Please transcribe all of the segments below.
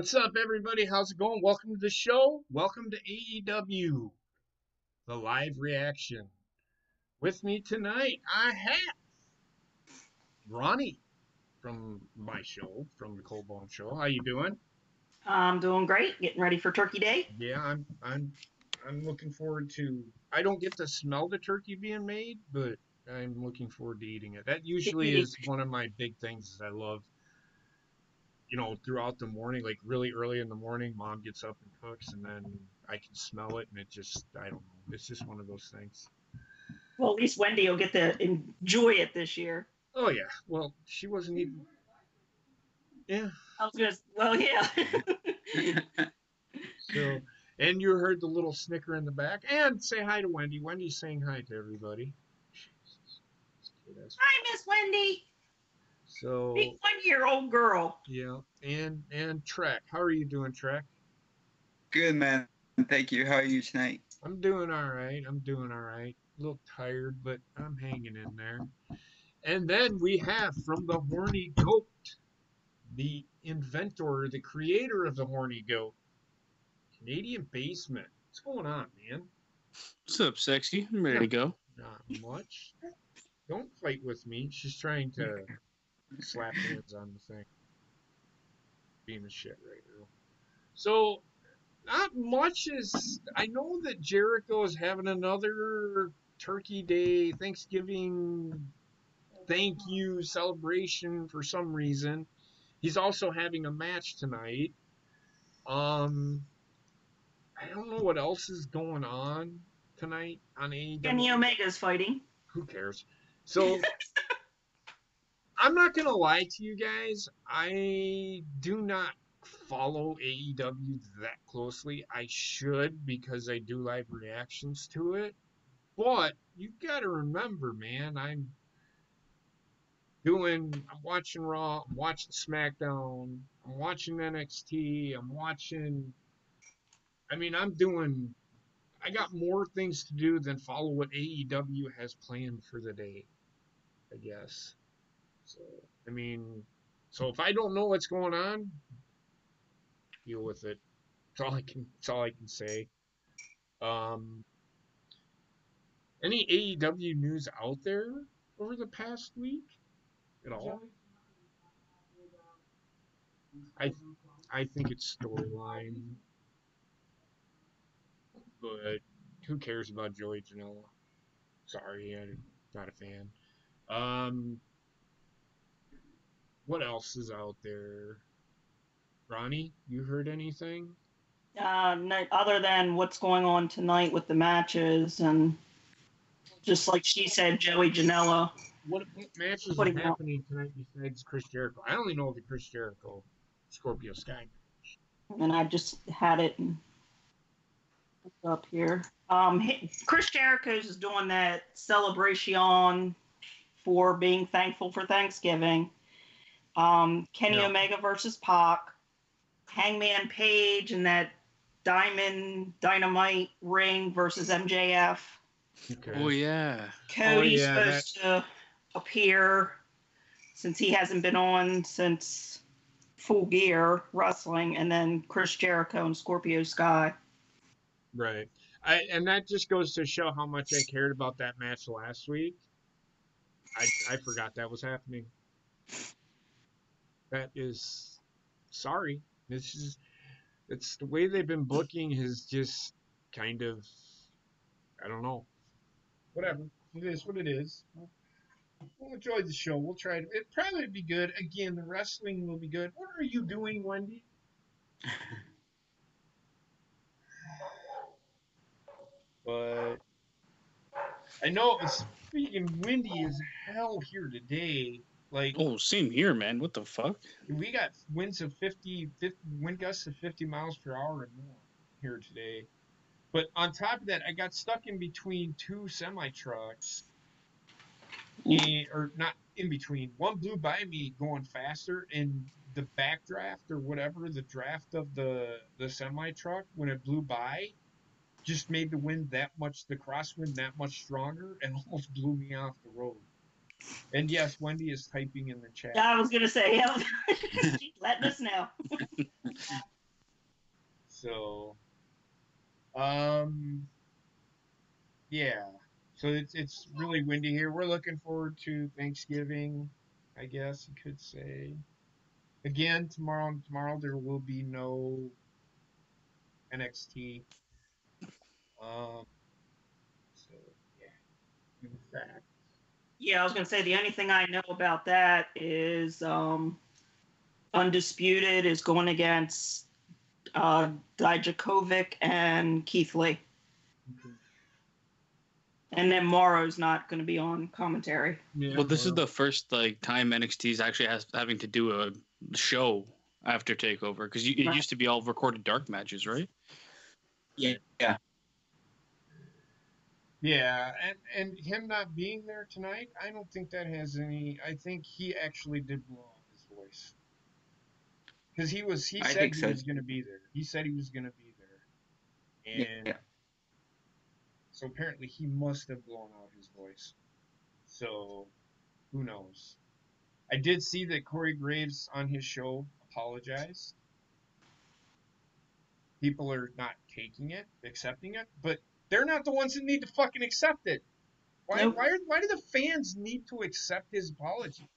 What's up, everybody? How's it going? Welcome to the show. Welcome to AEW, the live reaction. With me tonight, I have Ronnie from my show, from the Cold Bone Show. How you doing? I'm doing great. Getting ready for Turkey Day. Yeah, I'm looking forward to. I don't get to smell the turkey being made, but I'm looking forward to eating it. That usually is one of my big things. Is I love, throughout the morning, like really early in the morning, mom gets up and cooks, and then I can smell it, and it just, I don't know, it's just one of those things. Well, at least Wendy will get to enjoy it this year. Oh yeah, well, she wasn't even. Yeah. I was gonna. Well, yeah. So, and you heard the little snicker in the back, and say hi to Wendy. Wendy's saying hi to everybody. Hi, Miss Wendy. So, big 1-year-old girl. Yeah, and Trek. How are you doing, Trek? Good, man. Thank you. How are you tonight? I'm doing all right. A little tired, but I'm hanging in there. And then we have from the Horny Goat, the inventor, the creator of the Horny Goat, Canadian Basement. What's going on, man? What's up, sexy? I'm ready to go. Not much. Don't fight with me. She's trying to slap hands on the thing. Being a shit right now. So, not much is. I know that Jericho is having another Turkey Day, Thanksgiving, thank you celebration for some reason. He's also having a match tonight. I don't know what else is going on tonight on AEW. Kenny Omega's fighting. Who cares? So, I'm not going to lie to you guys. I do not follow AEW that closely. I should, because I do live reactions to it. But you got to remember, man, I'm watching Raw, I'm watching SmackDown, I'm watching NXT, I got more things to do than follow what AEW has planned for the day, I guess. So if I don't know what's going on, deal with it. That's all I can say. Any AEW news out there over the past week at all? I think it's storyline, but who cares about Joey Janlea? Sorry, I'm not a fan. What else is out there? Ronnie, you heard anything? Other than what's going on tonight with the matches, and just like she said, Joey Janela. What matches are happening tonight besides Chris Jericho? I only know the Chris Jericho Scorpio Sky match. And I just had it up here. Chris Jericho's is doing that celebration for being thankful for Thanksgiving. Kenny Omega versus Pac. Hangman Page and that Dynamite ring versus MJF. Okay. Oh, yeah. Cody's supposed to appear since he hasn't been on since Full Gear Wrestling, and then Chris Jericho and Scorpio Sky. Right. And that just goes to show how much I cared about that match last week. I forgot that was happening. That is... Sorry. It's the way they've been booking is just kind of... I don't know. Whatever. It is what it is. We'll enjoy the show. We'll try to... It'll probably be good. Again, the wrestling will be good. What are you doing, Wendy? But I know it's freaking windy as hell here today. Like, oh, same here, man. What the fuck? We got winds of 50 wind gusts of 50 miles per hour and more here today. But on top of that, I got stuck in between two semi trucks. Or not in between. One blew by me going faster, and the backdraft or whatever, the draft of the semi truck, when it blew by, just made the wind the crosswind that much stronger, and almost blew me off the road. And yes, Wendy is typing in the chat. I was going to say, she's letting us know. So, yeah. So it's really windy here. We're looking forward to Thanksgiving, I guess you could say. Again, tomorrow there will be no NXT. Um, so yeah, in fact. Yeah, I was gonna say the only thing I know about that is Undisputed is going against Dijakovic and Keith Lee. Okay. And then Morrow's not going to be on commentary. Yeah, Well, this is the first time NXT is actually having to do a show after Takeover, because it used to be all recorded dark matches, right? Yeah. Yeah, and him not being there tonight, I don't think that has any. I think he actually did blow out his voice because he I said think he so. was going to be there. He said he was going to be there, and Yeah. so apparently he must have blown out his voice. So who knows? I did see that Corey Graves on his show apologized. People are not taking it, accepting it, but they're not the ones that need to fucking accept it. Why? Nope. Why do the fans need to accept his apology?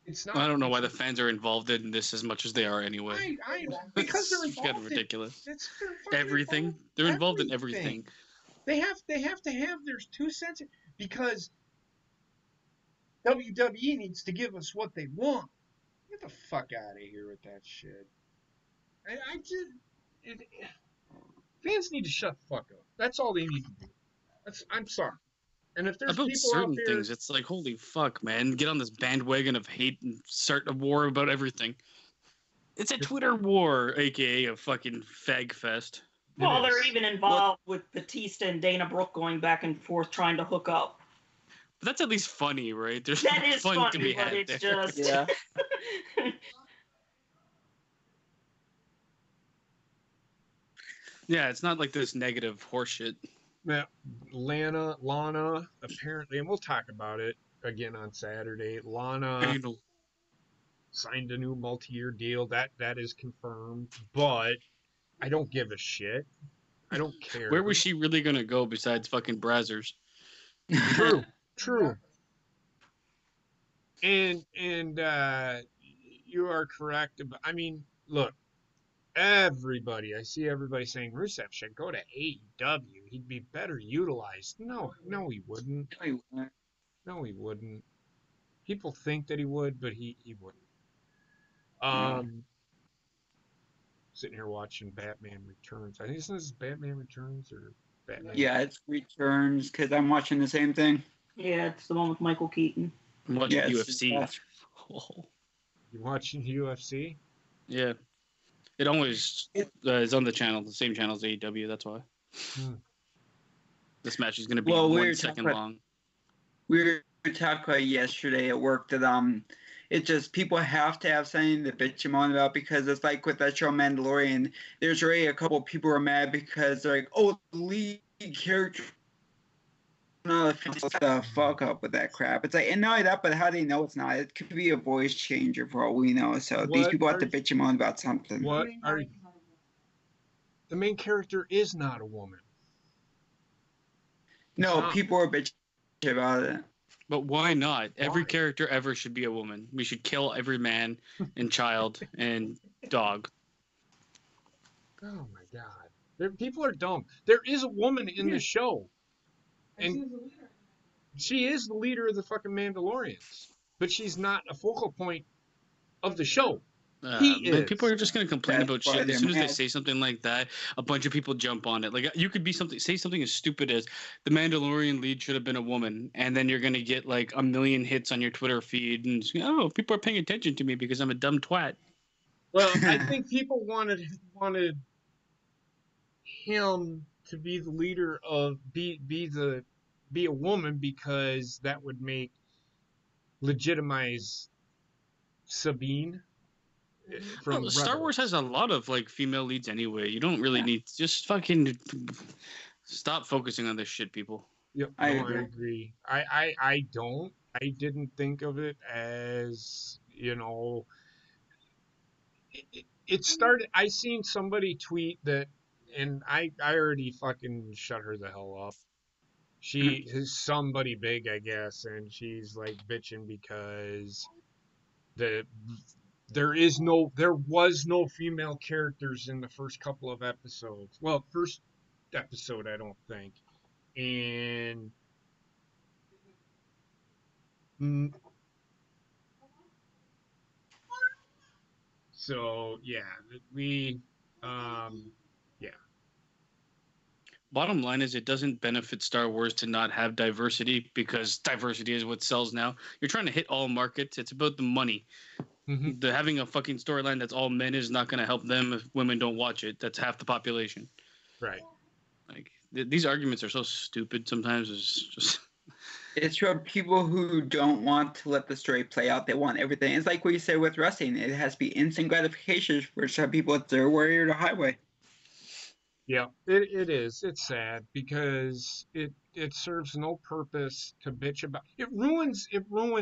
It's not. I don't know why the fans are involved in this as much as they are anyway. Because they're It's kind involved of ridiculous. they're fucking Everything. involved. They're involved in everything. They have to have their 2 cents because WWE needs to give us what they want. Get the fuck out of here with that shit. I just fans need to shut the fuck up. That's all they need to do. I'm sorry. And if there's About people out certain there, things, it's like, holy fuck, man. Get on this bandwagon of hate and start a war about everything. It's a Twitter war, aka a fucking fag fest. Well, they're even involved with Batista and Dana Brooke going back and forth trying to hook up. But that's at least funny, right? There's That is fun funny, to be but had it's there. just... Yeah. Yeah, it's not like this negative horseshit. Now, Lana, apparently, and we'll talk about it again on Saturday. Lana Anal. signed a new multi-year deal. That is confirmed, but I don't give a shit. I don't care. Where was she really gonna go besides fucking Brazzers? True. And you are correct. I mean, look, I see everybody saying Rusev should go to AEW. He'd be better utilized. No, he wouldn't. No, he wouldn't. People think that he would, but he wouldn't. Sitting here watching Batman Returns. I think this is Batman Returns or Batman. Yeah, it's Returns because I'm watching the same thing. Yeah, it's the one with Michael Keaton. I'm watching Yeah, UFC. You watching UFC? Yeah. It always is on the channel, the same channel as AEW, that's why. This match is going to be 1 second long. We were talking about yesterday at work that it's just people have to have something to bitch him on about because it's like with that show Mandalorian, there's already a couple of people who are mad because they're like, oh, the lead character. No, the fuck up with that crap. It's like, and not only that, but how do you know it's not? It could be a voice changer for all we know. So these people have to bitch him on about something. The main character is not a woman. No, people are bitching about it. But why not? Every character ever should be a woman. We should kill every man and child and dog. Oh my god. People are dumb. There is a woman in the show. And she is the leader of the fucking Mandalorians. But she's not a focal point of the show. He is. People are just going to complain That's about why shit. they're As soon as they mad. say something like that, a bunch of people jump on it. Like, you could say something as stupid as the Mandalorian lead should have been a woman, and then you're going to get like a million hits on your Twitter feed, and people are paying attention to me because I'm a dumb twat. Well, I think people wanted him to be the leader of be a woman because that would legitimize Sabine from Star Wars has a lot of like female leads anyway. You don't really need just fucking stop focusing on this shit, people. Yep, I agree. I don't. I didn't think of it as it started. I seen somebody tweet that, and I already fucking shut her the hell up. She is somebody big, I guess, and she's like bitching because the there was no female characters in the first couple of episodes. Well, first episode, I don't think, and mm, so yeah, we yeah. Bottom line is, it doesn't benefit Star Wars to not have diversity because diversity is what sells now. You're trying to hit all markets. It's about the money. Mm-hmm. Having a fucking storyline that's all men is not going to help them if women don't watch it. That's half the population. Right. Like these arguments are so stupid sometimes. It's just. It's for people who don't want to let the story play out. They want everything. It's like what you said with wrestling. It has to be instant gratification. For some people, it's their way or the highway. Yeah, it is. It's sad because it serves no purpose to bitch about. It ruins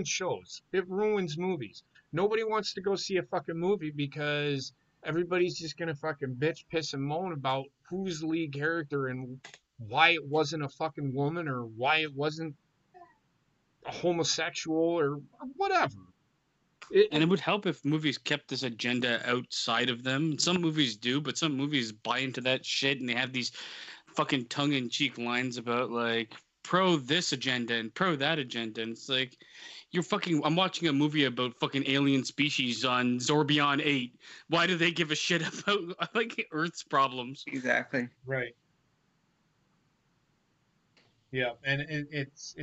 shows. It ruins movies. Nobody wants to go see a fucking movie because everybody's just gonna fucking bitch, piss, and moan about who's the lead character and why it wasn't a fucking woman or why it wasn't a homosexual or whatever. And it would help if movies kept this agenda outside of them. Some movies do, but some movies buy into that shit and they have these fucking tongue-in-cheek lines about like pro this agenda and pro that agenda. And it's like I'm watching a movie about fucking alien species on Zorbion 8. Why do they give a shit about like Earth's problems? Exactly. Right. Yeah, and it's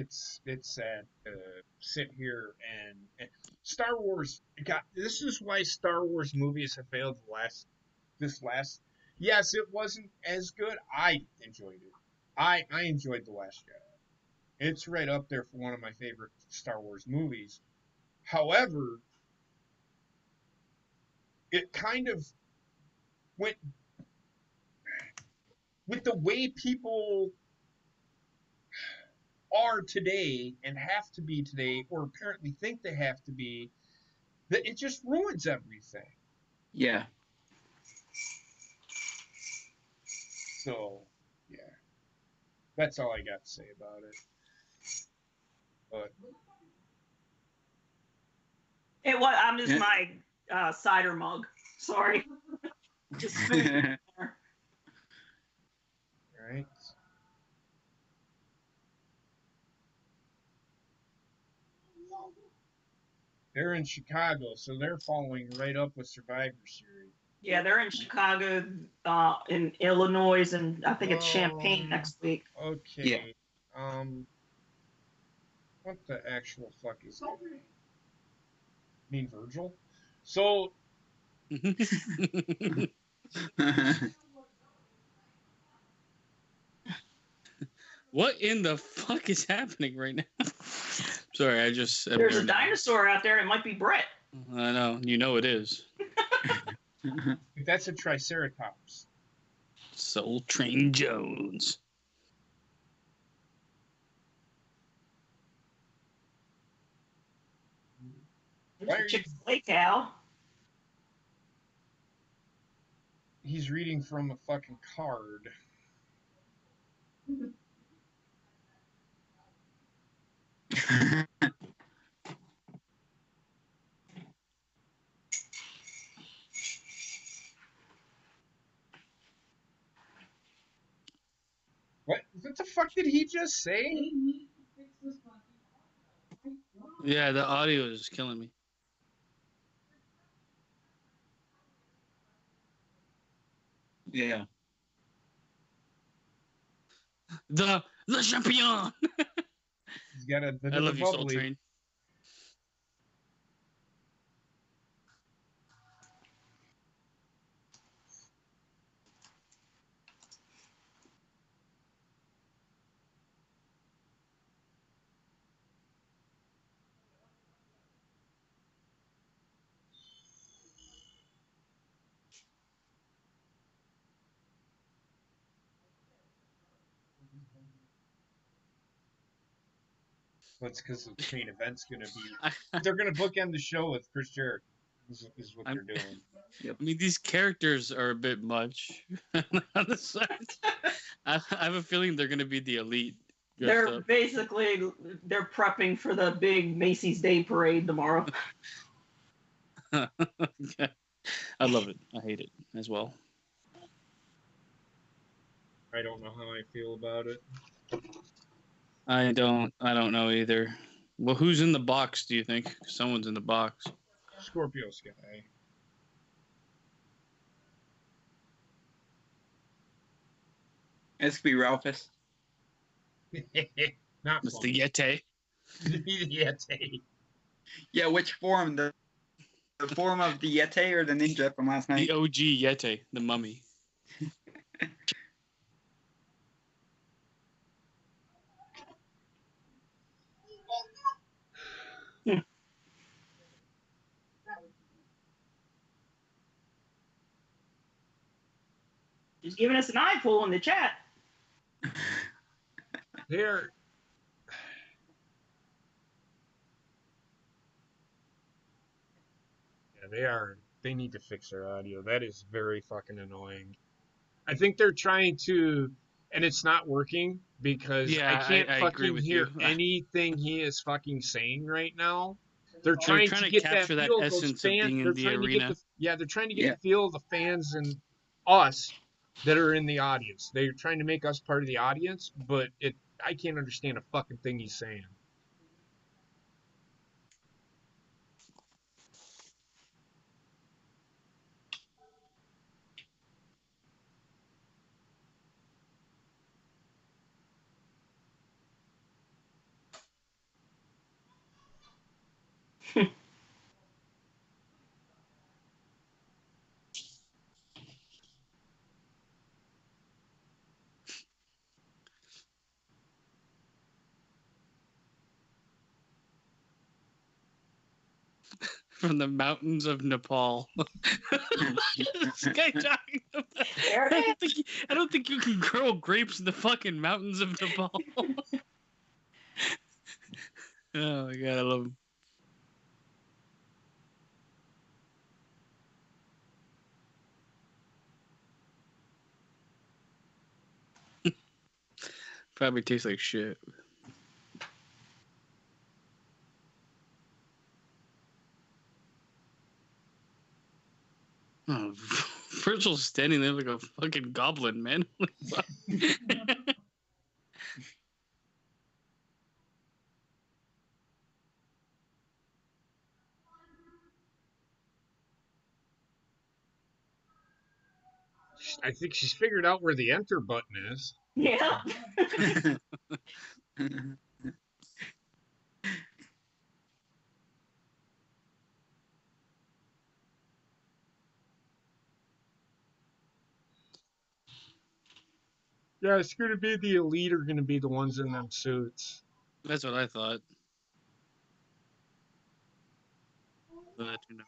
sad to sit here and Star Wars got. This is why Star Wars movies have failed this last. Yes, it wasn't as good. I enjoyed it. I enjoyed The Last Jedi. It's right up there for one of my favorite Star Wars movies. However, it kind of went with the way people are today and have to be today, or apparently think they have to be, that it just ruins everything. Yeah. So, yeah, that's all I got to say about it. But I'm just my cider mug. Sorry. Just food. right, they're in Chicago, so they're following right up with Survivor Series. Yeah, they're in Chicago, in Illinois, and I think it's Champaign next week. Okay. Yeah. What the actual fuck is that? I mean Virgil? So What in the fuck is happening right now? Sorry, I just. There's a dinosaur out there. It might be Brett. I know. You know it is. that's a Triceratops. Soul Train Jones. Why are you... Chick-fil-A cow. He's reading from a fucking card. What the fuck did he just say? Yeah, the audio is killing me. Yeah. The champion. He's got a bit I of love a you, Soul bubbly. Train. Well, it's because the main event's gonna be. They're gonna bookend the show with Chris Jericho. is what I'm- they're doing. I mean, these characters are a bit much on the side. I have a feeling they're going to be the elite. dressed They're up. basically they're prepping for the big Macy's Day Parade tomorrow. Yeah. I love it. I hate it as well. I don't know how I feel about it. I don't know either. Well, who's in the box, do you think? Someone's in the box. Scorpio Sky. It's be Ralphus. Not It's the funny. Yeti. Yeti. Yeah, which form? The form of the Yeti or the ninja from last night? The OG Yeti, the mummy. Just giving us an eyeful in the chat. They're they are. They need to fix their audio. That is very fucking annoying. I think they're trying to, and it's not working because Yeah, I can't I agree fucking with hear you. anything he is fucking saying right now. They're They're trying trying to to get that capture that feel. Those essence of fans. being They're in the trying to get arena. They're trying to get Yeah. the feel of the fans and us that are in the audience. They're trying to make us part of the audience, but I can't understand a fucking thing he's saying. From the mountains of Nepal. This guy talking about. There it is. I don't think you can grow grapes in the fucking mountains of Nepal. Oh my god, I love him. Probably tastes like shit. Oh, Virgil's standing there like a fucking goblin, man. I think she's figured out where the enter button is. Yeah. Yeah, it's going to be the elite are going to be the ones in them suits. That's what I thought. But who knows?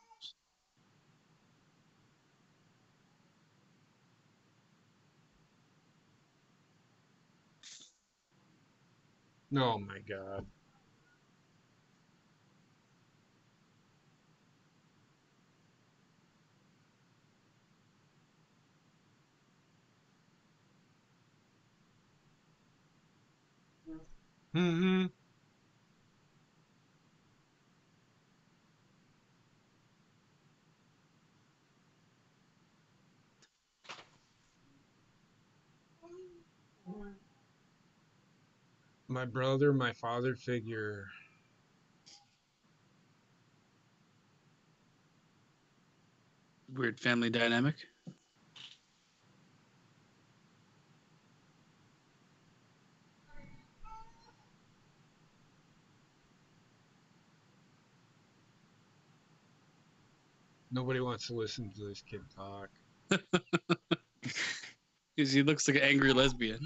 Oh my god. Mm-hmm. My brother, my father figure. Weird family dynamic. Nobody wants to listen to this kid talk. Because he looks like an angry lesbian.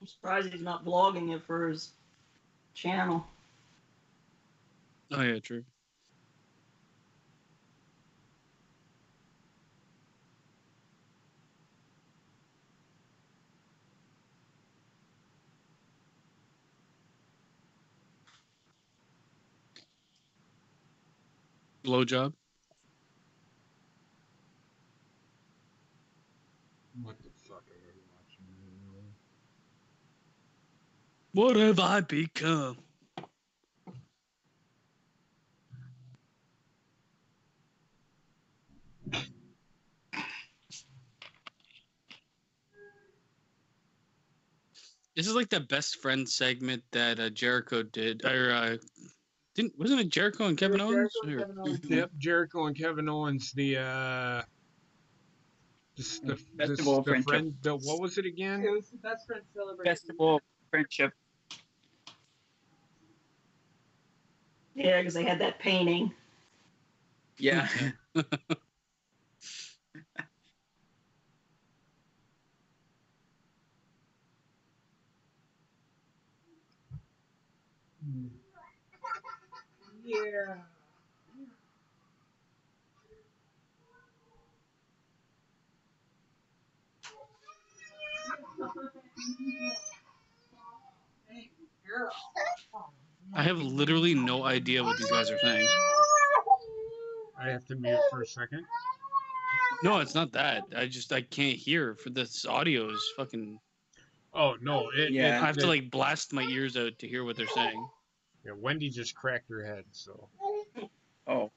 I'm surprised he's not vlogging it for his channel. Oh yeah, true. blowjob. What the fuck are we watching right now? What have I become? This is like the best friend segment that Jericho did, or wasn't it Jericho and Kevin Owens? Yep, Jericho and Kevin Owens. Festival of The Friendship. friend. What was it again? It was the best friend celebration. Festival of Friendship. Yeah, because they had that painting. Yeah. Yeah. Hey, girl. I have literally no idea what these guys are saying. I have to mute for a second. No, it's not that. I can't hear. For this audio is fucking. Oh no! Yeah. I have to like blast my ears out to hear what they're saying. Yeah, Wendy just cracked her head. So Oh.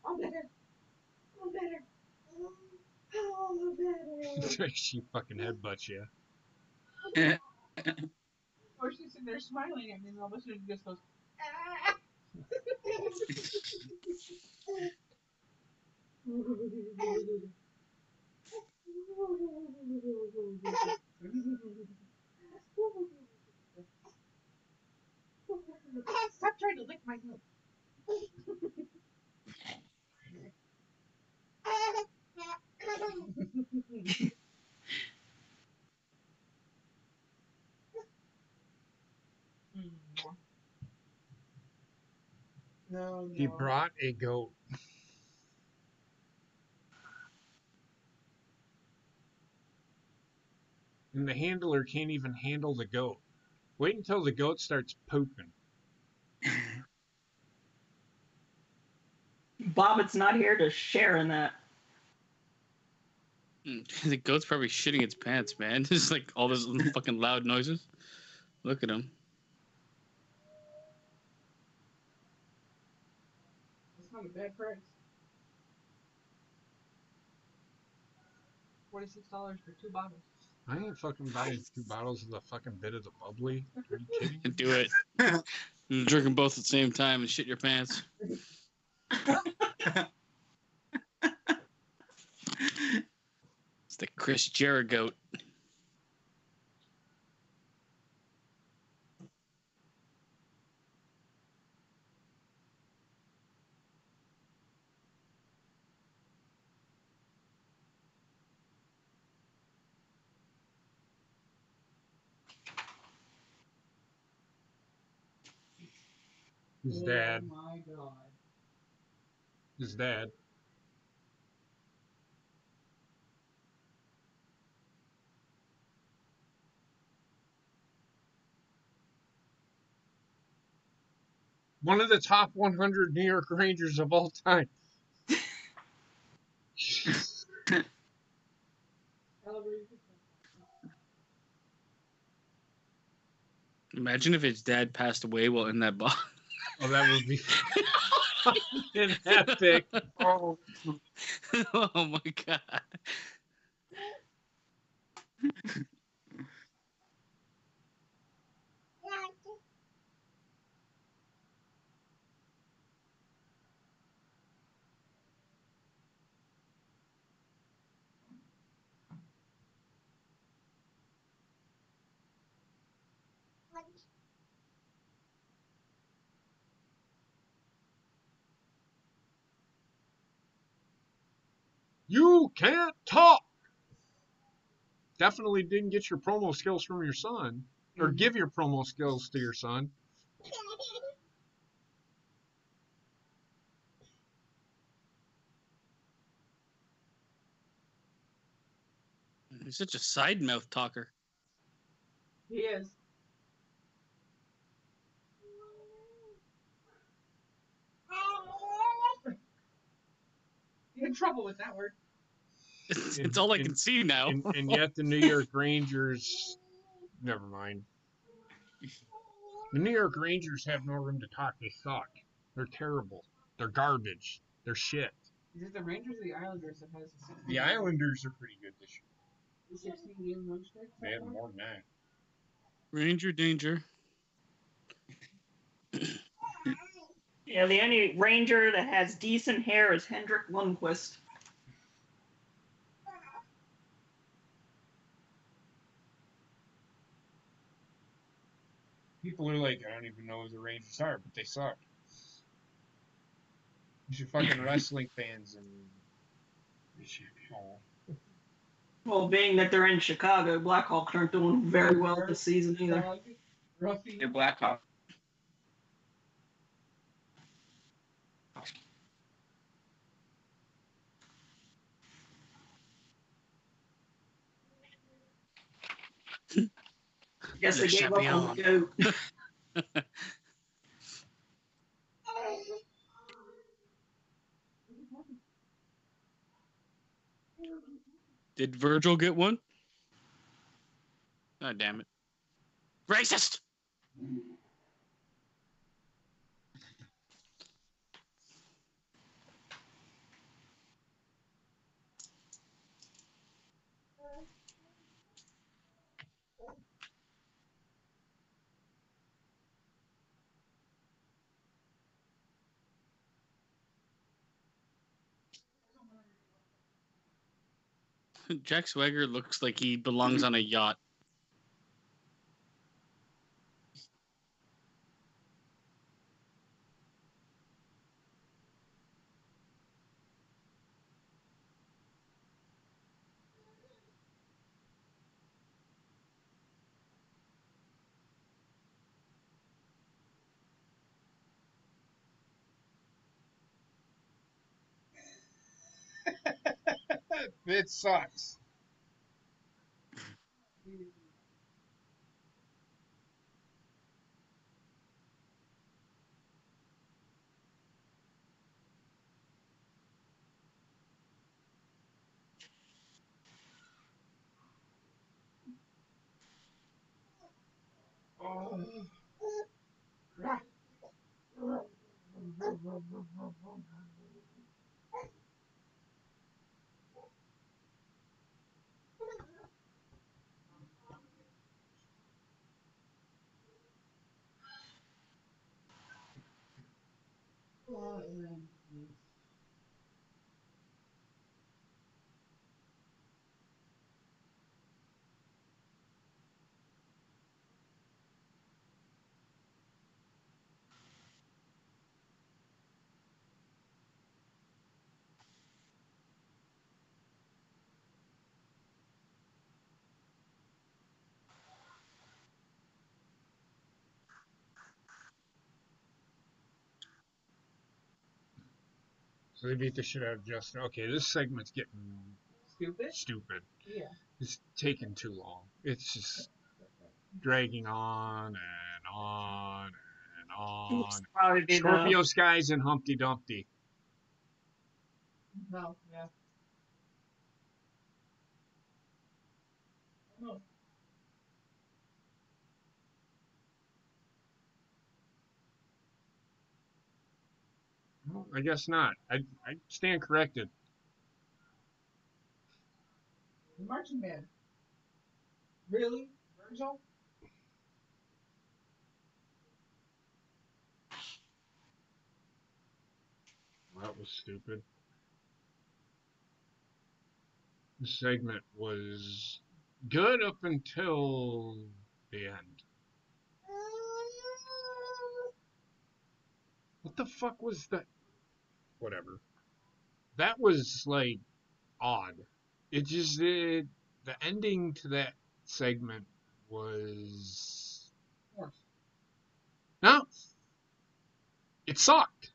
I'm better. I'm better. I'm better. she fucking headbutts you. Or she's sitting there smiling at me, and all of a sudden she just goes, ah. Stop trying to lick my nose. No, He brought a goat. And the handler can't even handle the goat. Wait until the goat starts pooping. Bobbitt's not here to share in that. The goat's probably shitting its pants, man. Just like all those fucking loud noises. Look at him. It's not a bad price. $46 for 2 bottles. I ain't fucking buying 2 bottles of the fucking bit of the bubbly. Are you kidding? And do it. And drink them both at the same time and shit your pants. It's the Chris Jericho. His dad. Oh my god. His dad. One of the top 100 New York Rangers of all time. Imagine if his dad passed away while in that box. Oh, that would be fucking epic. Oh. Oh my god. You can't talk. Definitely didn't get your promo skills from your son, or give your promo skills to your son. He's such a side mouth talker. He is. You're in trouble with that word. It's all I can see now. And yet the New York Rangers, never mind. The New York Rangers have no room to talk. They suck. They're terrible. They're garbage. They're shit. Is it the Rangers or the Islanders that has the 16? The Islanders are pretty good this year. The 16-game win streak? They have more than that. Ranger danger. Yeah, the only Ranger that has decent hair is Hendrik Lundqvist. People are like, I don't even know who the Rangers are, but they suck. You should fucking wrestling fans and. Well, being that they're in Chicago, Blackhawks aren't doing very well this season either. Ruffy. The Blackhawks. I guess they gave up on the goat. Did Virgil get one? Oh, damn it. Racist! Jack Swagger looks like he belongs on a yacht. It sucks. Oh. So they beat the shit out of Justin. Okay, this segment's getting stupid. Yeah. It's taking too long. It's just dragging on and on and on. Probably Scorpio Skies and Humpty Dumpty. No, yeah. No. Well, I guess not. I stand corrected. The marching band. Really? Virgil? That was stupid. The segment was good up until the end. What the fuck was that? Whatever. That was like odd. It just the ending to that segment was no. It sucked.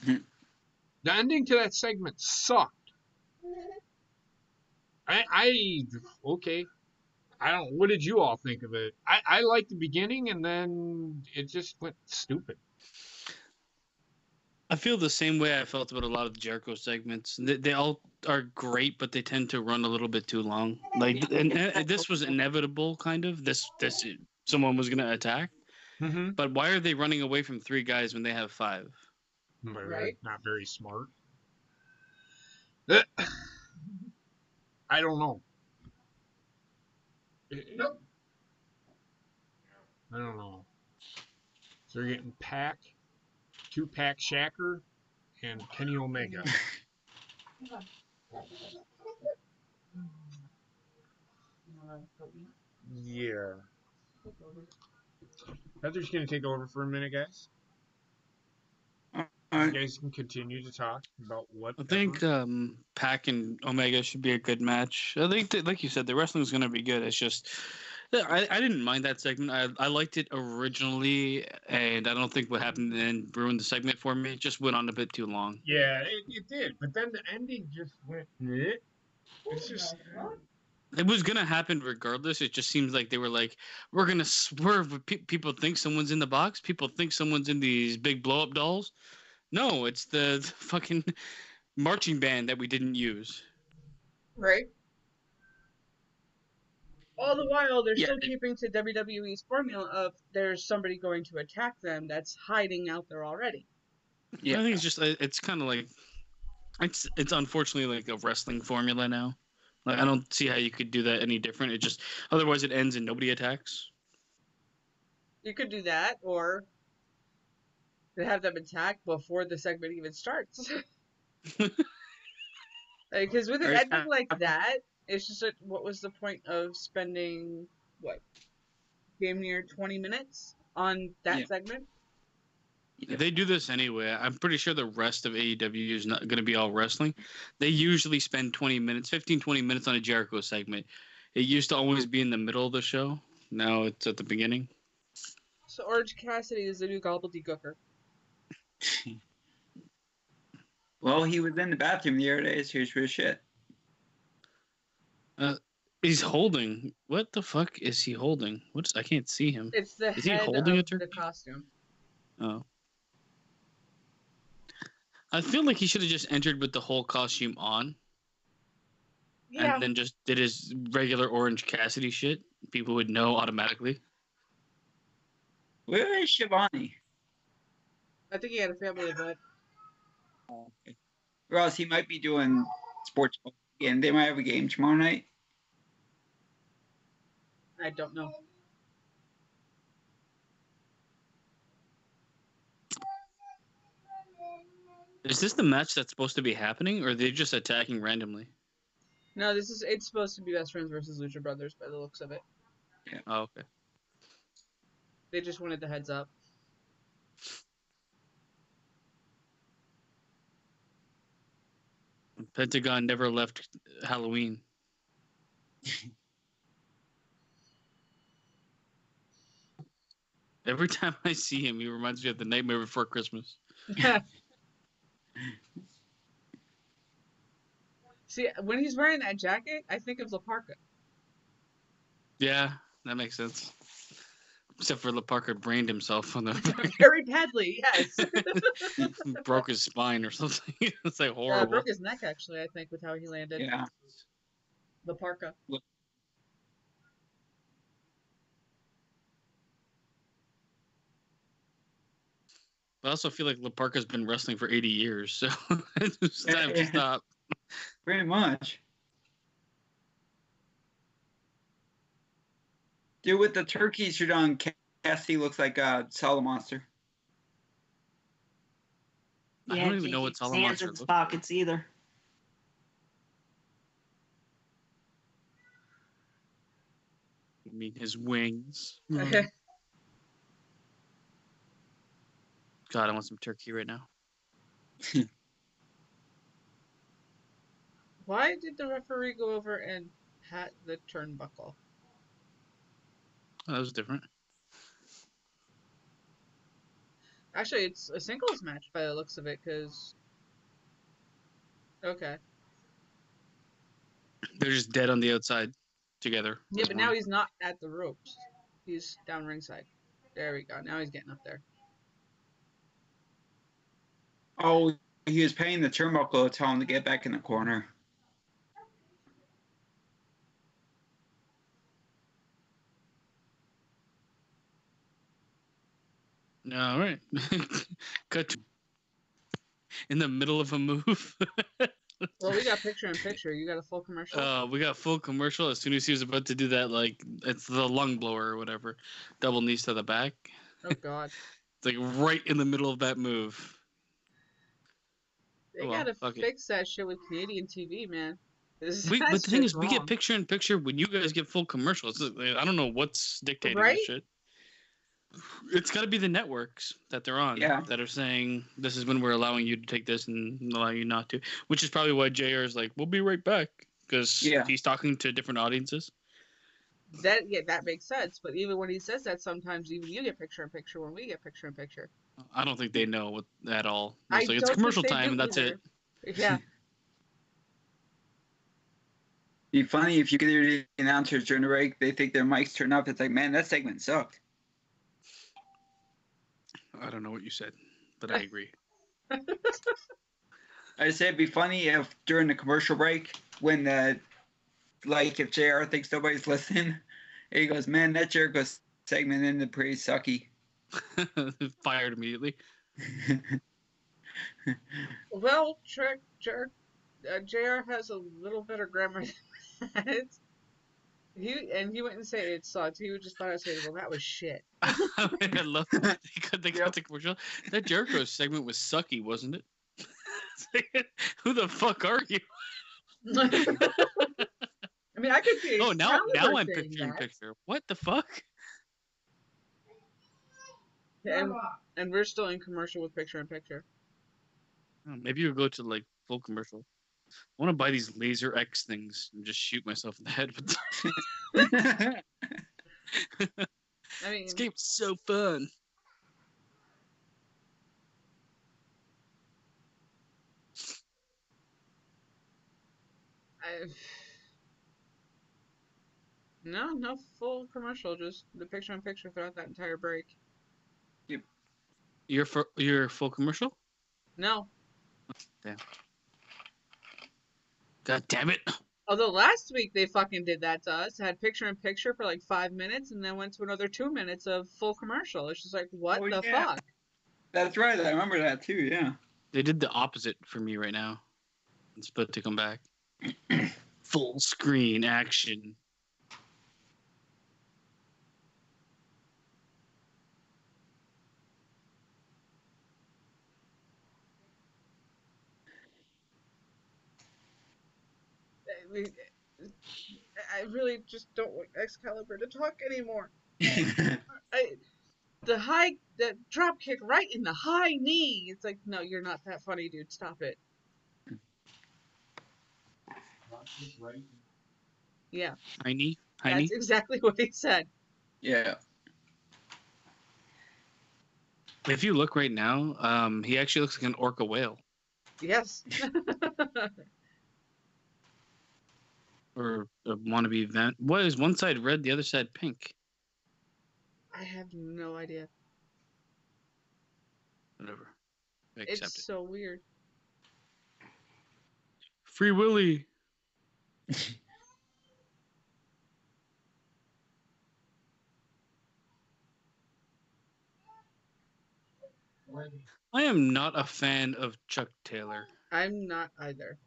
The ending to that segment sucked. Okay. I don't. What did you all think of it? I liked the beginning, and then it just went stupid. I feel the same way I felt about a lot of the Jericho segments. They all are great, but they tend to run a little bit too long. Like, and this was inevitable, kind of. This someone was gonna attack, Mm-hmm. but why are they running away from three guys when they have five? But Right. not very smart. I don't know. Nope. I don't know. So they're getting Pac, 2-Pac Shacker, and Kenny Omega. You wanna go eat? Yeah. Take over. Heather's gonna take over for a minute, guys. You Alright. guys can continue to talk about I whatever. think Pac and Omega should be a good match. I think, that, like you said, the wrestling is going to be good. It's just, I didn't mind that segment. I liked it originally, and I don't think what happened then ruined the segment for me. It just went on a bit too long. Yeah, it did. But then the ending just went. Bleh. It's just. It was going to happen regardless. It just seems like they were like, we're going to swerve. People think someone's in the box. People think someone's in these big blow up dolls. No, it's the fucking marching band that we didn't use. Right. All the while, they're Yeah. still keeping to WWE's formula of there's somebody going to attack them that's hiding out there already. Yeah. I think it's just it's kind of like it's unfortunately like a wrestling formula now. Like I don't see how you could do that any different. It just otherwise it ends and nobody attacks. You could do that, or have them attack before the segment even starts. Because with an Or ending like that, it's just like, what was the point of spending what, damn near 20 minutes on that Yeah. segment? They do this anyway. I'm pretty sure the rest of AEW is not going to be all wrestling. They usually spend 20 minutes, 15, 20 minutes on a Jericho segment. It used to always be in the middle of the show. Now it's at the beginning. So Orange Cassidy is the new gobbledygooker. Well, he was in the bathroom the other day, so here's for shit. He's holding. What the fuck is he holding? What's I can't see him. It's the Is he head holding a of the turkey? costume. Oh. I feel like he should have just entered with the whole costume on. Yeah, And then just did his regular Orange Cassidy shit. People would know automatically. Where is Shivani? I think he had a family event. Or else he might be doing sports again. They might have a game tomorrow night. I don't know. Is this the match that's supposed to be happening, or are they just attacking randomly? No, it's supposed to be Best Friends versus Lucha Brothers by the looks of it. Oh, okay. They just wanted the heads up. Pentagon never left Halloween. Every time I see him, he reminds me of the Nightmare Before Christmas. See, when he's wearing that jacket, I think of La Parka. Yeah, that makes sense. Except for LaParker brained himself on the Very badly, yes. broke his spine or something. It's like horrible. Broke his neck, actually, I think, with how he landed. Yeah. La Parka. I also feel like LaParca's been wrestling for 80 years, so it's time to stop. Pretty much. Dude, with the turkey suit on, Cassidy looks like a solid monster. I don't even know what Solomon hands Monster in his looks pockets either. I mean, his wings. Okay. God, I want some turkey right now. Why did the referee go over and pat the turnbuckle? Oh, that was different. Actually, it's a singles match by the looks of it, because... Okay. They're just dead on the outside together. Yeah, but now he's not at the ropes. He's down ringside. There we go. Now he's getting up there. Oh, he was paying the turnbuckle to tell him to get back in the corner. All right. Cut to in the middle of a move. Well, we got picture in picture. You got a full commercial? We got full commercial as soon as he was about to do that, like, it's the lung blower or whatever. Double knees to the back. Oh, God. It's like right in the middle of that move. They gotta fix that shit with Canadian TV, man. But the thing is, we get picture in picture when you guys get full commercials. I don't know what's dictating this shit. It's got to be the networks that they're on that are saying this is when we're allowing you to take this and allowing you not to, which is probably why JR is like, we'll be right back, because he's talking to different audiences. That makes sense. But even when he says that, sometimes even you get picture in picture when we get picture in picture. I don't think they know at all. It's like, it's commercial time and that's it. Yeah. Be funny if you could hear the announcers during the break, they think their mics turn up. It's like, man, that segment sucked. I don't know what you said, but I agree. I said it'd be funny if during the commercial break, when if JR thinks nobody's listening, he goes, man, that Jericho segment ended pretty sucky. Fired immediately. Well, JR has a little better grammar than that. He wouldn't say it sucked. He would just thought I'd say, well, that was shit. I love that they got the commercial. That Jericho segment was sucky, wasn't it? Who the fuck are you? I mean, I could see. Oh, now I'm picture in picture. What the fuck? And we're still in commercial with picture in picture. Oh, maybe you'll go to like full commercial. I want to buy these laser X things and just shoot myself in the head with them. I mean, this game's so fun. No full commercial, just the picture in picture throughout that entire break. Your full commercial? No. Damn. God damn it. Although last week they fucking did that to us. Had picture in picture for like 5 minutes and then went to another 2 minutes of full commercial. It's just like, what the fuck? That's right. I remember that too, yeah. They did the opposite for me right now. It's about to come back. Full screen action. I really just don't want Excalibur to talk anymore. The drop kick right in the high knee. It's like, no, you're not that funny, dude. Stop it. Yeah. High knee? That's exactly what he said. Yeah. If you look right now, he actually looks like an orca whale. Yes. Or a wannabe event. What is one side red, the other side pink? I have no idea. Whatever. It's so weird. Free Willy. I am not a fan of Chuck Taylor. I'm not either.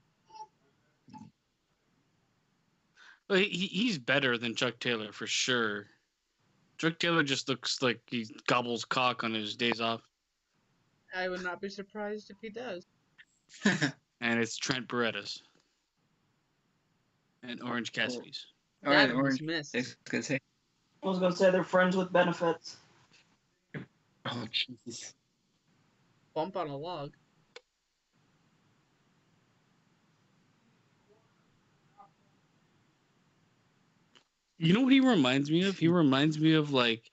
But he's better than Chuck Taylor for sure. Chuck Taylor just looks like he gobbles cock on his days off. I would not be surprised if he does. And it's Trent Berettas. And Orange Cassidy's. That was missed. I was going to say they're friends with benefits. Oh, Jesus. Bump on a log. You know what he reminds me of? He reminds me of like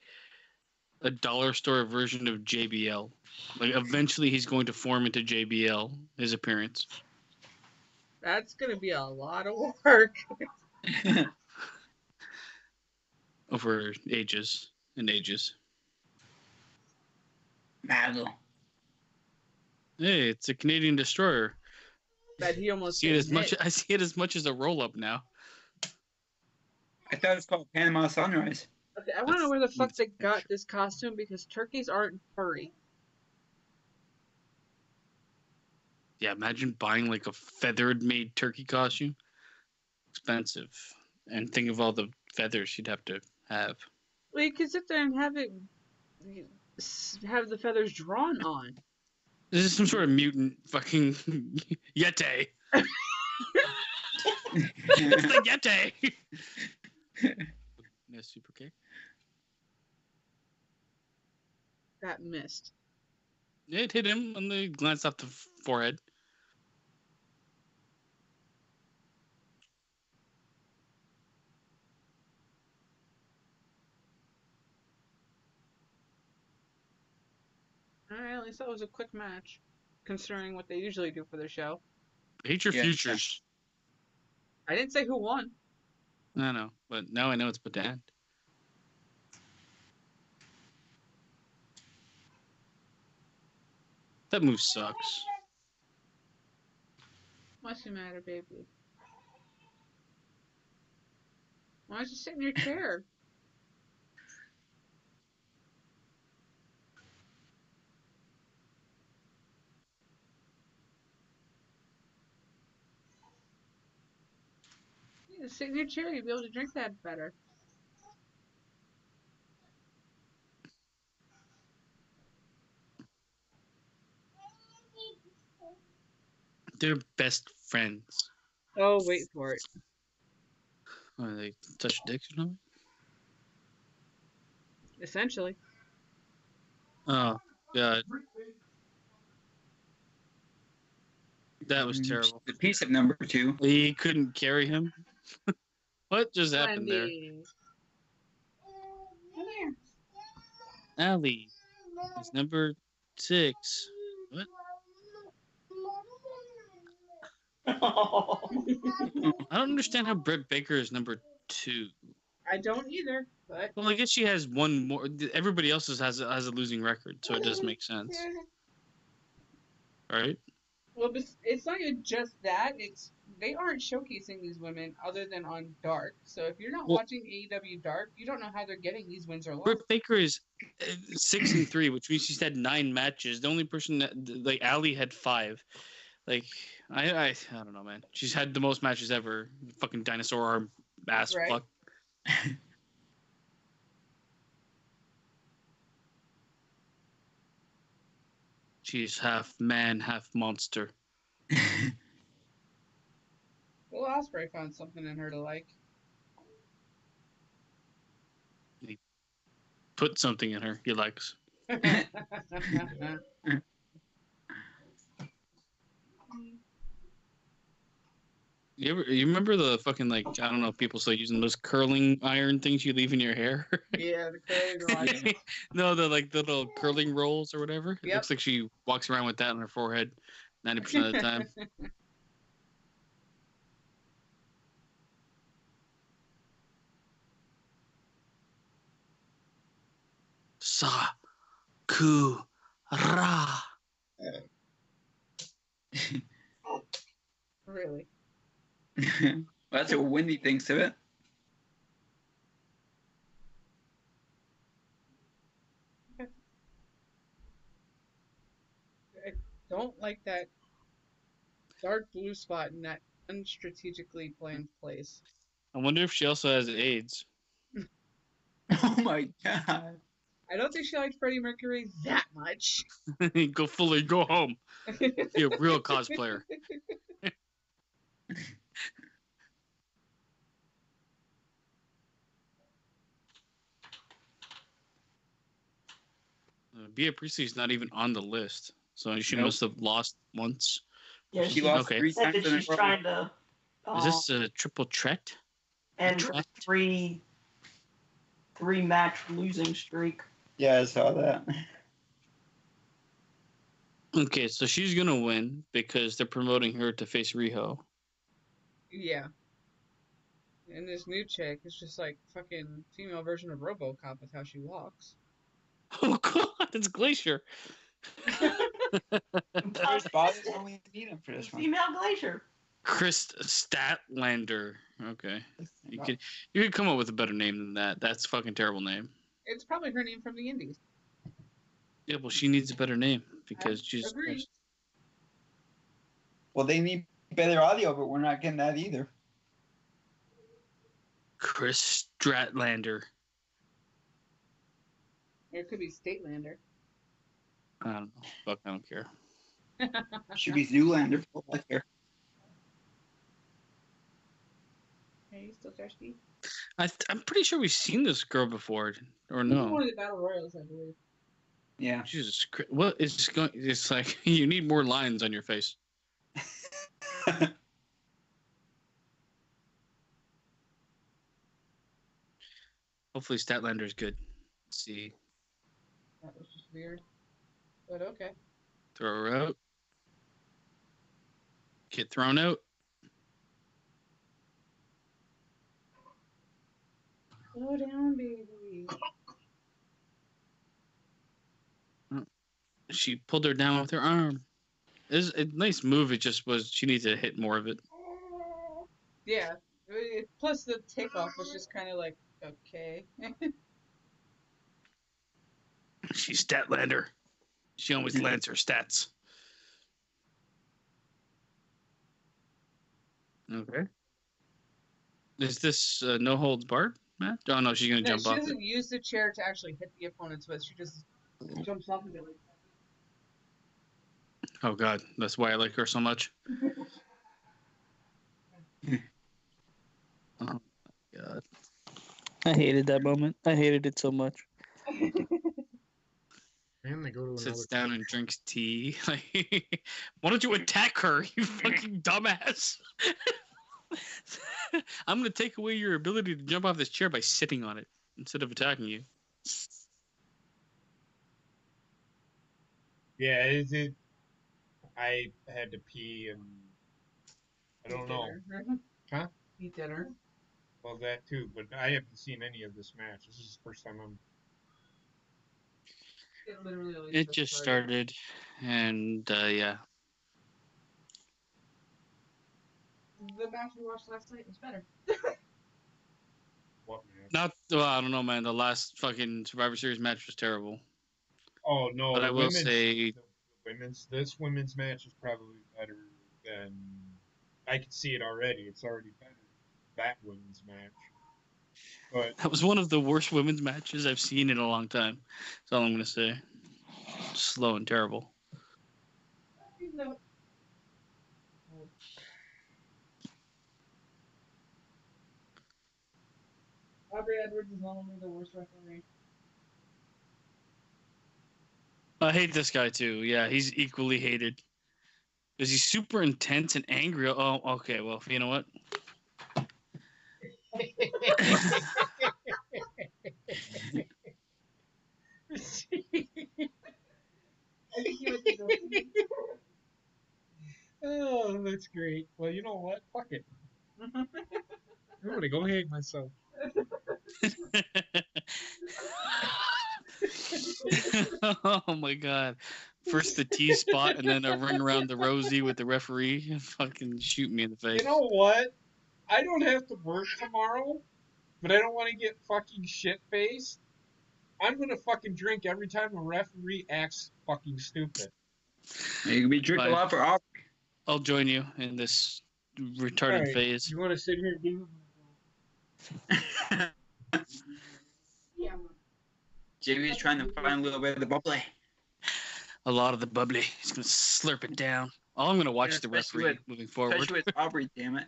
a dollar store version of JBL. Like eventually he's going to form into JBL, his appearance. That's gonna be a lot of work. Over ages and ages. Battle. Hey, it's a Canadian destroyer. That he almost See it as didn't much. hit. I see it as much as a roll up now. I thought it was called Panama Sunrise. Okay, I want to know where the fuck That's- they got this costume because turkeys aren't furry. Yeah, imagine buying like a feathered made turkey costume. Expensive. And think of all the feathers you'd have to have. Well, you can sit there and have the feathers drawn on. This is some sort of mutant fucking Yeti. It's the Yeti. No super kick. That missed. It hit him on the glance off the forehead. Alright, at least that was a quick match, considering what they usually do for their show. Hate your Yeah. futures. I didn't say who won. I know, but now I know it's about to end. That move sucks. What's the matter, baby? Why don't you sit in your chair? You sit in your chair, you'll be able to drink that better. They're best friends. Oh, wait for it. Oh, they touch dicks or something? Essentially. Oh, God. That was terrible. The piece of number 2. He couldn't carry him. What just happened there? Wendy. Come here. Allie is number 6. What? I don't understand how Britt Baker is number 2. I don't either, but Well, I guess she has one more. Everybody else has a losing record, so it does make sense. Right? well, it's not even just that. It's they aren't showcasing these women other than on Dark. So if you're not Well- watching AEW Dark, you don't know how they're getting these wins or losses. Britt Baker is 6-3, which means she's had 9 matches. The only person that like Allie had 5. Like I don't know, man. She's had the most matches ever. Fucking dinosaur arm ass Right. fuck. She's half man, half monster. Will Ospreay found something in her to like. Put something in her he likes. You remember the fucking like I don't know if people still using those curling iron things you leave in your hair? Yeah, the curling line. No, the like the little curling rolls or whatever. It Yep. looks like she walks around with that on her forehead 90% of the time. Sakura. Really. Well, that's what Wendy thinks of it. I don't like that dark blue spot in that unstrategically planned place. I wonder if she also has AIDS. Oh my god. I don't think she liked Freddie Mercury that much. Go home. Be a real cosplayer. Bea Priestley's not even on the list, so she Nope. must have lost once. Yeah, She she lost Okay. 3 said times that in a she's row. trying to Is this a triple threat? end her Trapped? three match losing streak. Yeah, I saw that. Okay, so she's gonna win because they're promoting her to face Riho. Yeah. And this new chick is just like fucking female version of RoboCop with how she walks. Oh god, it's Glacier. There's bodies only need him for this one. Female Glacier. Chris Statlander. Okay, you could come up with a better name than that. That's a fucking terrible name. It's probably her name from the Indies. Yeah, well, she needs a better name because she's. Agreed. Well, they need better audio, but we're not getting that either. Chris Stratlander. Or it could be Statelander. I don't know. Fuck, I don't care. Should be Zoolander for all I care. Are you still thirsty? I'm pretty sure we've seen this girl before, or This is no? one of the Battle Royals, I believe. Yeah. Jesus Christ! What is going? It's like you need more lines on your face. Hopefully, Statlander's good. Let's see. That was just weird. But okay. Throw her out. Get thrown out. Slow down, baby. She pulled her down with her arm. It's a nice move. It just was. She needs to hit more of it. Yeah. Plus the takeoff was just kind of like, okay. She's Statlander. She always lands her stats. Okay. Is this no holds barred, Matt? Oh no, she's gonna No, jump she off. doesn't use the chair to actually hit the opponents with. She just jumps off of it like Oh god, that's why I like her so much. Oh god, I hated that moment. I hated it so much. And they go to Sits another. down and drinks tea. Why don't you attack her, you fucking dumbass? I'm gonna take away your ability to jump off this chair by sitting on it instead of attacking you. Yeah, I had to pee and I don't know. Huh? Eat dinner. Well, that too, but I haven't seen any of this match. This is the first time I'm. It just started, and yeah. The match we watched last night was better. What match? Not, well, I don't know, man. The last fucking Survivor Series match was terrible. Oh no! But I will women's, say, this women's match is probably better than. I can see it already. It's already better than that women's match. But that was one of the worst women's matches I've seen in a long time. That's all I'm gonna say. Slow and terrible. Aubrey Edwards is not only the worst referee. I hate this guy too. Yeah, he's equally hated. Because he's super intense and angry. Oh, okay. Well, you know what? oh, that's great. Well, you know what? Fuck it. I'm gonna go hang myself. Oh my god. First the T spot and then a ring around the rosy with the referee. Fucking shoot me in the face. You know what? I don't have to work tomorrow, but I don't want to get fucking shit faced. I'm gonna fucking drink every time a referee acts fucking stupid. You can be drinking a lot for Aubrey. I'll join you in this retarded phase. You want to sit here and do Yeah. JB's trying to find a little bit of the bubbly. A lot of the bubbly. He's gonna slurp it down. Oh, I'm gonna watch the referee moving forward. Especially with Aubrey, damn it.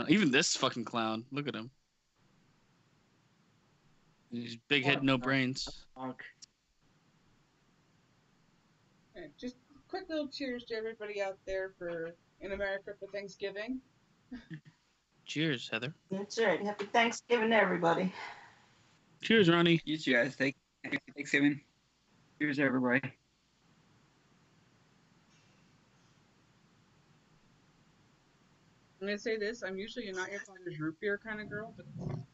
Even this fucking clown. Look at him. He's big head, no brains. Just quick little cheers to everybody out there in America for Thanksgiving. Cheers, Heather. That's right. Happy Thanksgiving to everybody. Cheers, Ronnie. You two guys. Happy Thanksgiving. Cheers, everybody. I'm gonna say this: I'm usually not your father's root beer kind of girl, but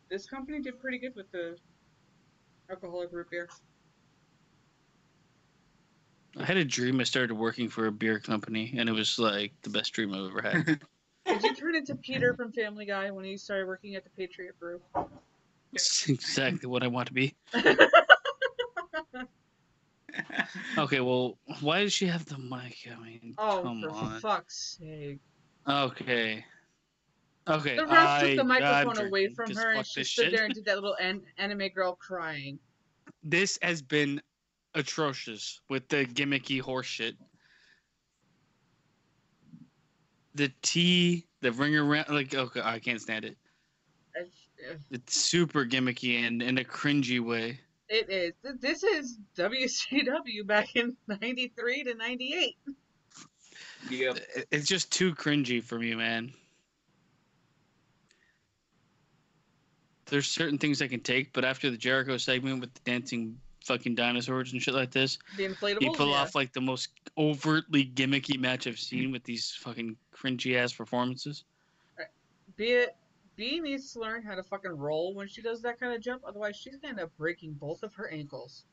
this company did pretty good with the alcoholic root beer. I had a dream I started working for a beer company, and it was like the best dream I've ever had. Did you turn into Peter from Family Guy when he started working at the Patriot Brew? It's exactly what I want to be. Okay, well, why does she have the mic? I mean, Oh, come for on. fuck's sake! Okay. Okay, The ref took the I'm microphone away drinking, from because her, and fuck she this stood shit. there and did that little anime girl crying. This has been atrocious with the gimmicky horse shit. The tea, the ring around, like, okay, I can't stand it. It's super gimmicky and in a cringy way. It is. This is WCW back in '93 to '98. Yep. It's just too cringy for me, man. There's certain things I can take, but after the Jericho segment with the dancing fucking dinosaurs and shit like this, The inflatables. he pulled Yeah. off like the most overtly gimmicky match I've seen with these fucking cringy ass performances. B needs to learn how to fucking roll when she does that kind of jump. Otherwise, she's gonna end up breaking both of her ankles.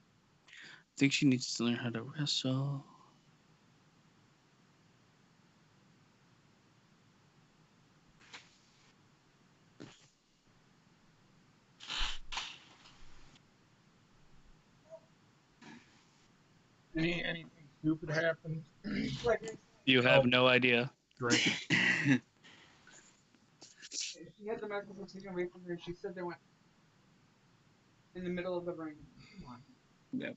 I think she needs to learn how to wrestle. Anything stupid happened? You have no idea. Drink. She had the microphone taken away from her, and she said they went in the middle of the ring. Come on. Yep.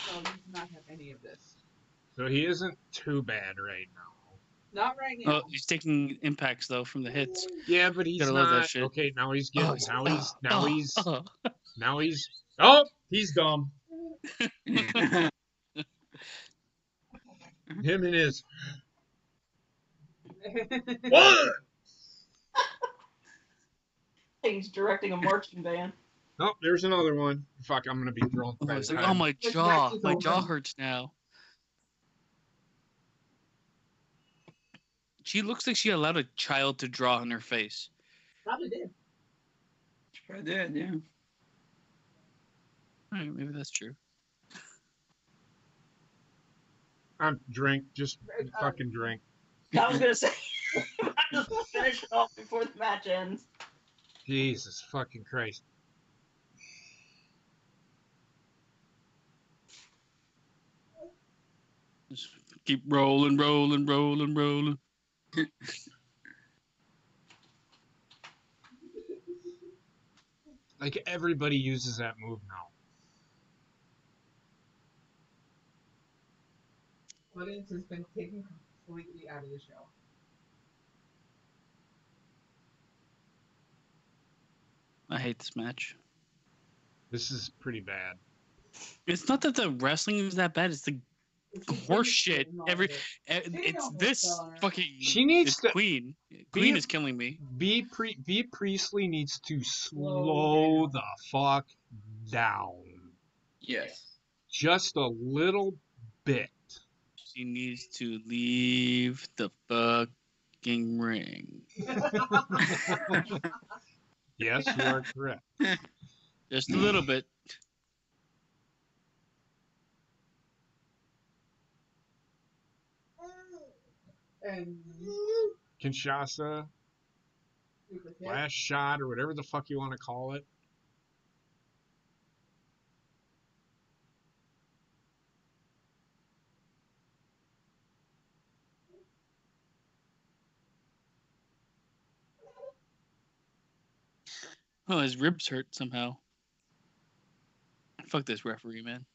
No, we do not have any of this. So he isn't too bad right now. Not right now. Oh, he's taking impacts though from the hits. Yeah, but he's Gotta love that not. shit. Okay, now he's getting. Oh. Oh, he's dumb. Him and his what? He's directing a marching band. Oh, there's another one. Fuck, I'm gonna be drunk by the Oh, time. my jaw. My jaw hurts now. She looks like she allowed a child to draw on her face. Probably did. Sure did, yeah. Alright, maybe that's true. I'm drink. Just fucking drink. I was gonna say, I just finish it off before the match ends. Jesus fucking Christ. Just keep rolling, rolling, rolling, rolling. Like everybody uses that move now. Audience has been taken completely out of the show. I hate this match. This is pretty bad. It's not that the wrestling is that bad. It's the horse shit. It's this fucking. She needs it's to. Queen. Queen is killing me. B Priestley needs to slow the fuck down. Yes. Just a little bit. She needs to leave the fucking ring. Yes, you are correct. Just a little bit. And Kinshasa, last shot, or whatever the fuck you want to call it. Oh, his ribs hurt somehow. Fuck this referee, man.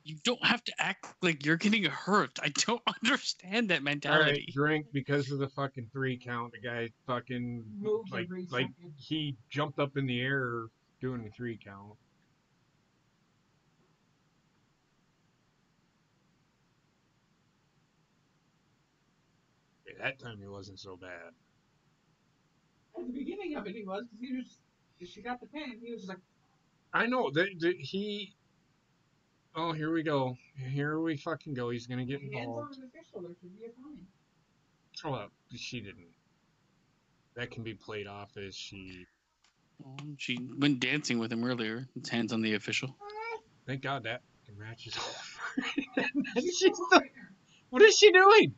You don't have to act like you're getting hurt. I don't understand that All mentality. right, drink because of the fucking 3 count. The guy fucking Moved like every like second. he jumped up in the air doing the 3 count. Yeah, that time he wasn't so bad. At the beginning of it, he was because She got the pin. He was like, I know he. Oh, here we go. Here we fucking go. He's gonna get hands on involved. an official. There should be a fine. Oh, well, she didn't. That can be played off as she. She went dancing with him earlier. It's hands on the official. Thank God that match is over. And then she's still, what is she doing?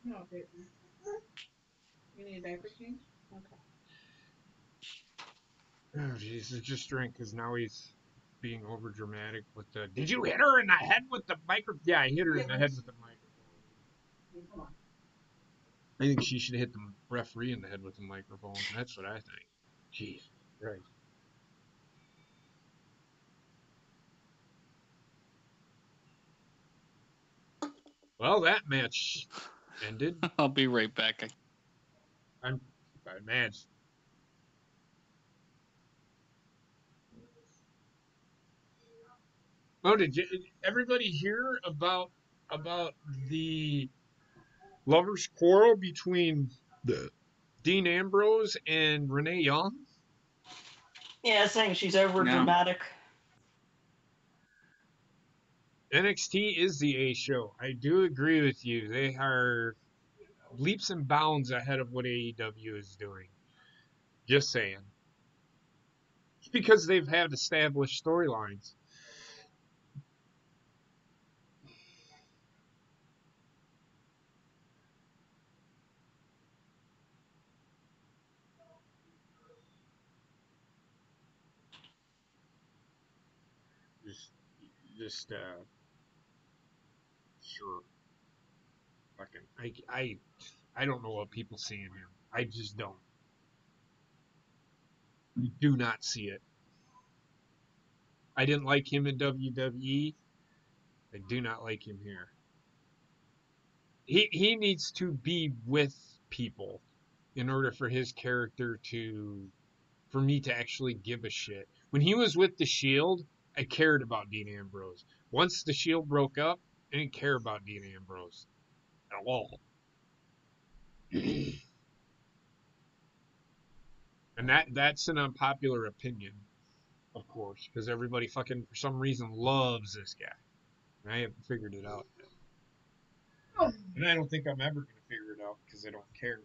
No, baby. You need a diaper change? Okay. Oh, jeez, it's just drink because now he's being over dramatic with the. Did you hit her in the head with the microphone? Yeah, I hit her in the head with the microphone. Come on. I think she should hit the referee in the head with the microphone. That's what I think. Jeez, right. Well, that match ended. I'll be right back. I'm man. Oh, did everybody hear about the lovers' quarrel between the Dean Ambrose and Renee Young? Yeah, saying she's over No. dramatic. NXT is the A show. I do agree with you. They are leaps and bounds ahead of what AEW is doing. Just saying. It's because they've had established storylines. Just sure. Fucking I don't know what people see in him. I just don't. I do not see it. I didn't like him in WWE. I do not like him here. He needs to be with people in order for his character to for me to actually give a shit. When he was with the Shield, I cared about Dean Ambrose. Once the Shield broke up, I didn't care about Dean Ambrose at all. And that's an unpopular opinion, of course, because everybody fucking for some reason loves this guy. And I haven't figured it out yet. And I don't think I'm ever gonna figure it out because I don't care.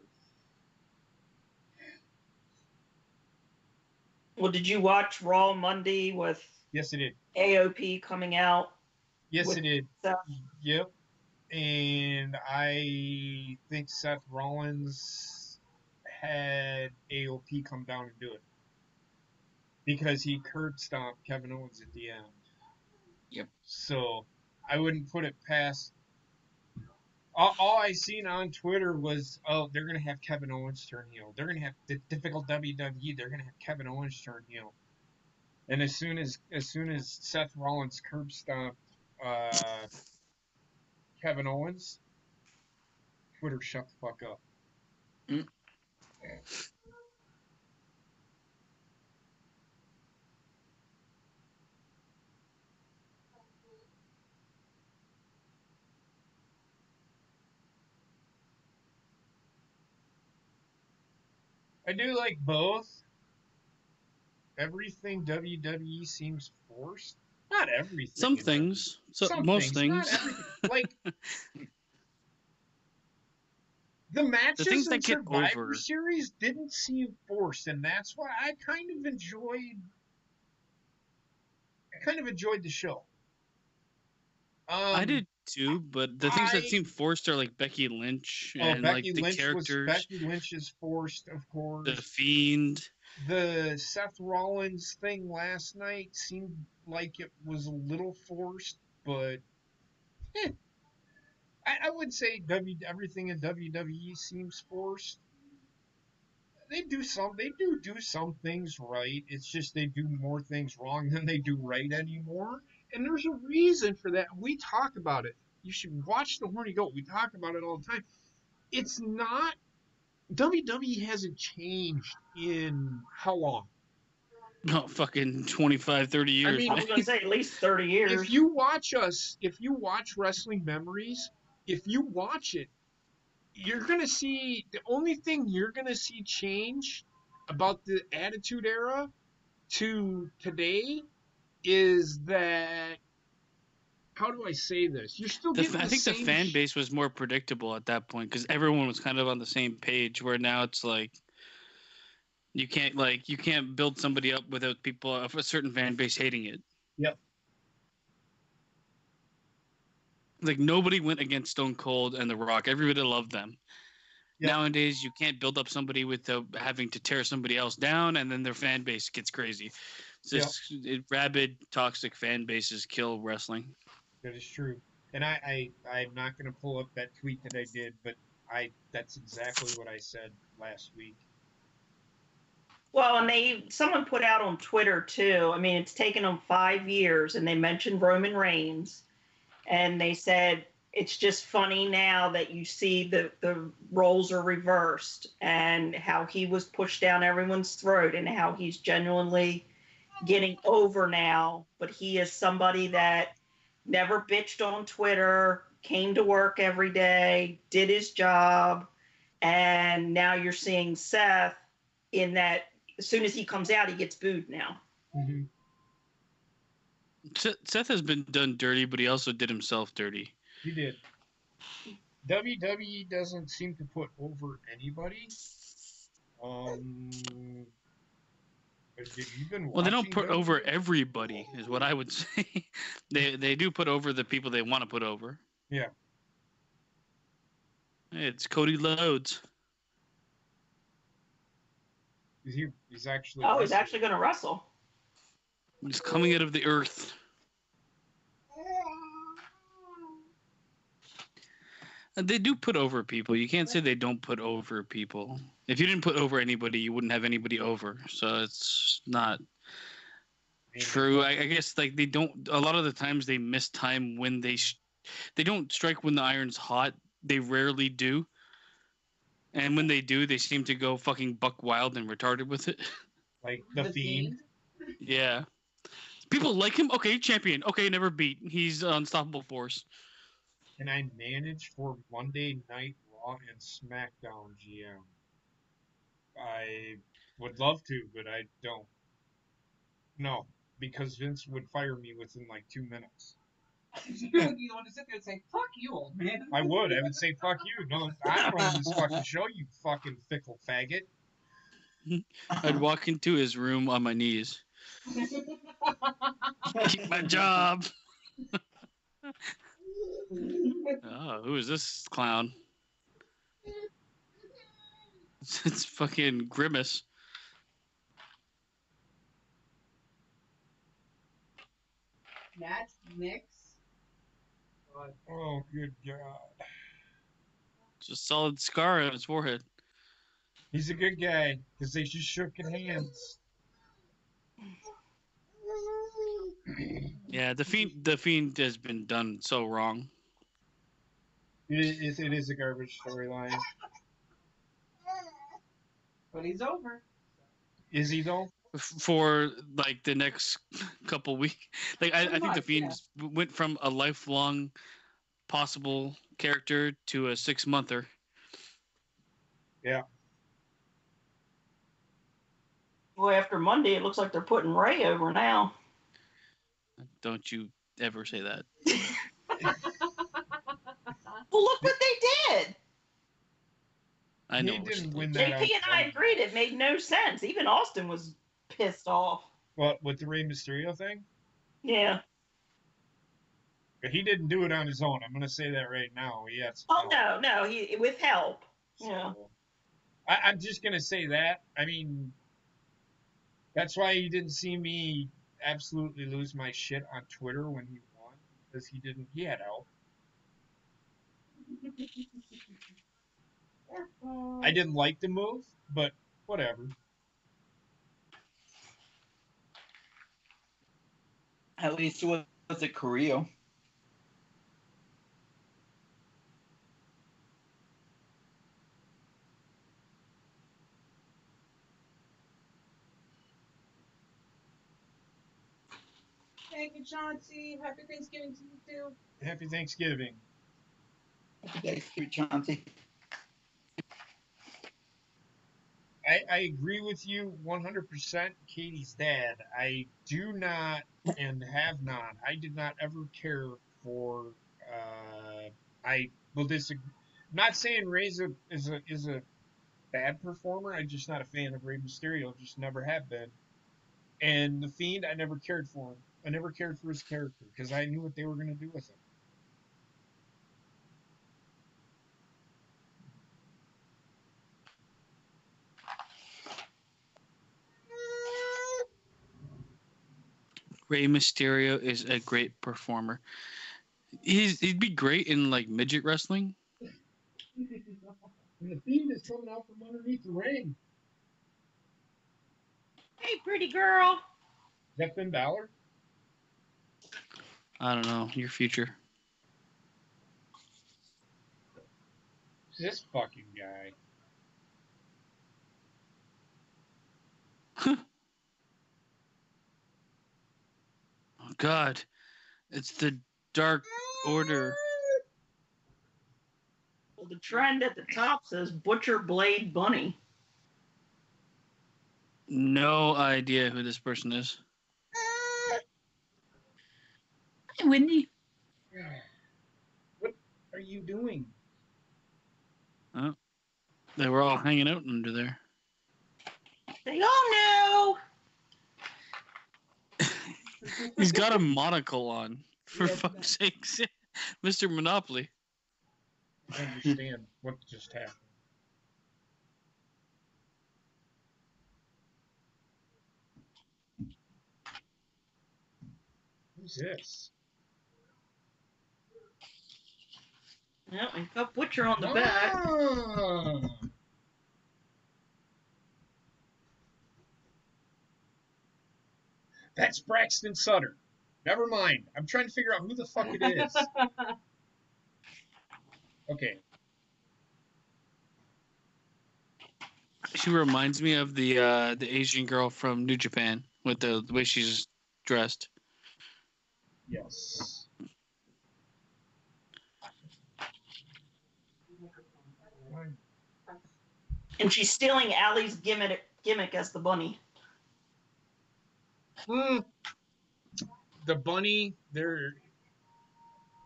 Well, did you watch Raw Monday with Yes, it did. AOP coming out? Yes, with it did. Seth? Yep. And I think Seth Rollins had AOP come down and do it because he curb stomped Kevin Owens at the end. Yep. So I wouldn't put it past. All I seen on Twitter was, oh, they're gonna have Kevin Owens turn heel. They're gonna have the difficult WWE. They're gonna have Kevin Owens turn heel. And as soon as Seth Rollins curb stomped Kevin Owens, Twitter shut the fuck up. Mm. I do like both. Everything WWE seems forced. Not everything. Some things. Some Most things. Not things. everything. Like the The matches things in that get Survivor over. Series didn't seem forced, and that's why I kind of enjoyed the show. I did too, but the things that seem forced are like Becky Lynch and like the characters. Becky Lynch is forced, of course. The Fiend. The Seth Rollins thing last night seemed like it was a little forced, but I would say everything in WWE seems forced. They do some things right. It's just they do more things wrong than they do right anymore. And there's a reason for that. We talk about it. You should watch The Horny Goat. We talk about it all the time. It's not WWE hasn't changed in how long? No, fucking 25, 30 I years, mean, I man. was going to say at least 30 years. if you watch Wrestling Memories, if you watch it, you're going to see the only thing you're going to see change about the Attitude Era to today is that, how do I say this? You're still getting I the think the same fan base was more predictable at that point because everyone was kind of on the same page. Where now it's like you can't build somebody up without people of a certain fan base hating it. Yep. Like nobody went against Stone Cold and The Rock. Everybody loved them. Yep. Nowadays, you can't build up somebody without having to tear somebody else down, and then their fan base gets crazy. It's just rabid, toxic fan bases kill wrestling. That is true. And I'm not going to pull up that tweet that I did, but that's exactly what I said last week. Well, and someone put out on Twitter too. I mean, it's taken them 5 years, and they mentioned Roman Reigns, and they said it's just funny now that you see the roles are reversed and how he was pushed down everyone's throat and how he's genuinely getting over now. But he is somebody that never bitched on Twitter, came to work every day, did his job, and now you're seeing Seth in that. As soon as he comes out, he gets booed now. Mm-hmm. Seth has been done dirty, but he also did himself dirty. He did. WWE doesn't seem to put over anybody. You've been Well, they don't put WWE? over everybody, is what I would say. They do put over the people they want to put over. Yeah. It's Cody Rhodes. He's actually. Oh, he's actually going to wrestle. He's coming out of the earth. And they do put over people. You can't say they don't put over people. If you didn't put over anybody, you wouldn't have anybody over. So it's not true. I guess like they don't. A lot of the times they miss time when they don't strike when the iron's hot. They rarely do. And when they do, they seem to go fucking buck wild and retarded with it. Like the Fiend. Yeah. People like him. Okay, champion. Okay, never beat. He's an unstoppable force. Can I manage for Monday Night Raw and SmackDown GM? I would love to, but I don't. No, because Vince would fire me within like 2 minutes. You want to sit there and say, fuck you, old man. I would. I would say, fuck you. No, I'm running this fucking show, you fucking fickle faggot. I'd walk into his room on my knees. Keep my job. Oh, who is this clown? It's fucking Grimace. That's Nix. Oh, good God. It's a solid scar on his forehead. He's a good guy, because they just shook hands. Yeah, the Fiend has been done so wrong. It is a garbage storyline. But he's over. Is he, though? For like the next couple weeks. Like I think the Fiend went from a lifelong possible character to a 6-monther. Yeah. Well, after Monday, it looks like they're putting Ray over now. Don't you ever say that. Well, look what they did. I know. He didn't win that. JP and I agreed it made no sense. Even Austin was pissed off. What, with the Rey Mysterio thing? Yeah. But he didn't do it on his own. I'm going to say that right now. He had some Oh, help. no, he with help. So, Yeah. I'm just going to say that. I mean, that's why you didn't see me absolutely lose my shit on Twitter when he won, because he had help. I didn't like the move, but whatever. At least it was a Carrillo. Thank you, Chauncey. Happy Thanksgiving to you too. Happy Thanksgiving. Thanks, Chauncey. I agree with you 100%, Katie's dad. I do not and have not. I did not ever care for. I will disagree. I'm not saying Ray's is a bad performer. I'm just not a fan of Rey Mysterio. Just never have been. And the Fiend, I never cared for him. I never cared for his character because I knew what they were going to do with him. Rey Mysterio is a great performer. He'd be great in like midget wrestling. And the Fiend is coming out from underneath the ring. Hey, pretty girl. Is that Finn Balor? I don't know your future. This fucking guy. Oh God, it's the Dark Order. Well, the trend at the top says Butcher Blade Bunny. No idea who this person is. Hi, Wendy. What are you doing? Oh, they were all hanging out under there. They all know. He's got a monocle on. For Yes, fuck's sakes, Mr. Monopoly. I understand what just happened. Who's this? Yep, we've got Butcher on the back. Ah! That's Braxton Sutter. Never mind. I'm trying to figure out who the fuck it is. Okay. She reminds me of the Asian girl from New Japan with the way she's dressed. Yes. And she's stealing Allie's gimmick as the bunny. The bunny, they're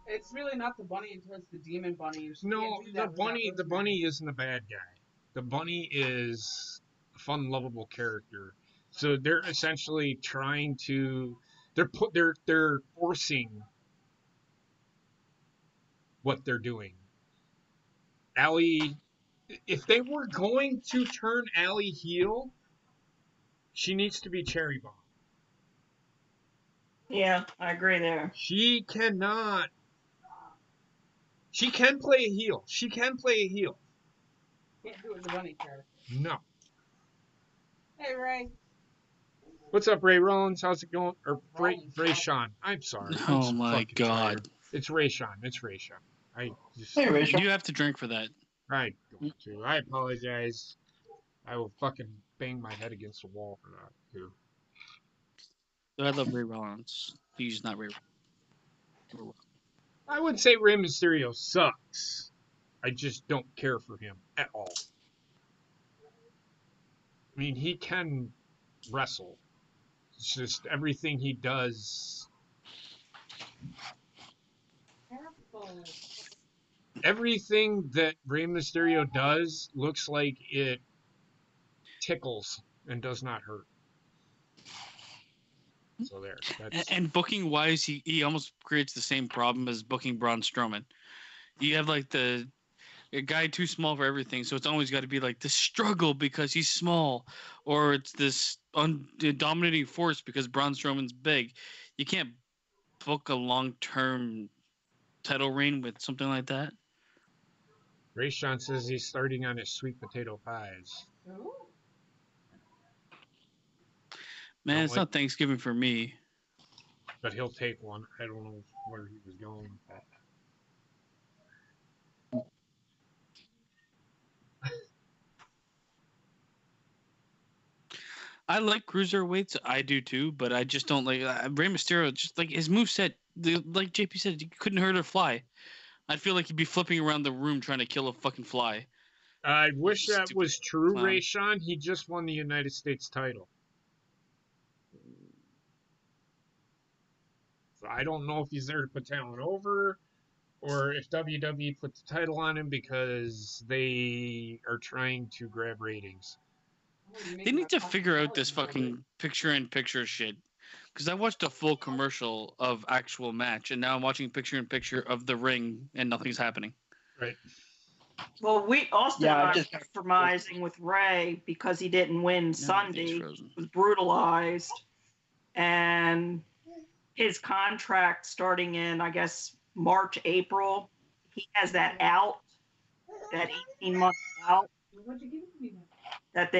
It's really not the bunny until it's the demon bunny. You no, can't do the that without bunny. The Rosemary. bunny isn't a bad guy. The bunny is a fun, lovable character. So they're essentially trying to. They're forcing what they're doing. Allie, if they were going to turn Allie heel, she needs to be Cherry Bomb. Yeah, I agree there. She cannot. She can play a heel. She can play a heel. Can't do it with the bunny character. No. Hey, Ray. What's up, Ray Rollins? How's it going? Or Rollins. Ray Sean. I'm sorry. I'm Oh so my fucking God. tired. It's Ray Sean. It's Ray Sean. I just. Hey, Rachel. You have to drink for that. I don't to. I apologize. I will fucking bang my head against the wall for that too. I love Ray Rollins. He's not Ray. I wouldn't say Rey Mysterio sucks. I just don't care for him at all. I mean, he can wrestle. It's just everything he does. Careful. Everything that Rey Mysterio does looks like it tickles and does not hurt. So there. That's And booking wise, he almost creates the same problem as booking Braun Strowman. You have like a guy too small for everything, so it's always got to be like this struggle because he's small, or it's this dominating force because Braun Strowman's big. You can't book a long-term title reign with something like that. Ray Sean says he's starting on his sweet potato pies. Ooh. Man, Don't it's like- not Thanksgiving for me. But he'll take one. I don't know where he was going with that. I like cruiserweights. I do too, but I just don't like Rey Mysterio. Just like his moveset, like JP said, he couldn't hurt or fly. I feel like he'd be flipping around the room trying to kill a fucking fly. I wish that Stupid was true, clown. Rayshawn. He just won the United States title. So I don't know if he's there to put talent over or if WWE put the title on him because they are trying to grab ratings. They need to figure out this fucking picture-in-picture shit. Because I watched a full commercial of actual match, and now I'm watching picture-in-picture of the ring, and nothing's happening. Right. Well, Austin Yeah, and I I just- were compromising with Ray because he didn't win Sunday. frozen. Was brutalized, and his contract starting in, I guess, March, April. He has that 18-month out. That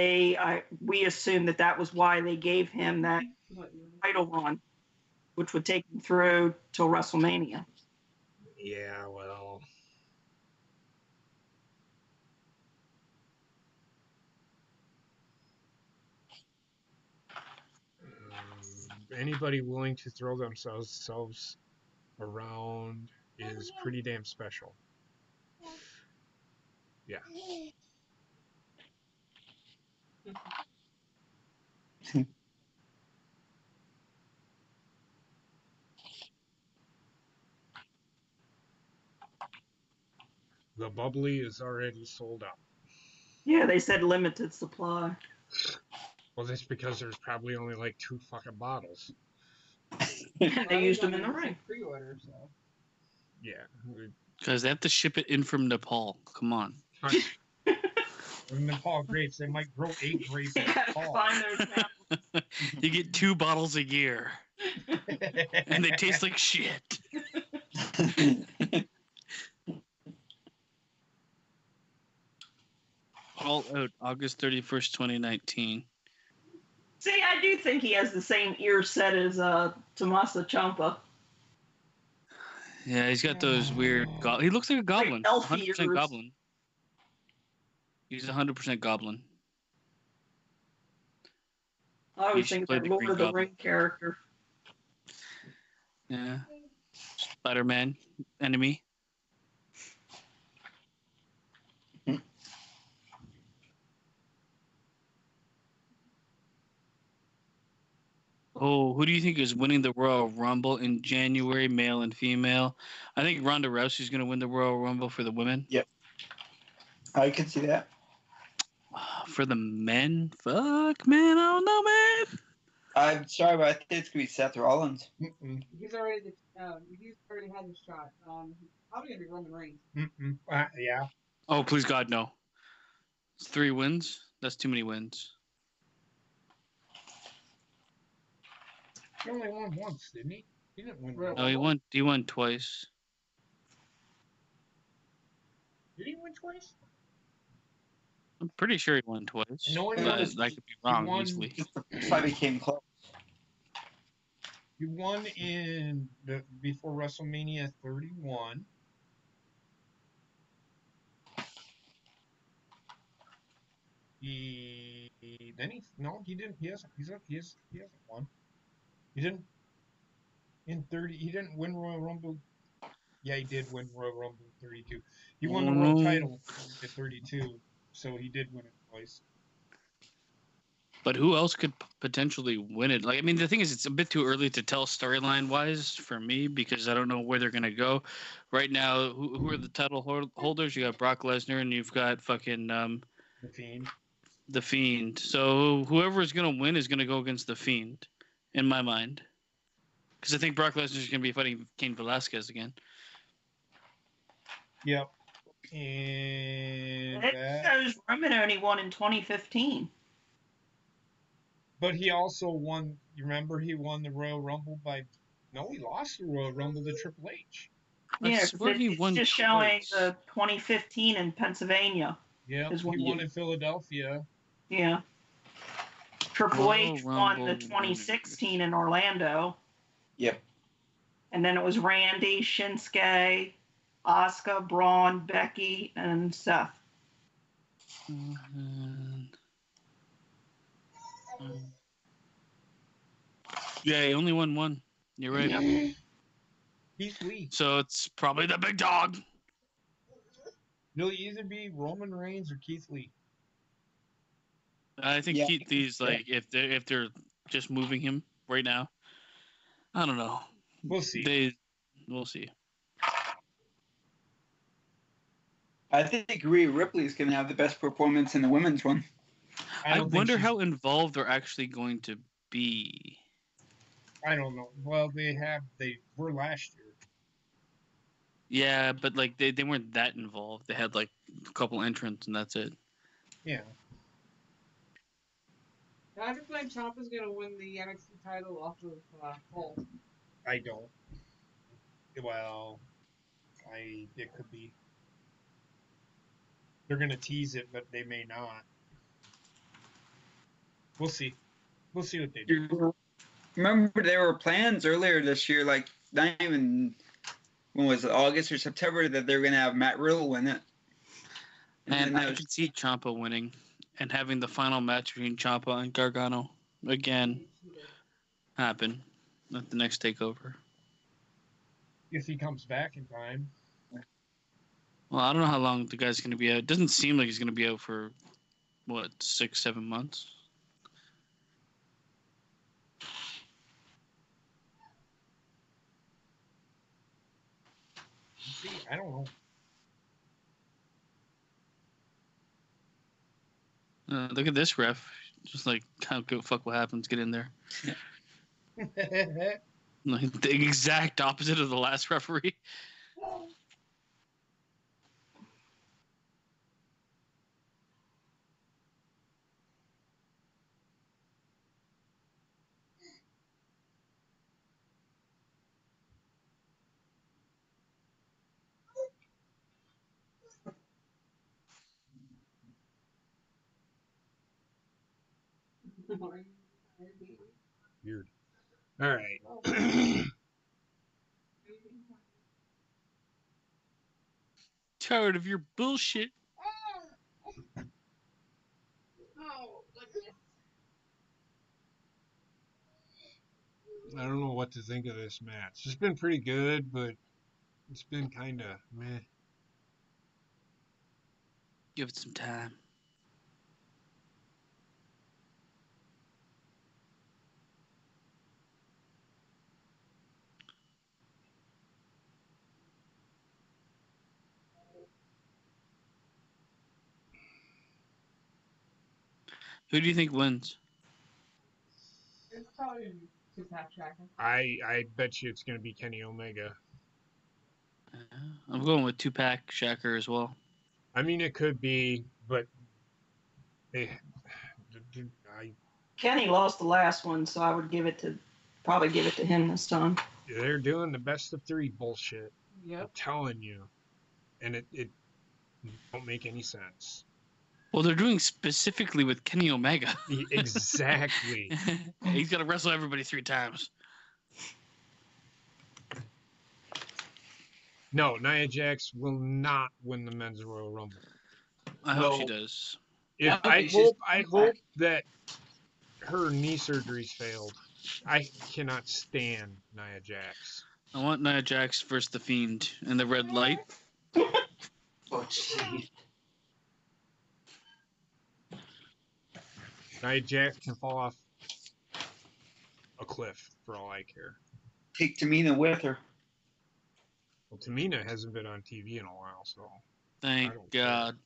we assumed that was why they gave him that title run, which would take him through till WrestleMania. Yeah, well. Anybody willing to throw themselves around is pretty damn special. Yeah. The bubbly is already sold out. Yeah, they said limited supply. Well, that's because there's probably only like 2 fucking bottles. They used them in the ring. Pre-order, so. Yeah. Because they have to ship it in from Nepal. Come on. When Nepal grapes, they might grow 8 grapes in Nepal. Find those now. You get 2 bottles a year, and they taste like shit. All out August 31st, 2019. See, I do think he has the same ear set as Tommaso Ciampa. Yeah, he's got those weird. He looks like a goblin. elf 100% ears. goblin. He's 100% goblin. I always should think play that the Lord Green of the Goblin. Ring character. Yeah. Spider-Man enemy. Oh, who do you think is winning the Royal Rumble in January, male and female? I think Ronda Rousey's going to win the Royal Rumble for the women. Yep. I can see that. For the men? Fuck, man. I don't know, man. I'm sorry, but I think it's going to be Seth Rollins. He's already had his shot. Probably gonna be Roman Reigns. Yeah. Oh, please God, no. It's 3 wins? That's too many wins. He only won once, didn't he? He didn't win. No, he won twice. Did he win twice? I'm pretty sure he won twice. No, But I could be wrong won- easily. That's why we came close. He won before WrestleMania 31. He didn't. He hasn't won. He didn't in 30. He didn't win Royal Rumble. Yeah, he did win Royal Rumble 32. He won the world title at 32, so he did win it twice. But who else could potentially win it? Like, I mean, the thing is, it's a bit too early to tell storyline-wise for me because I don't know where they're gonna go. Right now, who are the title holders? You got Brock Lesnar and you've got fucking The Fiend. The Fiend. So whoever is gonna win is gonna go against The Fiend, in my mind. Because I think Brock Lesnar is gonna be fighting Cain Velasquez again. Yep. And It shows Roman only won in 2015. but he also won. You remember he won the Royal Rumble he lost the Royal Rumble to Triple H. Yeah, swear he it's won just showing twice. the 2015 in Pennsylvania. Yeah, Is he when won you- in Philadelphia. Yeah. Triple Royal H won the Rumble 2016 in Orlando. Yep. And then it was Randy, Shinsuke, Asuka, Braun, Becky, and Seth. Yeah, he only won one. You're right. Keith Lee. So it's probably the big dog. It'll either be Roman Reigns or Keith Lee. I think Yeah. Keith Lee's like if they're just moving him right now. I don't know. We'll see. We'll see. I think Rhea Ripley's going to have the best performance in the women's one. I wonder how involved they're actually going to be. I don't know. Well, they were last year. Yeah, but like they weren't that involved. They had like a couple entrants and that's it. Yeah. I just think Ciampa's gonna win the NXT title off of Hulk. I don't. Well, it could be. They're gonna tease it, but they may not. We'll see. We'll see what they do. Remember, there were plans earlier this year, like not even when was it, August or September, that they were going to have Matt Riddle win it. And I could see Ciampa winning and having the final match between Ciampa and Gargano again happen at the next takeover. If he comes back in time. Well, I don't know how long the guy's going to be out. It doesn't seem like he's going to be out for, 6-7 months? See, I don't know. Look at this ref. Just like, I don't give a fuck what happens. Get in there. Like, the exact opposite of the last referee. Weird. All right. Tired of your bullshit. I don't know what to think of this match. It's been pretty good, but it's been kind of meh. Give it some time. Who do you think wins? It's probably two-pack tracker. I bet you it's going to be Kenny Omega. I'm going with 2-pack Shacker as well. I mean, it could be, but Kenny lost the last one, so I would probably give it to him this time. They're doing the best of 3 bullshit. Yep. I'm telling you. And it don't make any sense. Well, they're doing specifically with Kenny Omega. Exactly. He's got to wrestle everybody 3 times. No, Nia Jax will not win the Men's Royal Rumble. I hope she does. I hope that her knee surgery's failed. I cannot stand Nia Jax. I want Nia Jax versus The Fiend in the red light. Oh, jeez. Nia Jax can fall off a cliff for all I care. Take Tamina with her. Well, Tamina hasn't been on TV in a while, so. Thank God.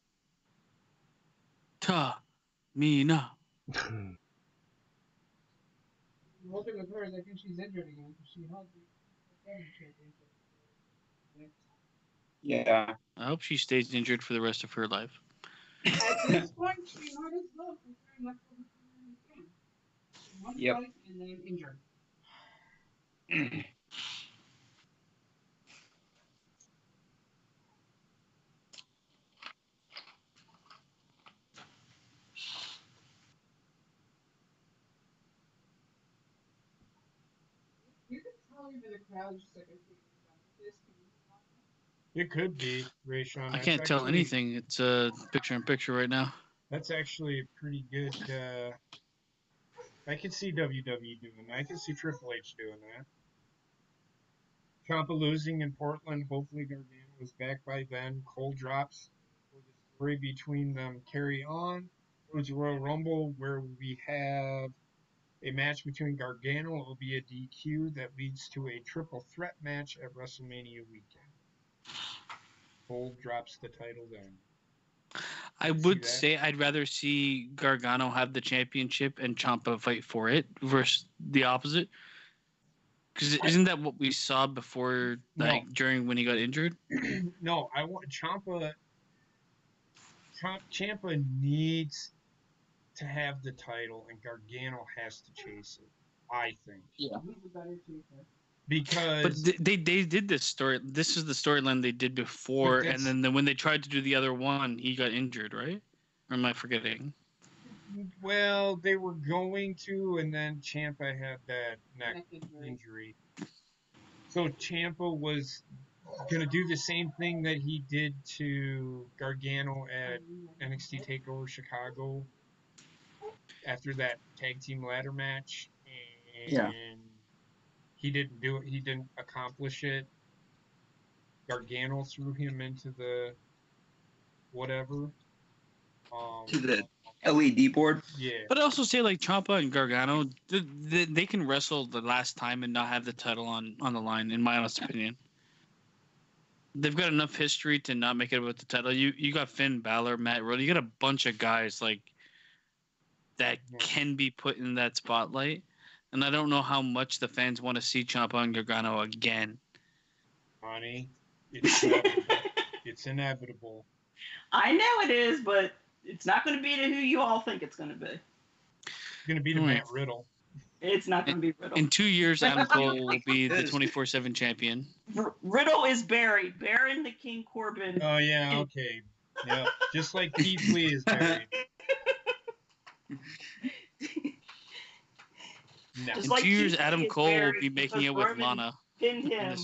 Tamina. The whole thing with her is I think she's injured again because she held the championship. Yeah. I hope she stays injured for the rest of her life. At this point, she might as well considering that's what we're doing. One Yep. fight and then injured. You can tell even the crowd's just like, okay, this. It could be, Rayshawn. I can't tell anything. It's picture in picture right now. That's actually a pretty good I can see WWE doing that. I can see Triple H doing that. Ciampa losing in Portland. Hopefully Gargano is back by then. Cole drops. Will the story between them carry on? Towards Royal Rumble, where we have a match between Gargano. It will be a DQ that leads to a triple threat match at WrestleMania weekend. Cole drops the title then. I would say I'd rather see Gargano have the championship and Ciampa fight for it versus the opposite. Because isn't that what we saw before, like during when he got injured? No, I want Ciampa needs to have the title, and Gargano has to chase it. I think. Yeah. Because but they did this story. This is the storyline they did before, and then when they tried to do the other one, he got injured, right? Or am I forgetting? Well, they were going to, and then Ciampa had that neck injury. So Ciampa was going to do the same thing that he did to Gargano at NXT TakeOver Chicago after that tag team ladder match, and he didn't do it. He didn't accomplish it. Gargano threw him into the whatever. To the LED board. Yeah. But I also say like Ciampa and Gargano, they can wrestle the last time and not have the title on the line. In my honest opinion, they've got enough history to not make it with the title. You got Finn Balor, Matt Riddle. You got a bunch of guys like that can be put in that spotlight. And I don't know how much the fans want to see Ciampa and Gargano again. Honey, it's inevitable. It's inevitable. I know it is, but it's not going to be to who you all think it's going to be. It's going to be to Matt Riddle. It's not going to be Riddle. In 2 years, Adam Cole will be the 24/7 champion. Riddle is buried. Baron the King Corbin. Oh, yeah, okay. Yeah, just like Keith Lee is buried. No. In 2 years, Adam Cole will be making it with Lana. Pinned him.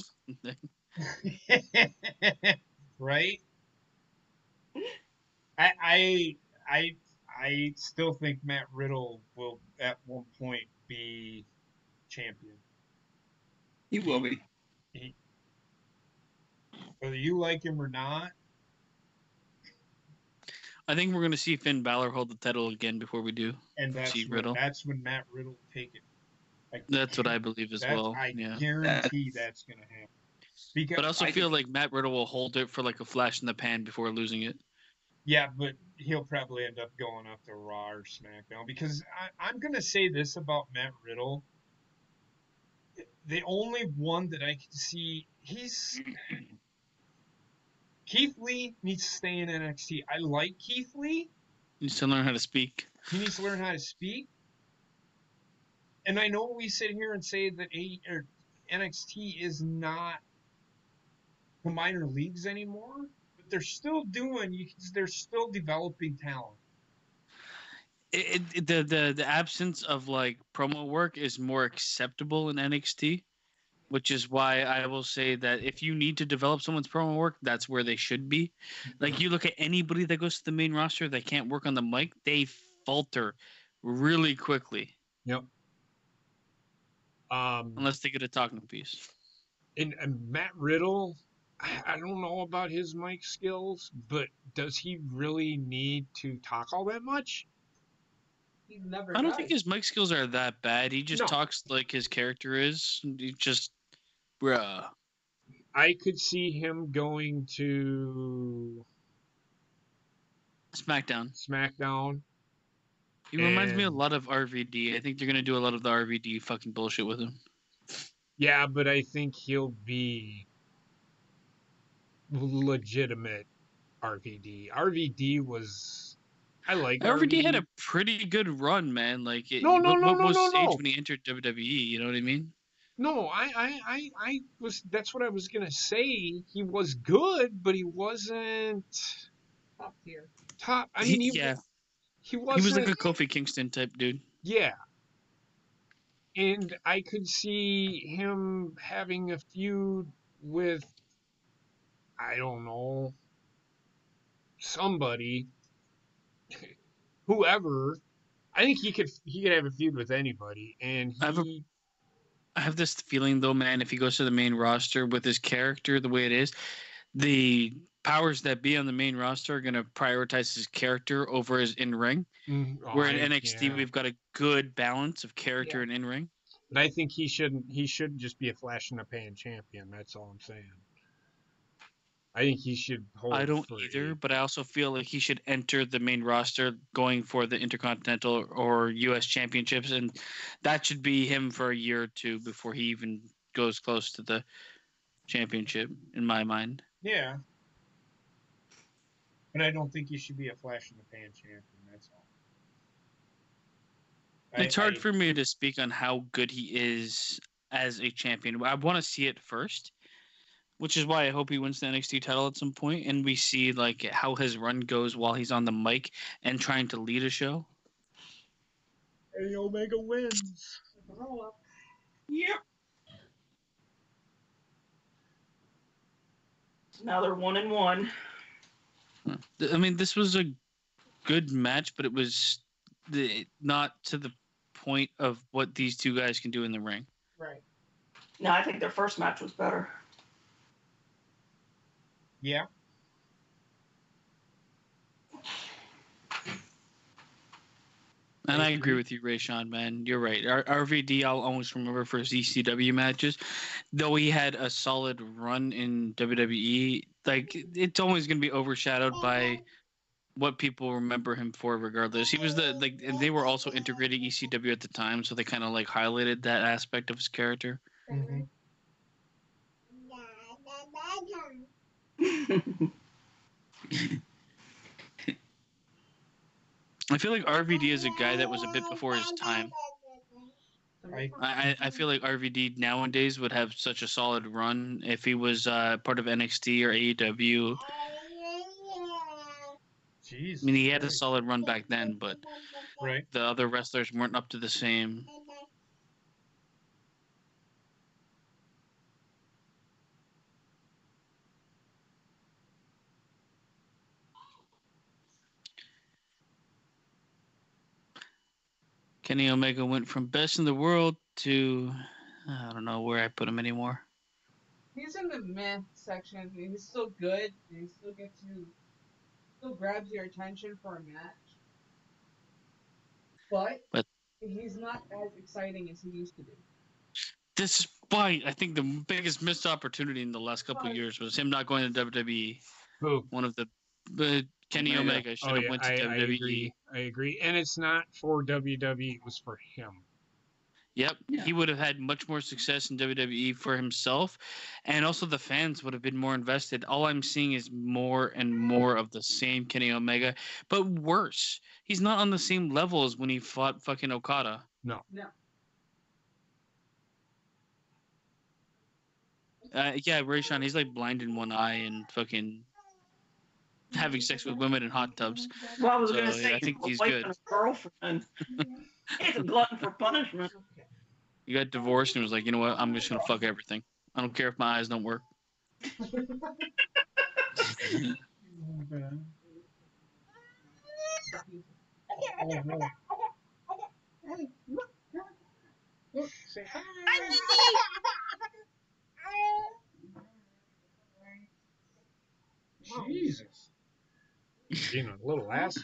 Right? I still think Matt Riddle will at one point be champion. He will be. Whether you like him or not. I think we're going to see Finn Balor hold the title again before we do. And that's when Matt Riddle will take it. That's what I believe as well. I guarantee that's going to happen. Because but I also feel like Matt Riddle will hold it for like a flash in the pan before losing it. Yeah, but he'll probably end up going up to Raw or SmackDown. Because I'm going to say this about Matt Riddle. The only one that I can see, Keith Lee needs to stay in NXT. I like Keith Lee. He needs to learn how to speak. He needs to learn how to speak. And I know we sit here and say that NXT is not the minor leagues anymore, but they're still they're still developing talent. The absence of like promo work is more acceptable in NXT, which is why I will say that if you need to develop someone's promo work, that's where they should be. Like you look at anybody that goes to the main roster that can't work on the mic, they falter really quickly. Yep. Unless they get a talking piece. And Matt Riddle, I don't know about his mic skills, but does he really need to talk all that much? I don't think his mic skills are that bad. He just talks like his character is. He just, bruh. I could see him going to SmackDown. He reminds me a lot of RVD. I think they're going to do a lot of the RVD fucking bullshit with him. Yeah, but I think he'll be legitimate RVD. RVD was... I like RVD had a pretty good run, man. Like, what was his age when he entered WWE? You know what I mean? No, I was... That's what I was going to say. He was good, but he wasn't... Top tier. I mean, he was like a Kofi Kingston type dude. Yeah. And I could see him having a feud with, I don't know, somebody, whoever, I think he could have a feud with anybody, and I have this feeling though, man, if he goes to the main roster with his character the way it is, the powers that be on the main roster are going to prioritize his character over his in-ring. Where in NXT we've got a good balance of character and in-ring. But I think he should just be a flash in the pan champion. That's all I'm saying. I think he should hold. I don't either, but I also feel like he should enter the main roster going for the Intercontinental or US Championships, and that should be him for a year or two before he even goes close to the championship, in my mind. Yeah. But I don't think he should be a flash in the pan champion. That's all. It's hard for me to speak on how good he is as a champion. I want to see it first, which is why I hope he wins the NXT title at some point, and we see like how his run goes while he's on the mic and trying to lead a show. Hey, Omega wins. Yep. Now they're 1-1. I mean, this was a good match, but it was not to the point of what these two guys can do in the ring. Right. No, I think their first match was better. Yeah. And I agree with you, Ray Sean, man. You're right. RVD, I'll always remember for his ECW matches. Though he had a solid run in WWE, like it's always going to be overshadowed by what people remember him for regardless. He was and they were also integrating ECW at the time, so they kind of like highlighted that aspect of his character. Mm-hmm. I feel like RVD is a guy that was a bit before his time. I feel like RVD nowadays would have such a solid run if he was part of NXT or AEW. Jeez. I mean, he had a solid run back then, but right. The other wrestlers weren't up to the same. Kenny Omega went from best in the world to I don't know where I put him anymore. He's in the meh section. He's still good. He still still grabs your attention for a match. But he's not as exciting as he used to be. Despite, I think the biggest missed opportunity in the last couple of years was him not going to WWE. Who? One of the Kenny Omega should have went to WWE. I agree. And it's not for WWE. It was for him. Yep. Yeah. He would have had much more success in WWE for himself. And also the fans would have been more invested. All I'm seeing is more and more of the same Kenny Omega, but worse. He's not on the same level as when he fought fucking Okada. No. Yeah, Ray Sean, he's like blind in one eye and fucking having sex with women in hot tubs. Well, I was going to say, I think he's good. His girlfriend. He's a glutton for punishment. He got divorced and was like, you know what? I'm just going to fuck everything. I don't care if my eyes don't work. Say hi. Jesus. Being a little ass.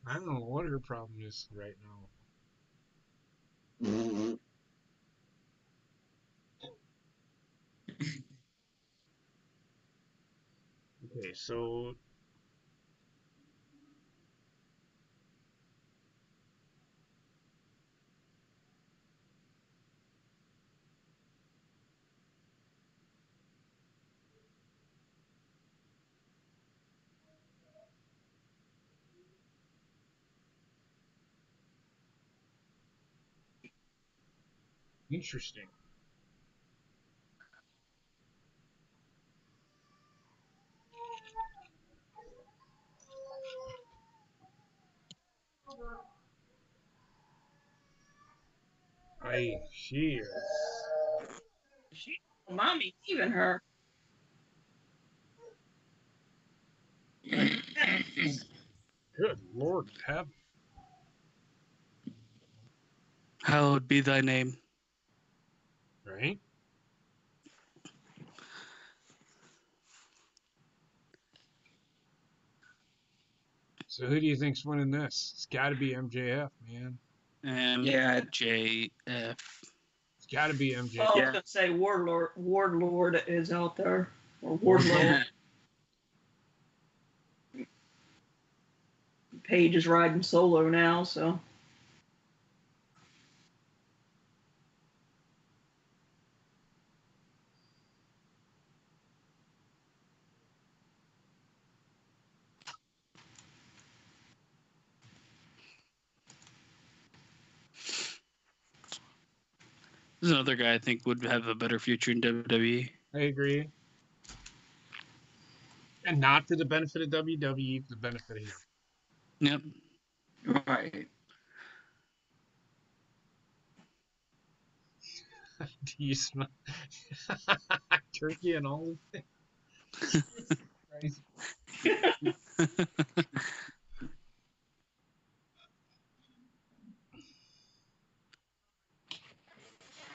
I don't know what her problem is right now. Okay, so interesting. She is. Mommy, even her. Good Lord in heaven. Hallowed be thy name. Right? So who do you think's winning this? It's got to be MJF, man. Yeah. MJF. It's got to be MJF. Oh, I was Yeah. gonna say Wardlord is out there. Or Wardlow. Wardlow. Paige is riding solo now, so. This is another guy I think would have a better future in WWE. I agree. And not for the benefit of WWE, for the benefit of him. Yep. Right. Do you smell turkey and all of it?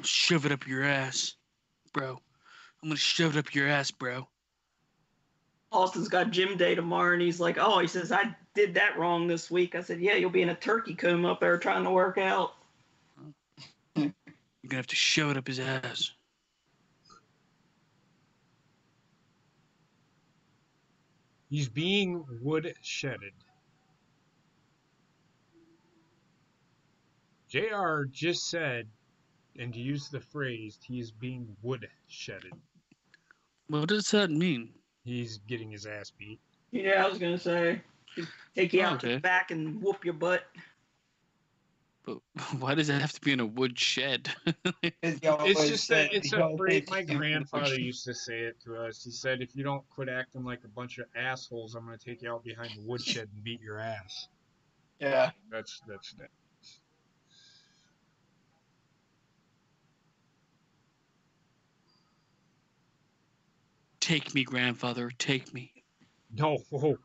Shove it up your ass, bro. I'm gonna shove it up your ass, bro. Austin's got gym day tomorrow, and he's like, "Oh," he says, "I did that wrong this week." I said, "Yeah, you'll be in a turkey comb up there trying to work out." You're gonna have to shove it up his ass. He's being wood shedded. JR just said, and to use the phrase, he is being wood shedded. What does that mean? He's getting his ass beat. Yeah, I was gonna say, take you out to Okay. the back and whoop your butt. But why does it have to be in a wood shed? It's just that it's a phrase my grandfather used to say it to us. He said, if you don't quit acting like a bunch of assholes, I'm going to take you out behind the woodshed and beat your ass. Yeah. That's that. Take me, grandfather. Take me. No, whoa.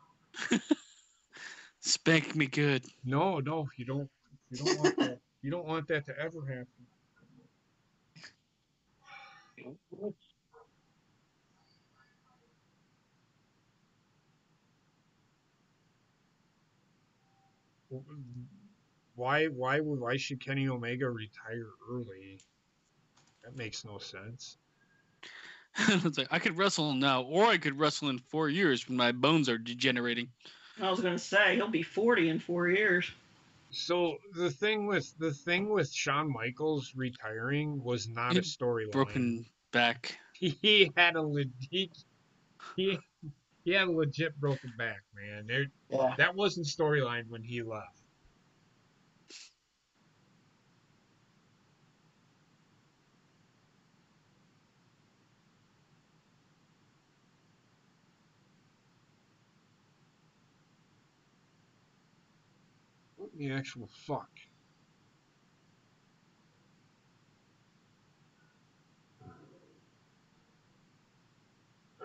Spank me good. No, you don't want that. You don't want that to ever happen. Why should Kenny Omega retire early? That makes no sense. It's like I could wrestle now, or I could wrestle in 4 years when my bones are degenerating. I was gonna say he'll be 40 in 4 years. So the thing with Shawn Michaels retiring was not a storyline. Broken back. He had a legit he had a legit broken back, man. Yeah. That wasn't storyline when he left. What in the actual fuck?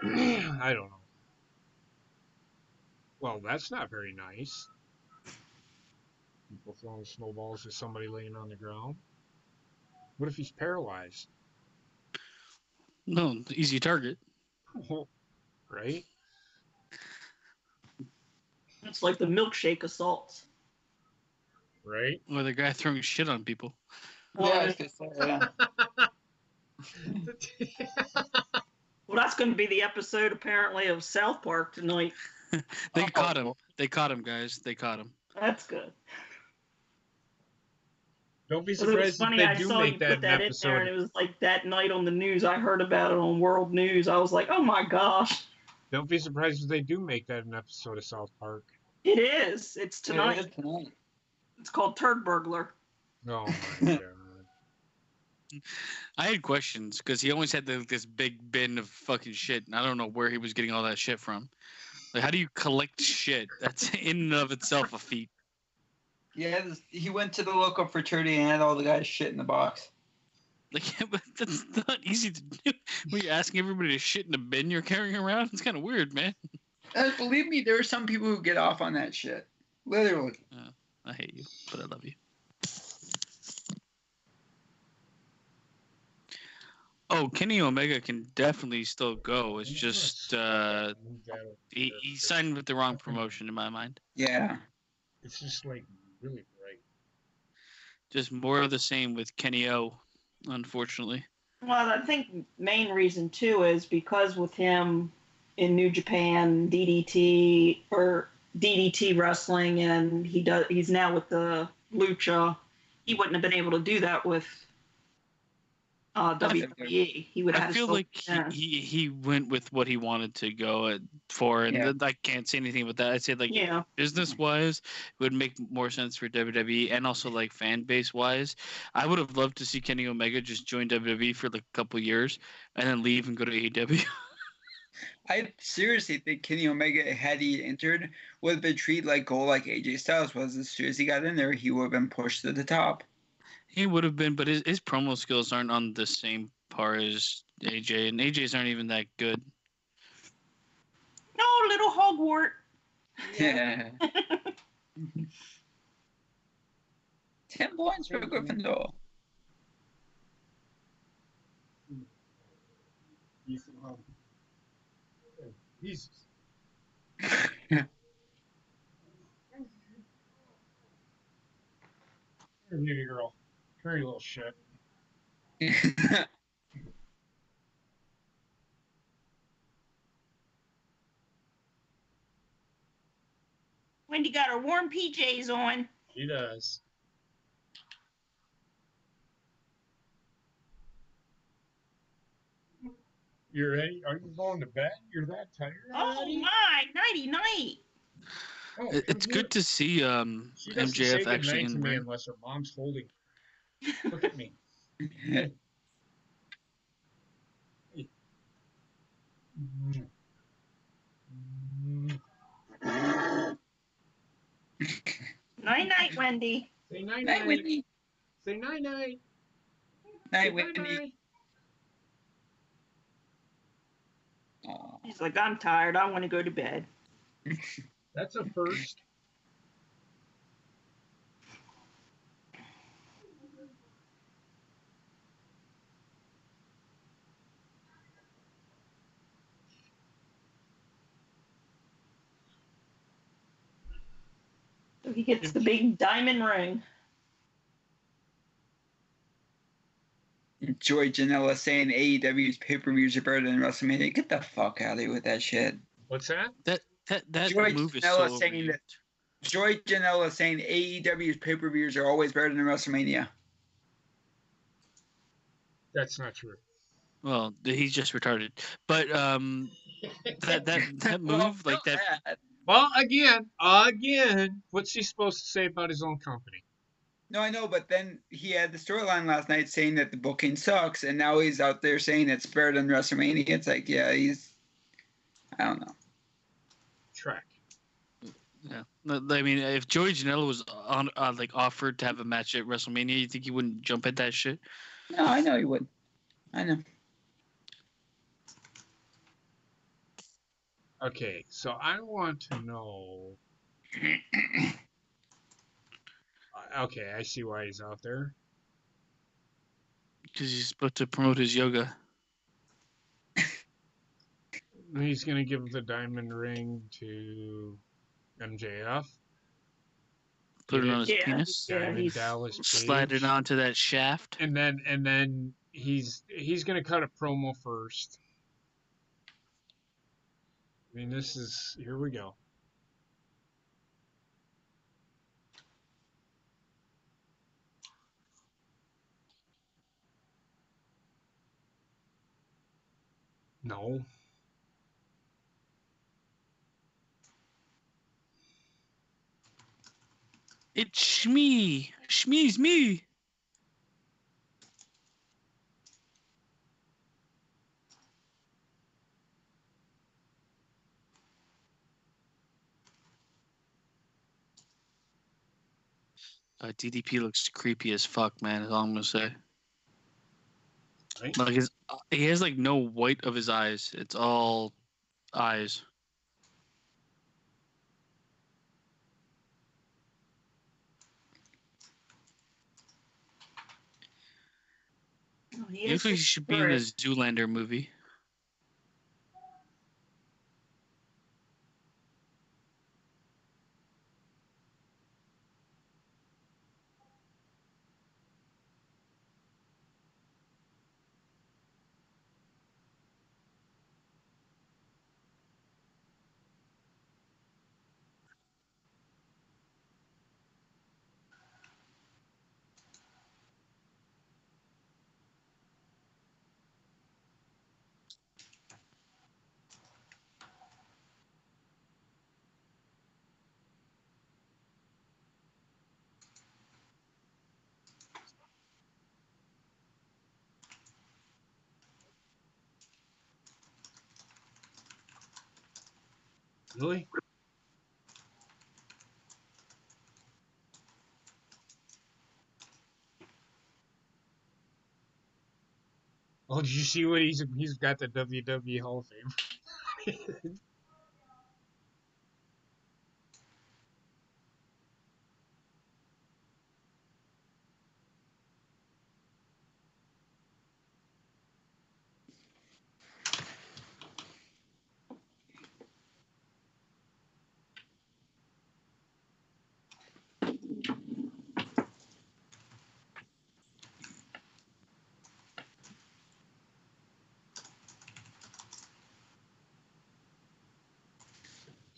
I don't know. Well, that's not very nice. People throwing snowballs at somebody laying on the ground. What if he's paralyzed? No, easy target. Right? It's like the milkshake assaults. Right? Or the guy throwing shit on people. Yeah, I was gonna say, yeah. Well, that's going to be the episode apparently of South Park tonight. They caught him. They caught him, guys. They caught him. That's good. Don't be It was surprised if funny. they I do saw you make that put an that in there, and episode. it was like that night on the news. I heard about it on World News. I was like, oh my gosh, Don't be surprised if they do make that an episode of South Park. it is. It's tonight. Yeah, it is tonight. It's called Turd Burglar. Oh my god. I had questions because he always had this big bin of fucking shit, and I don't know where he was getting all that shit from. Like, how do you collect shit? That's in and of itself a feat. Yeah, he went to the local fraternity and had all the guys shit in the box. Like, yeah, but that's not easy to do. When you're asking everybody to shit in a bin you're carrying around, it's kind of weird, man. Believe me, there are some people who get off on that shit. Literally. I hate you, but I love you. Oh, Kenny Omega can definitely still go. It's I'm gonna just slap that move out of he there. signed with the wrong promotion in my mind. Yeah. It's just like really bright. Just more of the same with Kenny O, unfortunately. Well, I think main reason too is because with him in New Japan, DDT wrestling, and he's now with the Lucha. He wouldn't have been able to do that with WWE. He would have I had feel to like he went with what he wanted to go for, and Yeah. I can't say anything about that. I'd say like yeah. business wise, it would make more sense for WWE, and also like fan base wise. I would have loved to see Kenny Omega just join WWE for like a couple years and then leave and go to AEW. I seriously think Kenny Omega, had he entered, would have been treated like gold like AJ Styles was. As soon as he got in there, he would have been pushed to the top. He would have been, but his promo skills aren't on the same par as AJ, and AJ's aren't even that good. No, little Hogwart. Yeah. 10 points for Gryffindor. Jesus. Come here, baby girl. Come here, you little shit. Wendy got her warm PJs on. She does. You ready? Are you going to bed? You're that tired Oh already? my, nighty night. Oh, It's good to see she doesn't say MJF actually goodnight to in me ring. unless her mom's holding me. Look at me. Night night, Wendy. Say night Night, night. Whitney. Say night night. Night, Say Whitney. bye-bye. Aw. He's like, I'm tired. I want to go to bed. That's a first. So he gets the big diamond ring. Joey Janela saying AEW's pay-per-views are better than WrestleMania. Get the fuck out of here with that shit. What's that? That Joey move is Janela so saying overused. that. Joey Janela saying AEW's pay-per-views are always better than WrestleMania. That's not true. Well, he's just retarded. But that Well, move, like feel that. bad. Well, again, what's he supposed to say about his own company? No, I know, but then he had the storyline last night saying that the booking sucks, and now he's out there saying it's better than WrestleMania. It's like, yeah, I don't know. Track. Yeah, I mean, if Joey Janela was on like offered to have a match at WrestleMania, you think he wouldn't jump at that shit? No, I know he would. I know. Okay, so I want to know. Okay, I see why he's out there. Because he's supposed to promote his yoga. He's gonna give the diamond ring to MJF. Put it on his Yeah. penis. Yeah, Diamond he's Dallas Page. Slide it onto that shaft. And then he's gonna cut a promo first. I mean, here we go. No. It's Shmee. Shmee's me. DDP looks creepy as fuck, man. Is all I'm gonna say. Right? Like he has like no white of his eyes. It's all eyes. He looks like he should be in a Zoolander movie. Really? Oh, did you see what he's got the WWE Hall of Fame?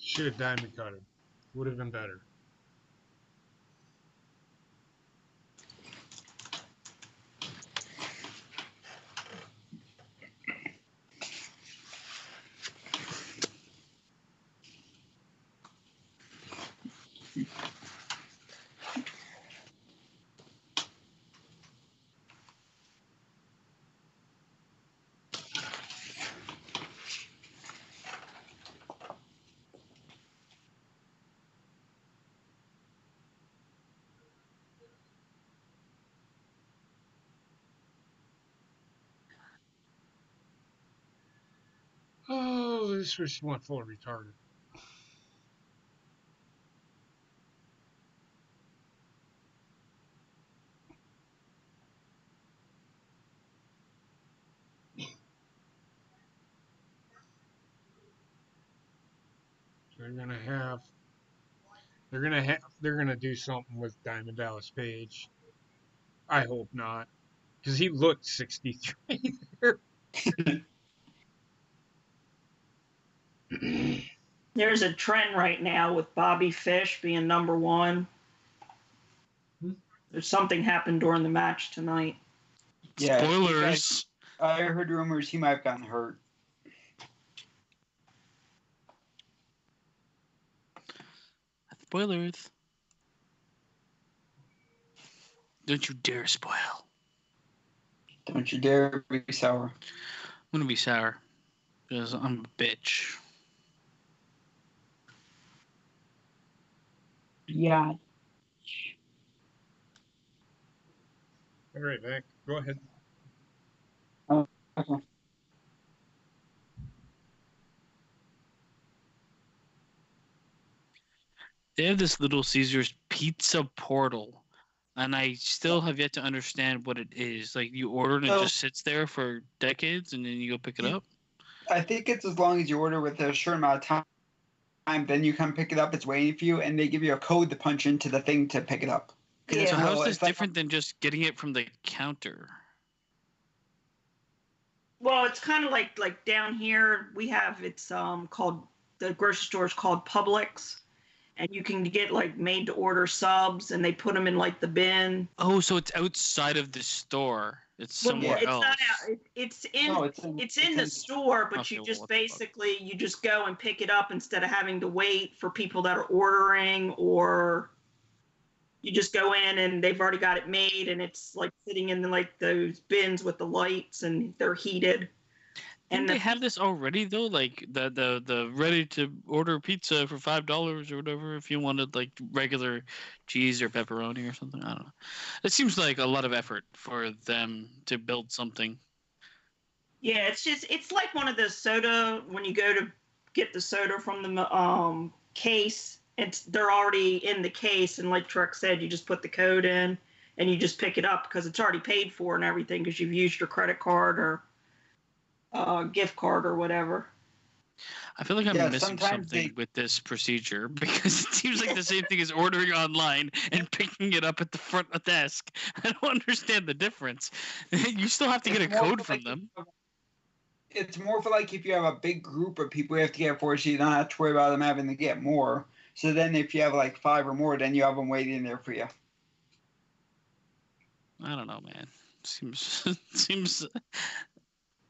Should have diamond cut him. Would have been better. Oh, this was one full of retarded. They're gonna do something with Diamond Dallas Page. I hope not, because he looked 63 there. There's a trend right now with Bobby Fish being number one. There's something happened during the match tonight. Yeah, Spoilers. I heard rumors he might have gotten hurt. Spoilers. Don't you dare spoil. Don't you dare be sour. I'm gonna be sour because I'm a bitch. Yeah. All right, Mac, go ahead. Oh, okay. They have this Little Caesars pizza portal, and I still have yet to understand what it is. Like, you order and it So- just sits there for decades, and then you go pick it up. I think it's as long as you order with a certain amount of time, then you come pick it up. It's waiting for you, and they give you a code to punch into the thing to pick it up. Yeah. So how is this it's like- different than just getting it from the counter? Well, it's kind of like down here we have it's called the grocery store is called Publix, and you can get like made to order subs, and they put them in like the bin. Oh, so it's outside of the store. It's Well, somewhere it's else. not out. It's in. No, It's in the store, but Okay, you well, just what the fuck? basically you just go and pick it up instead of having to wait for people that are ordering, or you just go in and they've already got it made and it's like sitting in like those bins with the lights and they're heated. Didn't And they have this already though? Like the ready to order pizza for $5 or whatever if you wanted like regular cheese or pepperoni or something. I don't know. It seems like a lot of effort for them to build something. Yeah, it's like one of the soda when you go to get the soda from the case. They're already in the case, and like Trek said, you just put the code in, and you just pick it up because it's already paid for and everything because you've used your credit card or gift card or whatever. I feel like I'm Yeah, missing sometimes something with this procedure because it seems like the same thing as ordering online and picking it up at the front desk. I don't understand the difference. You still have to get a It's more code for, from like, them. It's more for like if you have a big group of people you have to get for, so you don't have to worry about them having to get more. So then if you have like 5 or more, then you have them waiting there for you. I don't know, man. Seems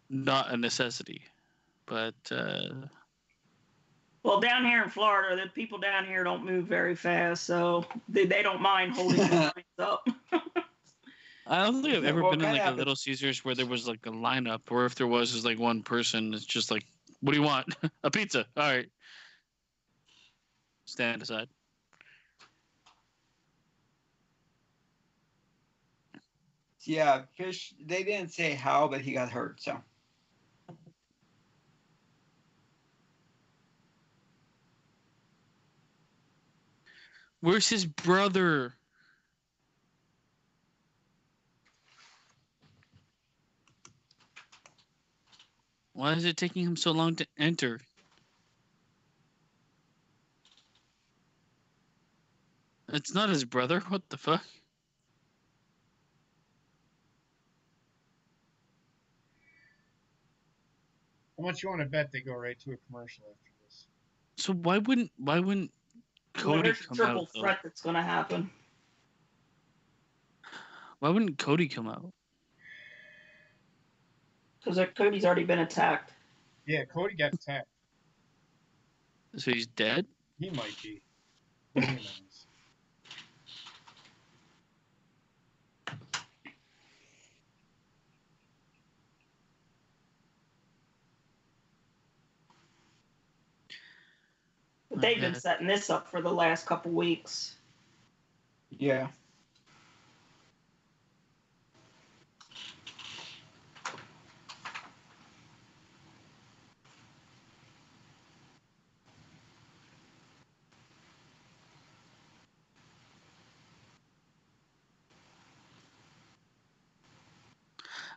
not a necessity, but Well, down here in Florida, the people down here don't move very fast, so they don't mind holding the lines up. I don't think I've ever Well, been in kinda like a happens. Little Caesars where there was like a lineup, or if there was, it's like one person. It's just like, what do you want? A pizza. All right. Stand aside. Yeah, Fish, they didn't say how, but he got hurt, so. Where's his brother? Why is it taking him so long to enter? It's not his brother. What the fuck? How much you want to bet they go right to a commercial after this? So why wouldn't Well, Cody there's a come triple out though? threat that's going to happen. Why wouldn't Cody come out? Because Cody's already been attacked. Yeah, Cody got attacked. So he's dead? He might be. Who knows? But they've been setting this up for the last couple weeks. Yeah.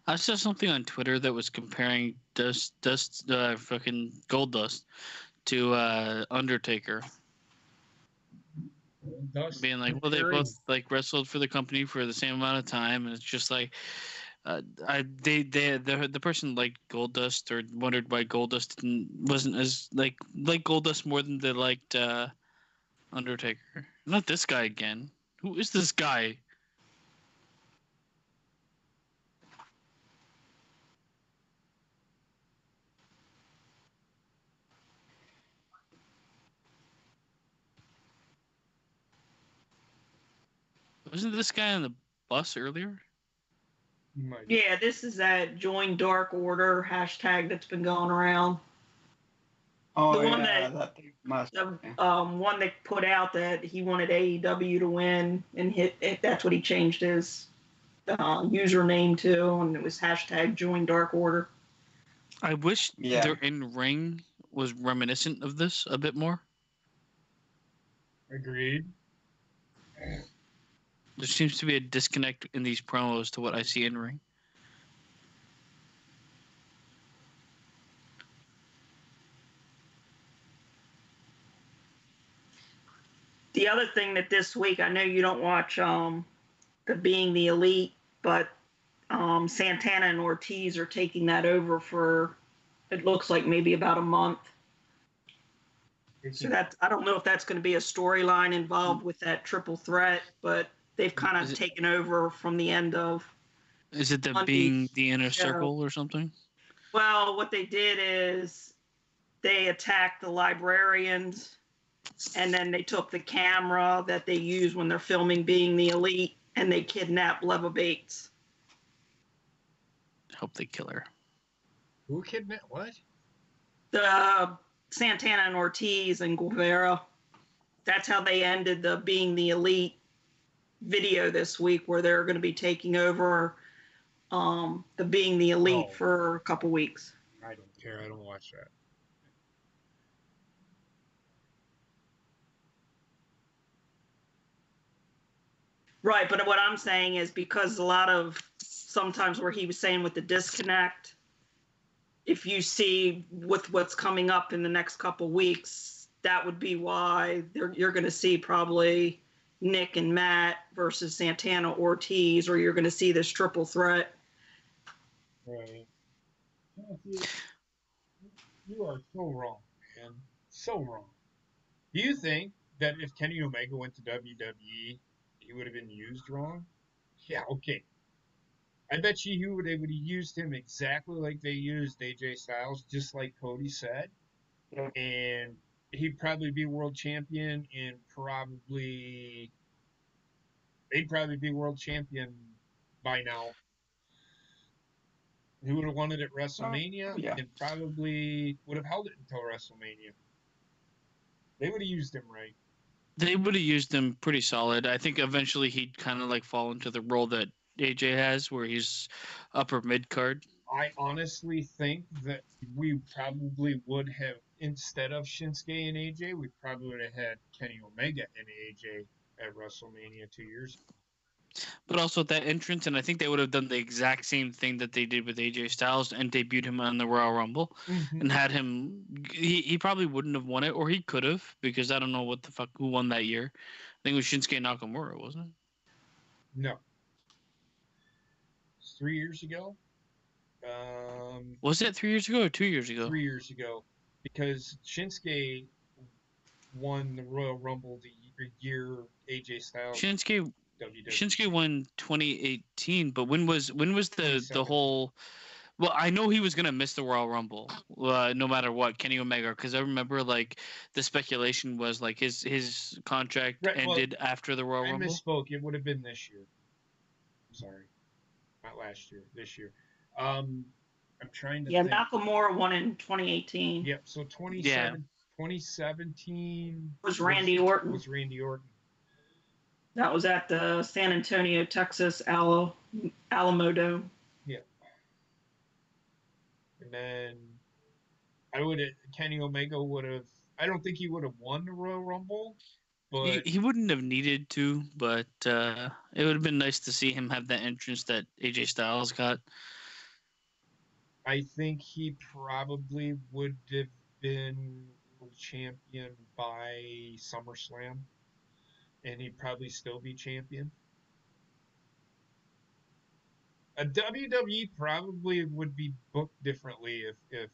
I saw something on Twitter that was comparing fucking Gold Dust to Undertaker, Dust being like, well, they both like wrestled for the company for the same amount of time, and it's just like, the person liked Gold Dust or wondered why Gold Dust wasn't as like Gold Dust more than they liked Undertaker. Not this guy again. Who is this guy? Wasn't this guy on the bus earlier? Yeah, this is that Join Dark Order hashtag that's been going around. Oh, The one yeah, that thing must. one that put out that he wanted AEW to win, and that's what he changed his username to, and it was hashtag Join Dark Order. I wish their in-ring was reminiscent of this a bit more. Agreed. There seems to be a disconnect in these promos to what I see in ring. The other thing that this week, I know you don't watch the Being the Elite, but Santana and Ortiz are taking that over for, it looks like maybe about a month. So I don't know if that's going to be a storyline involved with that triple threat, but they've kind of taken over from the end of. Is it the Being the Inner Circle or something? Well, what they did is they attacked the librarians, and then they took the camera that they use when they're filming Being the Elite, and they kidnapped Leva Bates. Hope they kill her. Who kidnapped what? The Santana and Ortiz and Guevara. That's how they ended the Being the Elite video this week, where they're going to be taking over the Being the Elite for a couple weeks. I don't care. I don't watch that. Right, but what I'm saying is because a lot of sometimes where he was saying with the disconnect, if you see with what's coming up in the next couple weeks, that would be why you're going to see probably Nick and Matt versus Santana Ortiz, or you're going to see this triple threat. Right. You are so wrong, man. So wrong. Do you think that if Kenny Omega went to WWE, he would have been used wrong? Yeah, okay. I bet you they would have used him exactly like they used AJ Styles, just like Cody said. Yeah. And he'd probably be world champion and they'd probably be world champion by now. He would have won it at WrestleMania Yeah. and probably would have held it until WrestleMania. They would have used him right. They would have used him pretty solid. I think eventually he'd kind of like fall into the role that AJ has, where he's upper mid card. I honestly think that we probably would have, instead of Shinsuke and AJ, we probably would have had Kenny Omega and AJ at WrestleMania 2 years ago. But also that entrance, and I think they would have done the exact same thing that they did with AJ Styles and debuted him on the Royal Rumble and had him. He probably wouldn't have won it, or he could have, because I don't know what the fuck who won that year. I think it was Shinsuke Nakamura, wasn't it? No. It's 3 years ago. Was it 3 years ago or 2 years ago? 3 years ago, because Shinsuke won the Royal Rumble the year AJ Styles. Shinsuke won 2018, but when was the whole? Well, I know he was gonna miss the Royal Rumble, no matter what, Kenny Omega, because I remember like the speculation was like his contract ended after the Royal Rumble. I misspoke. It would have been this year. I'm sorry, not last year. This year. I'm trying to. Yeah, think. Nakamura won in 2018. Yep. So 2017 was Randy Orton. Was Randy Orton. That was at the San Antonio, Texas Alamo Dome. Yeah. And then Kenny Omega would have. I don't think he would have won the Royal Rumble, but he wouldn't have needed to. But it would have been nice to see him have that entrance that AJ Styles got. I think he probably would have been champion by SummerSlam, and he'd probably still be champion. A WWE probably would be booked differently if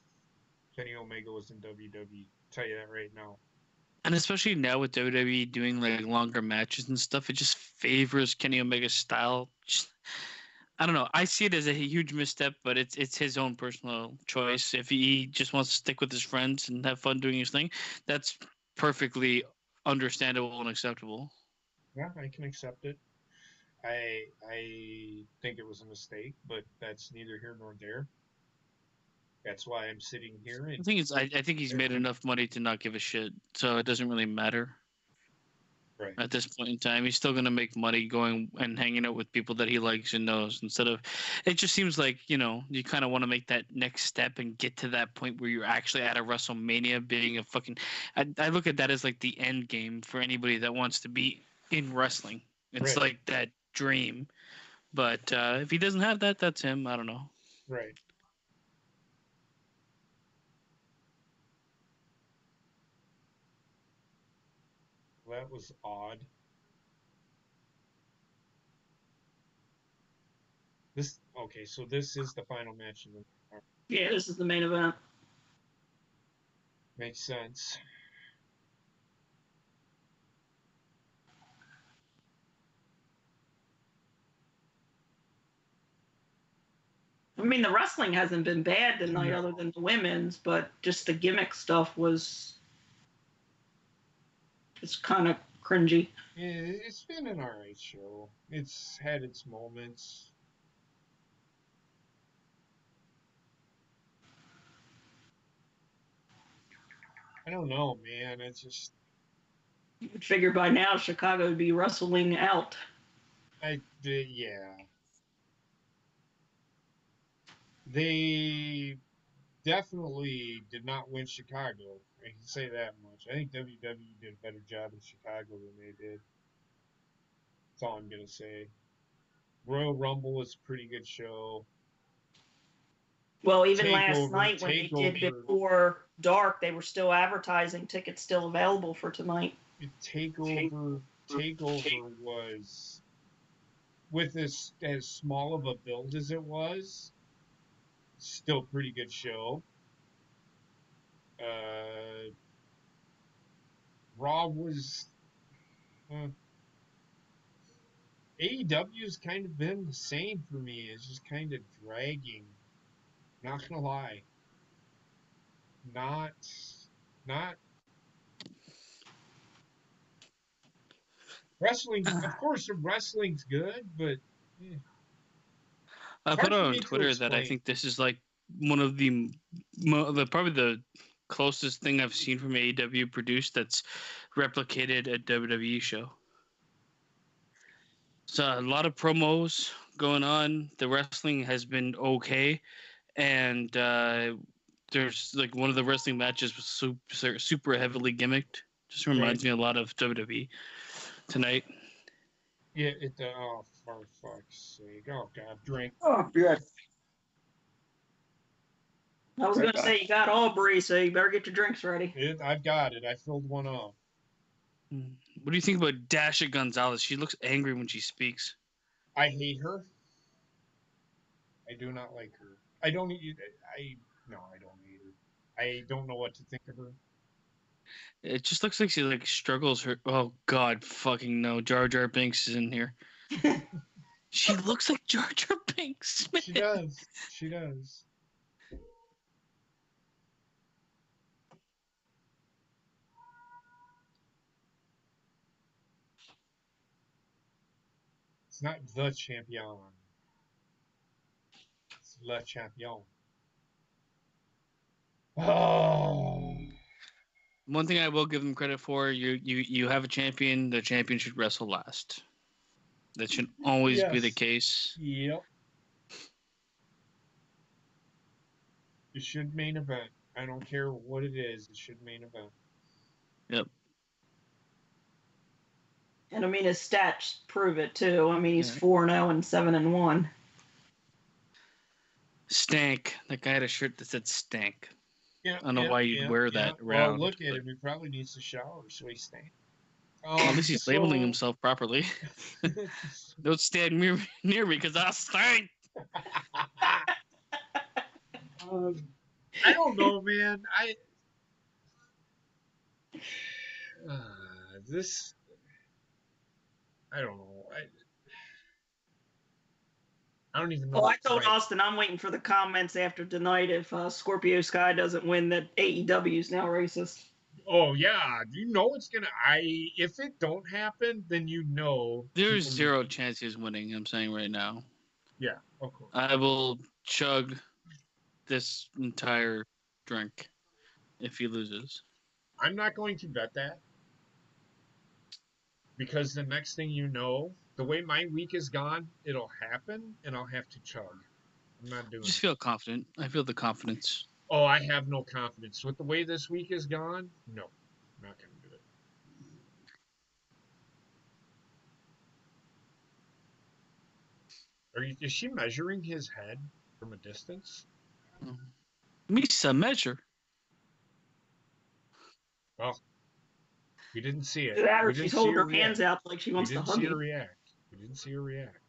Kenny Omega was in WWE. I'll tell you that right now. And especially now with WWE doing like longer matches and stuff, it just favors Kenny Omega's style. I don't know. I see it as a huge misstep, but it's his own personal choice. If he just wants to stick with his friends and have fun doing his thing, that's perfectly understandable and acceptable. Yeah, I can accept it. I think it was a mistake, but that's neither here nor there. That's why I'm sitting here. I think he's made enough money to not give a shit, so it doesn't really matter. Right. At this point in time, he's still going to make money going and hanging out with people that he likes and knows. Instead of, it just seems like you kind of want to make that next step and get to that point where you're actually at a WrestleMania, being a fucking. I look at that as like the end game for anybody that wants to be in wrestling. It's like that dream, but if he doesn't have that, that's him. I don't know. Right. That was odd. So this is the final match of the night. Yeah, this is the main event. Makes sense. I mean, the wrestling hasn't been bad tonight, other than the women's, but just the gimmick stuff was just kind of cringy. Yeah, it's been an alright show. It's had its moments. I don't know, man. It's just. You would figure by now Chicago would be wrestling out. Yeah. They definitely did not win Chicago. I can say that much. I think WWE did a better job in Chicago than they did. That's all I'm gonna say. Royal Rumble was a pretty good show. Well, even last night when they did Takeover. before dark, they were still advertising tickets still available for tonight. Takeover was, with this as small of a build as it was, still pretty good show. Raw was AEW's kind of been the same for me. It's just kind of dragging. Not gonna lie. Not wrestling. Of course, the wrestling's good, but I hard put for on me to Twitter that I explain. think this is like one of the probably the closest thing I've seen from AEW produced that's replicated a WWE show. So a lot of promos going on. The wrestling has been okay, and there's like one of the wrestling matches was super heavily gimmicked. Just reminds me a lot of WWE tonight. Yeah, oh, for fuck's sake. Oh, God, drink. Oh, good. I was going to say, you got Aubrey, so you better get your drinks ready. I've got it. I filled one up. What do you think about Dasha Gonzalez? She looks angry when she speaks. I hate her. I do not like her. I don't hate her. I don't know what to think of her. It just looks like she like struggles her. Oh God, fucking no! Jar Jar Binks is in here. She looks like Jar Jar Binks. Man. She does. She does. It's not the champion. It's le champion. Oh. One thing I will give them credit for: you have a champion. The champion should wrestle last. That should always be the case. Yep. It should main event. I don't care what it is. It should main event. Yep. And I mean, his stats prove it too. I mean, he's 4-0 and 7-1. Stank. That guy had a shirt that said stank. Yeah, I don't know why you'd wear that around. Well, look at him. He probably needs to shower, so he stank. At least he's labeling himself properly. Don't stand near me because I stink. I don't know, man. I don't know. I don't even know. Well, I told Austin I'm waiting for the comments after tonight if Scorpio Sky doesn't win that AEW is now racist. Oh yeah, you know it's gonna. If it don't happen, then you know there's zero chance he's winning. I'm saying right now. Yeah, of course. I will chug this entire drink if he loses. I'm not going to bet that because the next thing you know, the way my week is gone, it'll happen, and I'll have to chug. I'm not doing. Just feel confident. I feel the confidence. Oh, I have no confidence with the way this week is gone. No, I'm not going to do it. Is she measuring his head from a distance? Misa, measure. Well, we didn't see it. That or she's holding her hands out like she wants to hug you. We didn't see her react.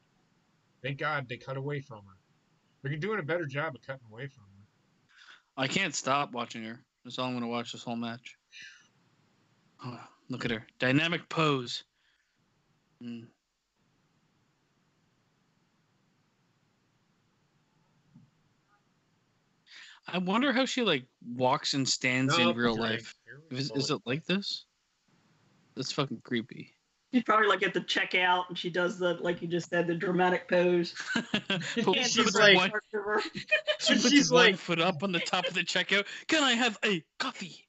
Thank God they cut away from her. They're doing a better job of cutting away from her. I can't stop watching her. That's all I'm going to watch this whole match. Oh, look at her. Dynamic pose. I wonder how she like walks and stands in real life. Is it like this? That's fucking creepy. She's probably like at the checkout and she does the, like you just said, the dramatic pose. She's like, she's like 1 foot up on the top of the checkout. Can I have a coffee?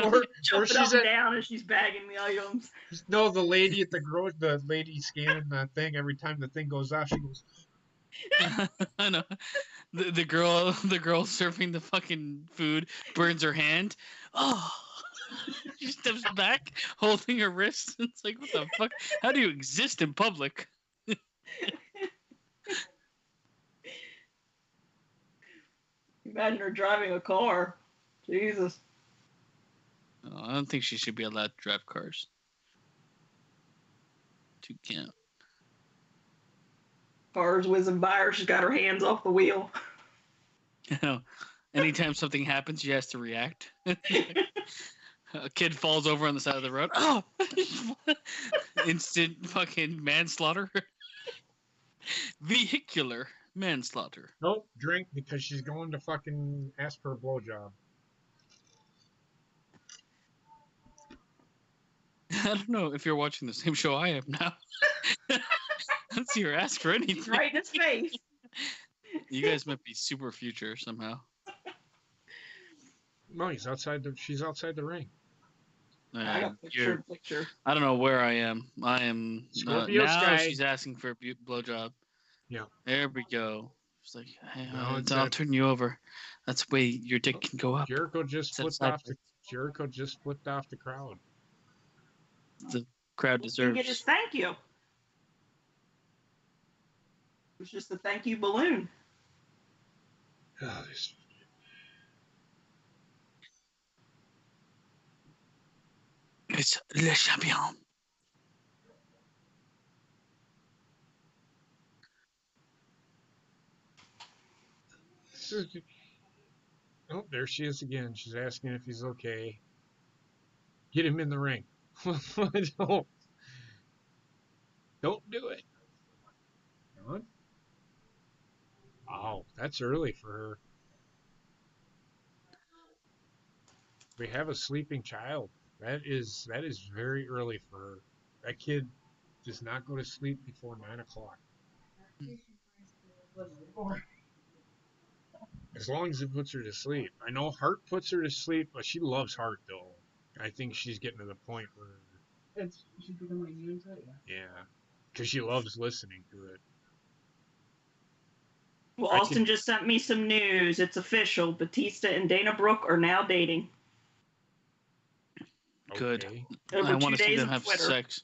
or she's up down and she's bagging the items. No, the lady at the lady scanning the thing. Every time the thing goes off, she goes. I know. The girl serving the fucking food burns her hand. Oh. She steps back, holding her wrist. It's like, what the fuck? How do you exist in public? Imagine her driving a car. Jesus. Oh, I don't think she should be allowed to drive cars. She can't. Cars whizzing by her. She's got her hands off the wheel. You know, anytime something happens, she has to react. A kid falls over on the side of the road. Oh! Instant fucking manslaughter. Vehicular manslaughter. Nope, drink because she's going to fucking ask for a blowjob. I don't know if you're watching the same show I am now. I don't see her ask for anything. Right in his face. You guys might be super future somehow. No, she's outside the ring. I got picture. I don't know where I am. I am Scorpio now. Sky. She's asking for a blowjob. Yeah. There we go. She's like, hey, No, I'll turn you over. That's the way your dick can go up. Jericho just flipped off the crowd. The crowd He deserves. get his thank you. It was just a thank you balloon. Oh, this... It's Le Champion. Oh, there she is again. She's asking if he's okay. Get him in the ring. Don't do it. Come on. Oh, that's early for her. We have a sleeping child. That is very early for her. That kid does not go to sleep before 9 o'clock. As long as it puts her to sleep. I know Hart puts her to sleep, but she loves Hart though. I think she's getting to the point where She's becoming immune to it. yeah, because she loves listening to it. Well, Austin just sent me some news. It's official. Batista and Dana Brooke are now dating. Good. Okay. Over I want 2 to see days them of have Twitter. sex.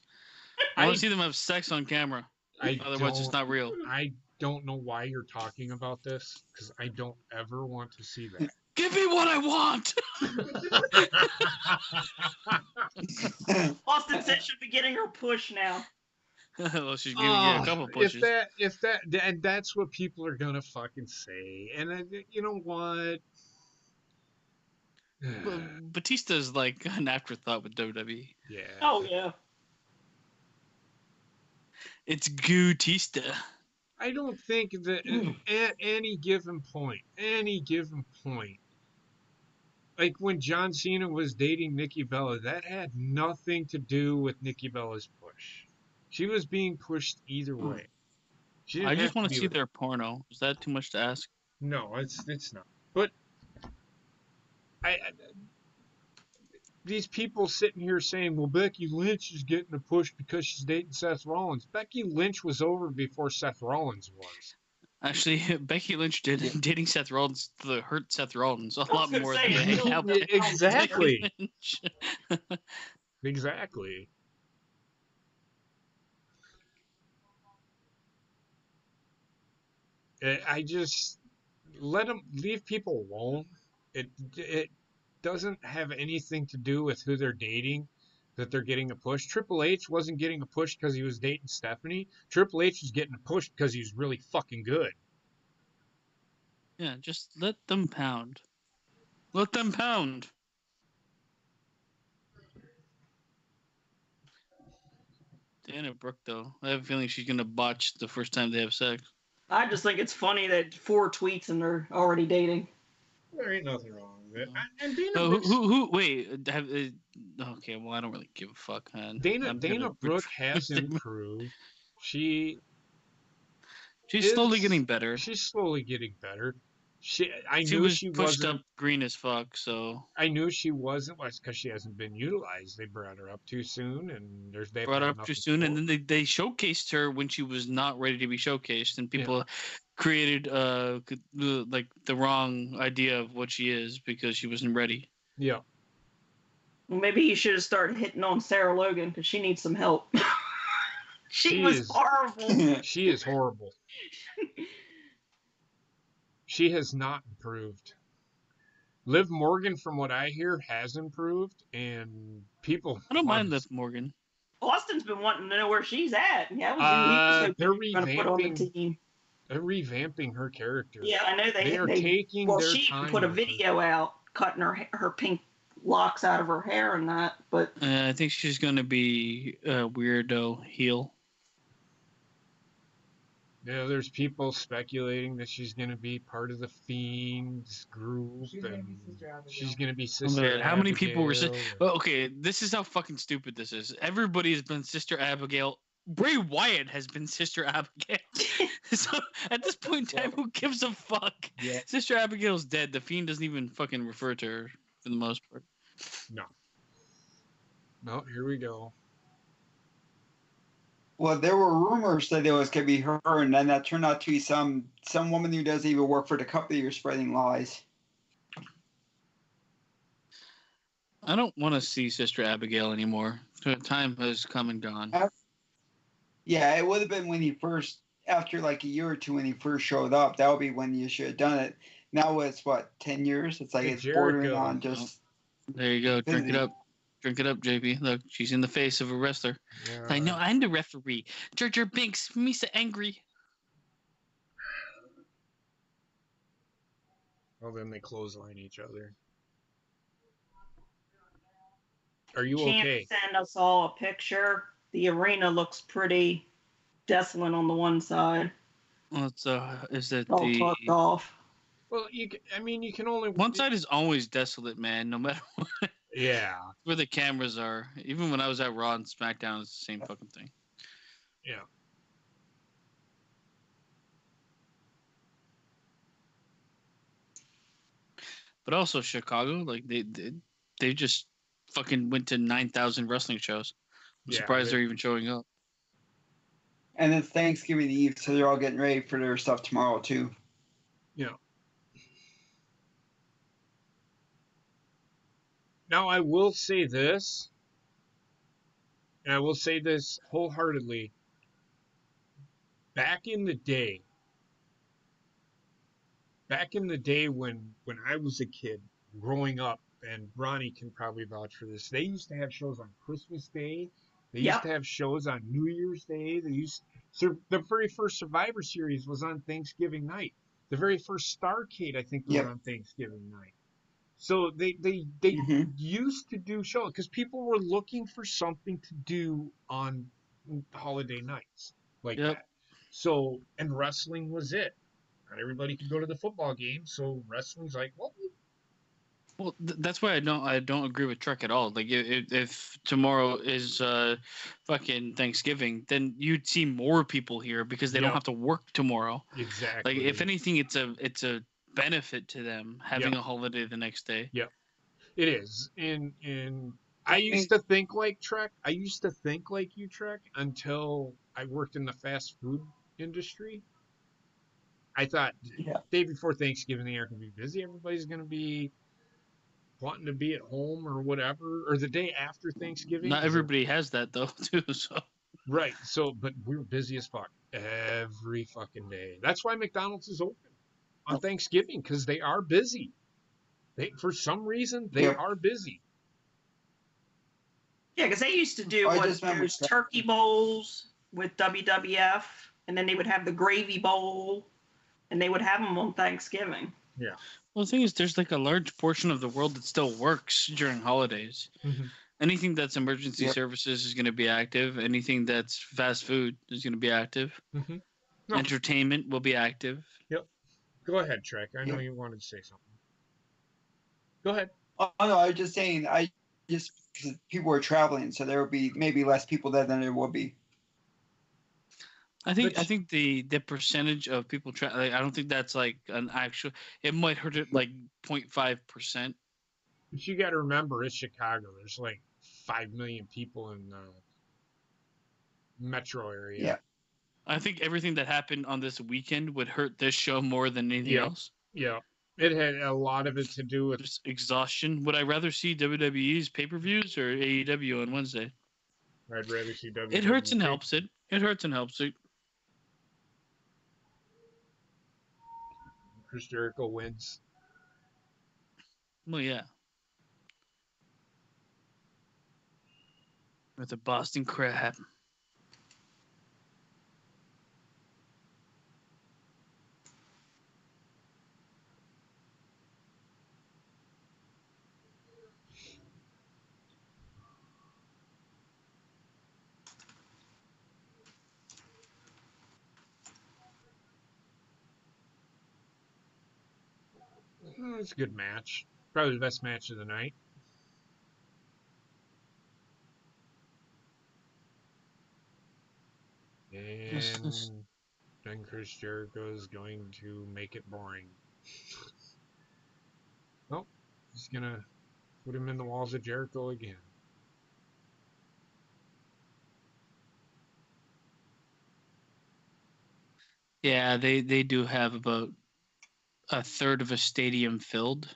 I want to see them have sex on camera. Otherwise, it's not real. I don't know why you're talking about this because I don't ever want to see that. Give me what I want. Austin said she'll be getting her push now. Well, she's giving you a couple pushes. And that's what people are gonna fucking say. And you know what? Well, Batista's like an afterthought with WWE. Yeah. Oh, yeah. It's Gutista. I don't think that at any given point, like when John Cena was dating Nikki Bella, that had nothing to do with Nikki Bella's push. She was being pushed either way. I just want to see their porno. Is that too much to ask? No, it's not. But these people sitting here saying, well, Becky Lynch is getting a push because she's dating Seth Rollins. Becky Lynch was over before Seth Rollins was. Actually, Becky Lynch dating Seth Rollins to hurt Seth Rollins a lot more than they helped. Exactly. Exactly. I just leave people alone. It doesn't have anything to do with who they're dating that they're getting a push. Triple H wasn't getting a push because he was dating Stephanie. Triple H was getting a push because he was really fucking good. Yeah, just let them pound. Let them pound. Dana Brooke, though, I have a feeling she's gonna botch the first time they have sex. I just think it's funny that 4 tweets and they're already dating. There ain't nothing wrong with it. And Dana Oh, Brooke's- who? Wait, okay. Well, I don't really give a fuck, man. Dana Brooke has improved. She's slowly getting better. She's slowly getting better. She was she pushed wasn't up green as fuck. So I knew she wasn't because she hasn't been utilized. They brought her up too soon, and they brought her up too soon, and then they showcased her when she was not ready to be showcased, and people created like the wrong idea of what she is because she wasn't ready. Yeah. Well, maybe you should have started hitting on Sarah Logan because she needs some help. she was horrible. She is horrible. She has not improved. Liv Morgan, from what I hear, has improved, and people. I don't mind Liv Morgan. Austin's been wanting to know where she's at. Yeah, I was who he was going to put on the team. They're revamping her character. Yeah, I know they are taking their she time. Put a video out cutting her pink locks out of her hair and that, but I think she's going to be a weirdo heel. Yeah, there's people speculating that she's going to be part of the Fiend's group, and she's going to be Sister Abigail. How many people were saying? Well, okay, this is how fucking stupid this is. Everybody has been Sister Abigail. Bray Wyatt has been Sister Abigail. So at this point in time, who gives a fuck? Yeah. Sister Abigail's dead. The Fiend doesn't even fucking refer to her for the most part. No, here we go. Well, there were rumors that it was going to be her, and then that turned out to be some woman who doesn't even work for the company who's spreading lies. I don't want to see Sister Abigail anymore. Time has come and gone. Yeah, it would have been when he first, after like a year or two when he first showed up. That would be when you should have done it. Now it's, 10 years? It's like it's bordering on just... There you go. Drink it up. Drink it up, JP. Look, she's in the face of a wrestler. Yeah. I know, I'm the referee. Jar Jar Binks, Misa angry. Well, then they clothesline each other. Are you Champ okay? Send us all a picture. The arena looks pretty desolate on the one side. Well, is it all tucked off? Well, you can only... One side is always desolate, man, no matter what. Yeah. Where the cameras are. Even when I was at Raw and SmackDown, it's the same fucking thing. Yeah. But also Chicago, like they just fucking went to 9,000 wrestling shows. I'm surprised they're even showing up. And it's Thanksgiving Eve, so they're all getting ready for their stuff tomorrow too. Yeah. Now, I will say this, and I will say this wholeheartedly. Back in the day when I was a kid growing up, and Ronnie can probably vouch for this, they used to have shows on Christmas Day. They used to have shows on New Year's Day. The very first Survivor Series was on Thanksgiving night. The very first Starrcade, I think, was on Thanksgiving night. So they used to do shows because people were looking for something to do on holiday nights like that. So, and wrestling was it. Not everybody could go to the football game, so wrestling's like, well, that's why I don't agree with Trek at all. Like, if tomorrow is fucking Thanksgiving, then you'd see more people here because they don't have to work tomorrow. Exactly. Like, if anything, it's a benefit to them having a holiday the next day. Yep, it is. And I used to think like Trek. I used to think like you, Trek, until I worked in the fast food industry. I thought day before Thanksgiving, the air can be busy. Everybody's going to be wanting to be at home or whatever, or the day after Thanksgiving. Not everybody has that though, too. So right. So, but we're busy as fuck every fucking day. That's why McDonald's is open on Thanksgiving, because they are busy. For some reason, they are busy. Yeah, because they used to do those turkey bowls with WWF, and then they would have the gravy bowl, and they would have them on Thanksgiving. Yeah. Well, the thing is, there's like a large portion of the world that still works during holidays. Mm-hmm. Anything that's emergency services is going to be active. Anything that's fast food is going to be active. Mm-hmm. No. Entertainment will be active. Yep. Go ahead, Trek. I know you wanted to say something. Go ahead. Oh, no, I was just saying, people are traveling, so there will be maybe less people there than there will be. I think the percentage of people I don't think that's like an actual. It might hurt it like 0.5%. But you got to remember, it's Chicago. There's like 5 million people in the metro area. Yeah. I think everything that happened on this weekend would hurt this show more than anything else. Yeah. It had a lot of it to do with Just exhaustion. Would I rather see WWE's pay-per-views or AEW on Wednesday? I'd rather see WWE. It hurts and helps it. It hurts and helps it. Chris Jericho wins. Well, yeah. With the Boston Crab. It's a good match. Probably the best match of the night. And then Chris Jericho is going to make it boring. Well, he's going to put him in the walls of Jericho again. Yeah, they do have about a third of a stadium filled.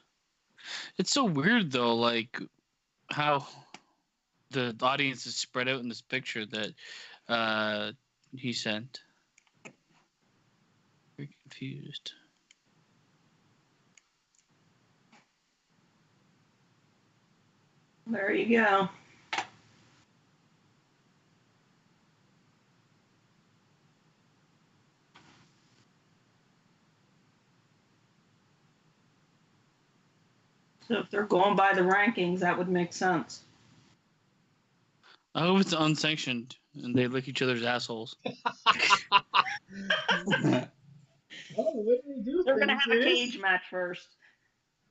It's so weird though, like how the audience is spread out in this picture that he sent. Very confused. There you go. So if they're going by the rankings, that would make sense. I hope it's unsanctioned and they lick each other's assholes. What do they do? They're going to have a cage match first.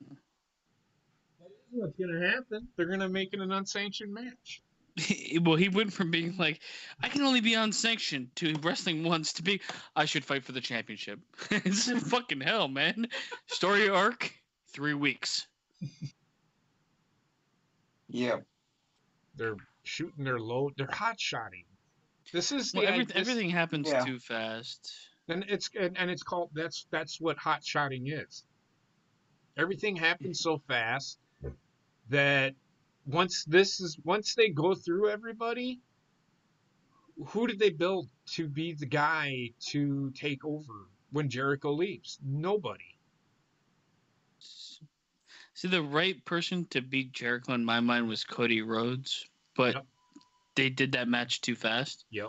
That is what's going to happen. They're going to make it an unsanctioned match. Well, he went from being like, I can only be unsanctioned to wrestling once to be, I should fight for the championship. It's fucking hell, man. Story arc, 3 weeks. Yep. They're shooting their load. They're hot-shotting. This is the everything happens too fast. And it's called that's what hot-shotting is. Everything happens so fast that once they go through everybody, who did they build to be the guy to take over when Jericho leaves? Nobody. See, the right person to beat Jericho in my mind was Cody Rhodes, but they did that match too fast. Yep.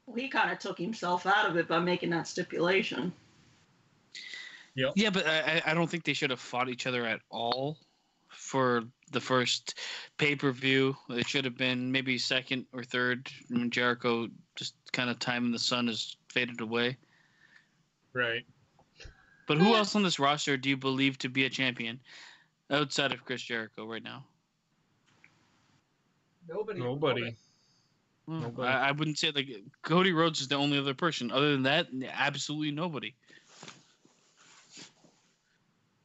Well, he kind of took himself out of it by making that stipulation. Yep. Yeah, but I don't think they should have fought each other at all for the first pay-per-view. It should have been maybe second or third when Jericho just kind of time in the sun has faded away. Right. But who else on this roster do you believe to be a champion outside of Chris Jericho right now? Nobody. Well, I wouldn't say like Cody Rhodes is the only other person. Other than that, absolutely nobody.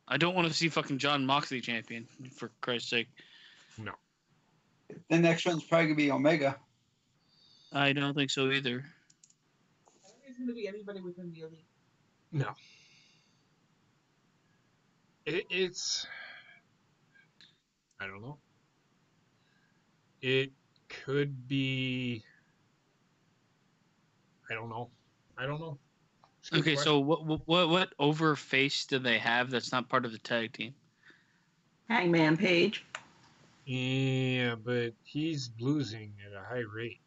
I don't want to see fucking John Moxley champion, for Christ's sake. No. The next one's probably going to be Omega. I don't think so either. I don't think it's going to be anybody within the elite. No. It's... I don't know. It could be... I don't know. Okay, so what over face do they have that's not part of the tag team? Hangman Page. Yeah, but he's losing at a high rate.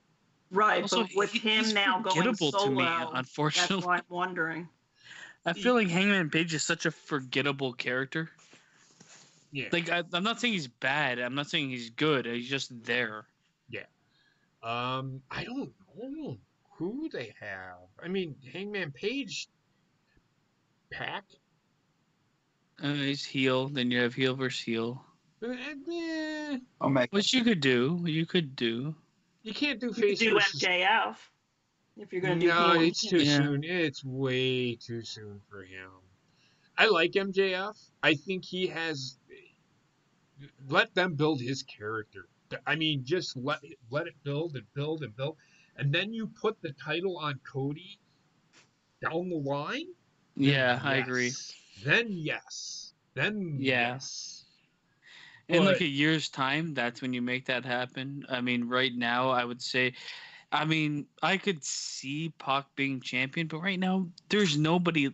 Right, Also, but with him now going forgettable solo, to me, unfortunately. that's why I'm wondering. I feel like Hangman Page is such a forgettable character. Yeah. Like I'm not saying he's bad. I'm not saying he's good. He's just there. Yeah. I don't know who they have. I mean, Hangman Page. Pac. He's heel. Then you have heel versus heel. Omega. Which you could do. You could do. You can't do You face could do versus... MJF if you're going to do No, heel. it's too soon. It's way too soon for him. I like MJF. I think he has... Let them build his character. I mean, just let it build and build and build. And then you put the title on Cody down the line. Yeah, I agree. Then yes. Then Yeah. yes. In like But a year's time, that's when you make that happen. I mean, right now, I would say, I mean, I could see Pac being champion, but right now, there's nobody.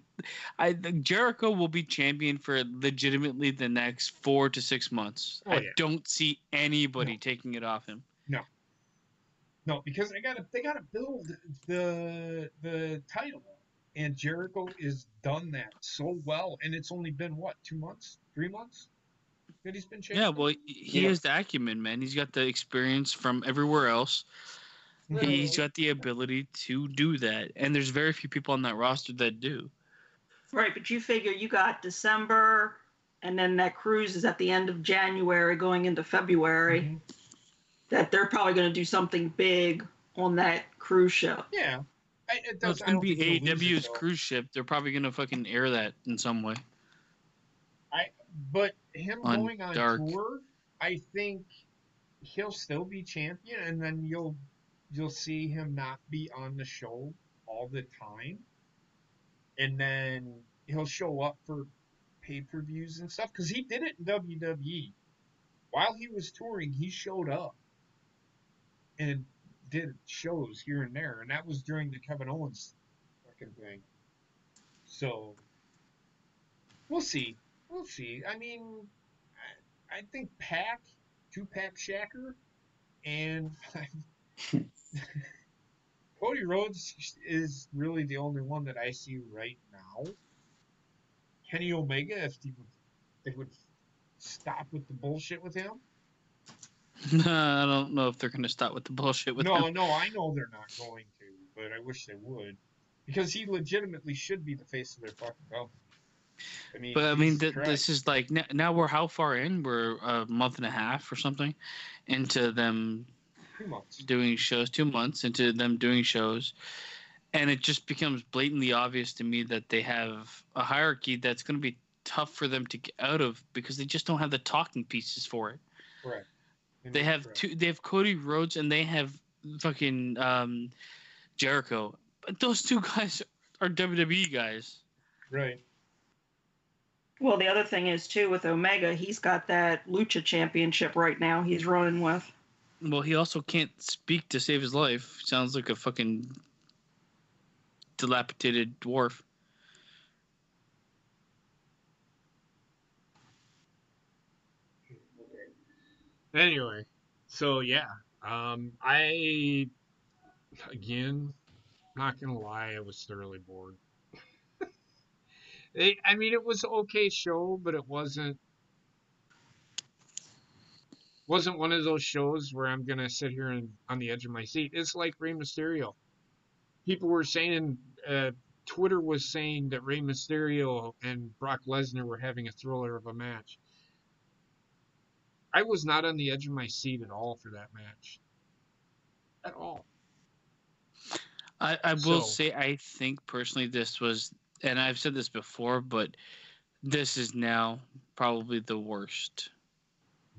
Jericho will be champion for legitimately the next 4 to 6 months. oh I yeah, don't see anybody no, taking it off him. no, no, because they gotta build the title, and Jericho is done that so well, and it's only been what 2 months, 3 months that he's been Yeah, champion. well, he Yeah. has the acumen, man. He's got the experience from everywhere else. He's got the ability to do that, and there's very few people on that roster that do. Right, but you figure you got December, and then that cruise is at the end of January going into February, Mm-hmm. that they're probably going to do something big on that cruise ship. Yeah, Well, it's I gonna don't be think he'll lose it AEW's though. cruise ship. They're probably gonna fucking air that in some way I but him on going on Dark. tour, I think he'll still be champion, and then you'll see him not be on the show all the time, and then he'll show up for pay-per-views and stuff because he did it in WWE while he was touring. He showed up and did shows here and there, and that was during the Kevin Owens fucking thing. So we'll see. We'll see. I mean, I think Tupac Shakur, and Cody Rhodes is really the only one that I see right now. Kenny Omega, if they would stop with the bullshit with him. I don't know if they're gonna stop with the bullshit with him. No, I know they're not going to, but I wish they would, because he legitimately should be the face of their fucking company. I mean, But I mean, Jesus Christ. this is like now we're how far in? We're a month and a half or something into them 2 months. doing shows. 2 months into them doing shows, and it just becomes blatantly obvious to me that they have a hierarchy that's going to be tough for them to get out of because they just don't have the talking pieces for it. Correct. They have Correct. two. They have Cody Rhodes and they have fucking Jericho. But those two guys are WWE guys. Right. Well, the other thing is, too, with Omega, he's got that Lucha Championship right now he's running with. Well, he also can't speak to save his life. Sounds like a fucking dilapidated dwarf. Anyway, so yeah, I again, not gonna lie, I was thoroughly bored. I mean, it was an okay show, but it wasn't one of those shows where I'm gonna sit here and on the edge of my seat. It's like Rey Mysterio. People were saying, Twitter was saying that Rey Mysterio and Brock Lesnar were having a thriller of a match. I was not on the edge of my seat at all for that match. At all. I will So, say I think personally this was, and I've said this before, but this is now probably the worst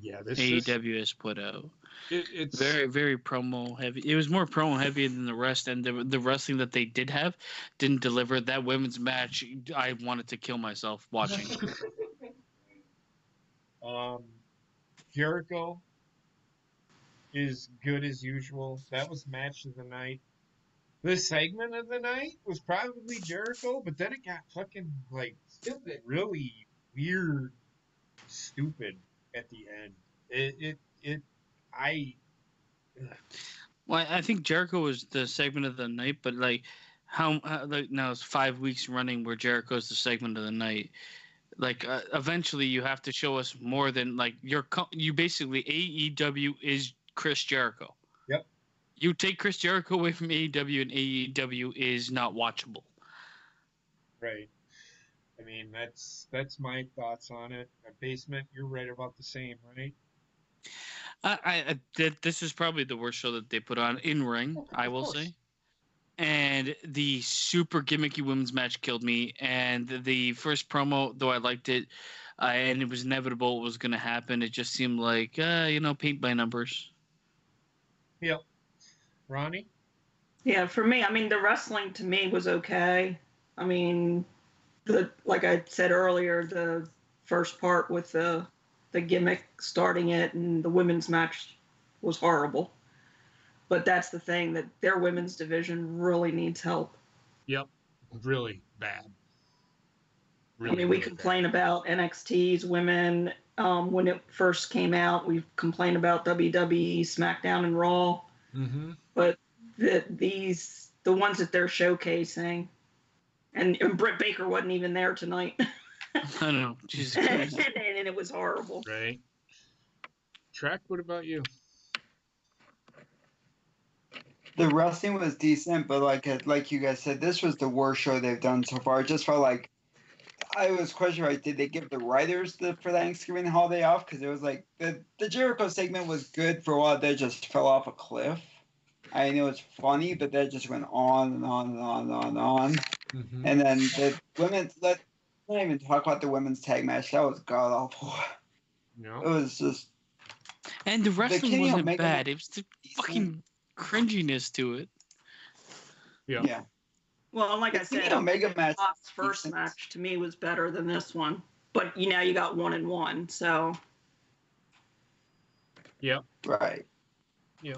yeah, this AEW has put out. it's Very, very promo heavy. It was more promo heavy than the rest, and the wrestling that they did have didn't deliver. That women's match, I wanted to kill myself watching. Jericho is good as usual. That was match of the night. The segment of the night was probably Jericho, but then it got fucking like really weird, stupid at the end. I. Well, I think Jericho was the segment of the night, but like how like now it's 5 weeks running where Jericho's the segment of the night. Like eventually you have to show us more than like you basically AEW is Chris Jericho. Yep. You take Chris Jericho away from AEW and AEW is not watchable. Right. I mean, that's my thoughts on it. Basement, you're right about the same, right? This is probably the worst show that they put on in ring. I will say. And the super gimmicky women's match killed me. And the first promo, though I liked it, and it was inevitable it was going to happen, it just seemed like, paint by numbers. Yep. Ronnie? Yeah, for me, I mean, the wrestling to me was okay. I mean, like I said earlier, the first part with the gimmick starting it and the women's match was horrible. But that's the thing, that their women's division really needs help. Yep, really bad. I mean, we complain about NXT's women when it first came out. We complained about WWE, SmackDown, and Raw. Mm-hmm. But the ones that they're showcasing, and Britt Baker wasn't even there tonight. I know. Jesus Christ. And it was horrible. Right. Trek, what about you? The wrestling was decent, but like you guys said, this was the worst show they've done so far. It just felt like I was questioning, did they give the writers for Thanksgiving holiday off? Because it was like the Jericho segment was good for a while. They just fell off a cliff. I know it's funny, but that just went on and on and on and on and on. Mm-hmm. And then the women's, let's not even talk about the women's tag match. That was god awful. No. It was just. And the wrestling Kenny wasn't Omega bad. It was the fucking cringiness to it. Yeah. Well, like I said, Omega match. Fox's first match to me was better than this one. But you got 1-1, so. Yep. Right. Yeah.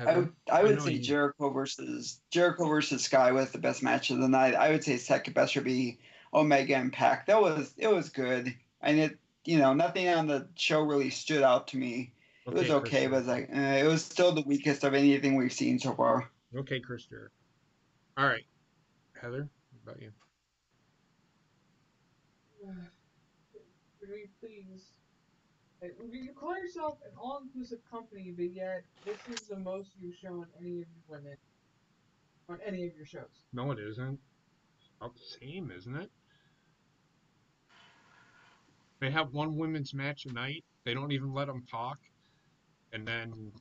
I would say Jericho versus Sky was the best match of the night. I would say second best would be Omega and Pac. It was good. And nothing on the show really stood out to me. It was okay, but it was still the weakest of anything we've seen so far. Okay, Chris Jericho. All right, Heather, what about you? Could we please? You call yourself an all-inclusive company, but yet this is the most you've shown any of your women on any of your shows. No, it isn't. It's about the same, isn't it? They have one women's match a night. They don't even let them talk, and then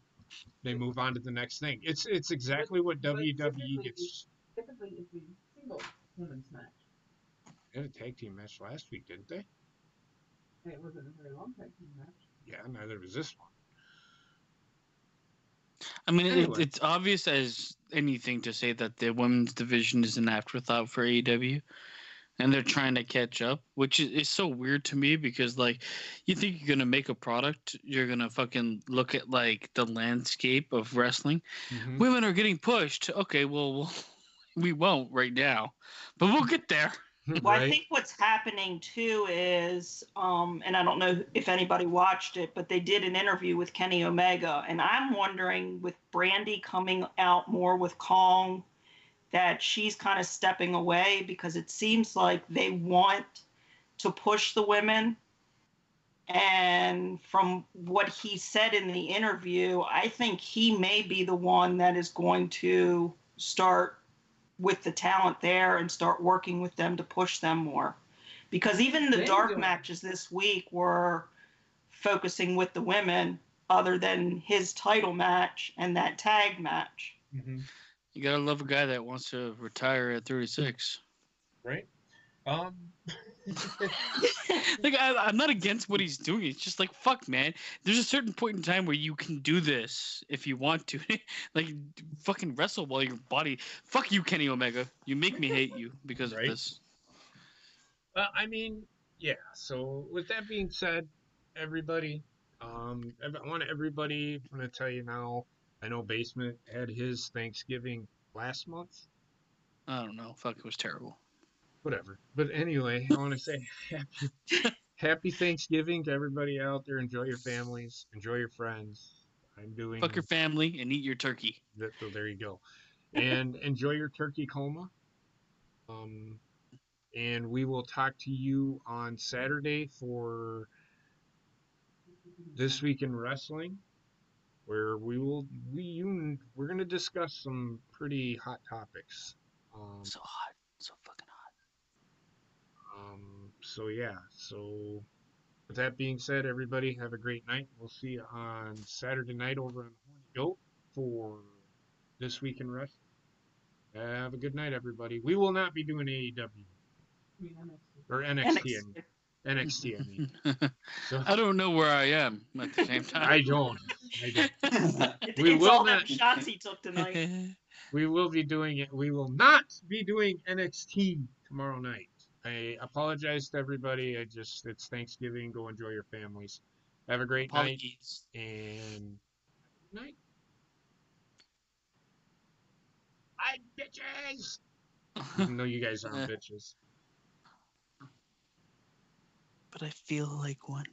they move on to the next thing. It's exactly what WWE gets. Typically, it's a single women's match. They had a tag team match last week, didn't they? And it wasn't a very long tag team match. Yeah, neither was this one. I mean, Anyway. it's obvious as anything to say that the women's division is an afterthought for AEW, and they're trying to catch up, which is so weird to me because, like, you think you're going to make a product, you're going to fucking look at, like, the landscape of wrestling. Mm-hmm. Women are getting pushed. Okay, well, we won't right now, but we'll get there. Well, I think what's happening too is, and I don't know if anybody watched it, but they did an interview with Kenny Omega, and I'm wondering, with Brandy coming out more with Kong, that she's kind of stepping away because it seems like they want to push the women. And from what he said in the interview, I think he may be the one that is going to start with the talent there and start working with them to push them more. Because even the dark matches this week were focusing with the women other than his title match and that tag match. Mm-hmm. You gotta love a guy that wants to retire at 36. Right? Like, I'm not against what he's doing. It's just like, fuck, man. There's a certain point in time where you can do this if you want to. Like, fucking wrestle while your body. Fuck you, Kenny Omega. You make me hate you because of this. I mean, yeah. So with that being said, everybody, I want everybody. I'm gonna tell you now. I know Basement had his Thanksgiving last month. I don't know. Fuck, it was terrible. Whatever. But anyway, I want to say happy Thanksgiving to everybody out there. Enjoy your families. Enjoy your friends. Fuck your family and eat your turkey. So there you go. And enjoy your turkey coma. And we will talk to you on Saturday for This Week in Wrestling, where we're going to discuss some pretty hot topics. So hot. So fucking hot. So yeah, so with that being said, everybody have a great night. We'll see you on Saturday night over on Horny Goat for This Week in Wrestling. Have a good night, everybody. We will not be doing AEW. Or NXT. NXT, I mean. So, I don't know where I am at the same time. I don't. It's all them shots he took tonight. We will be doing it. We will not be doing NXT tomorrow night. I apologize to everybody. It's Thanksgiving. Go enjoy your families. Have a great night Apologies. and good night. Bye, bitches. Even though you guys aren't bitches. But I feel like one.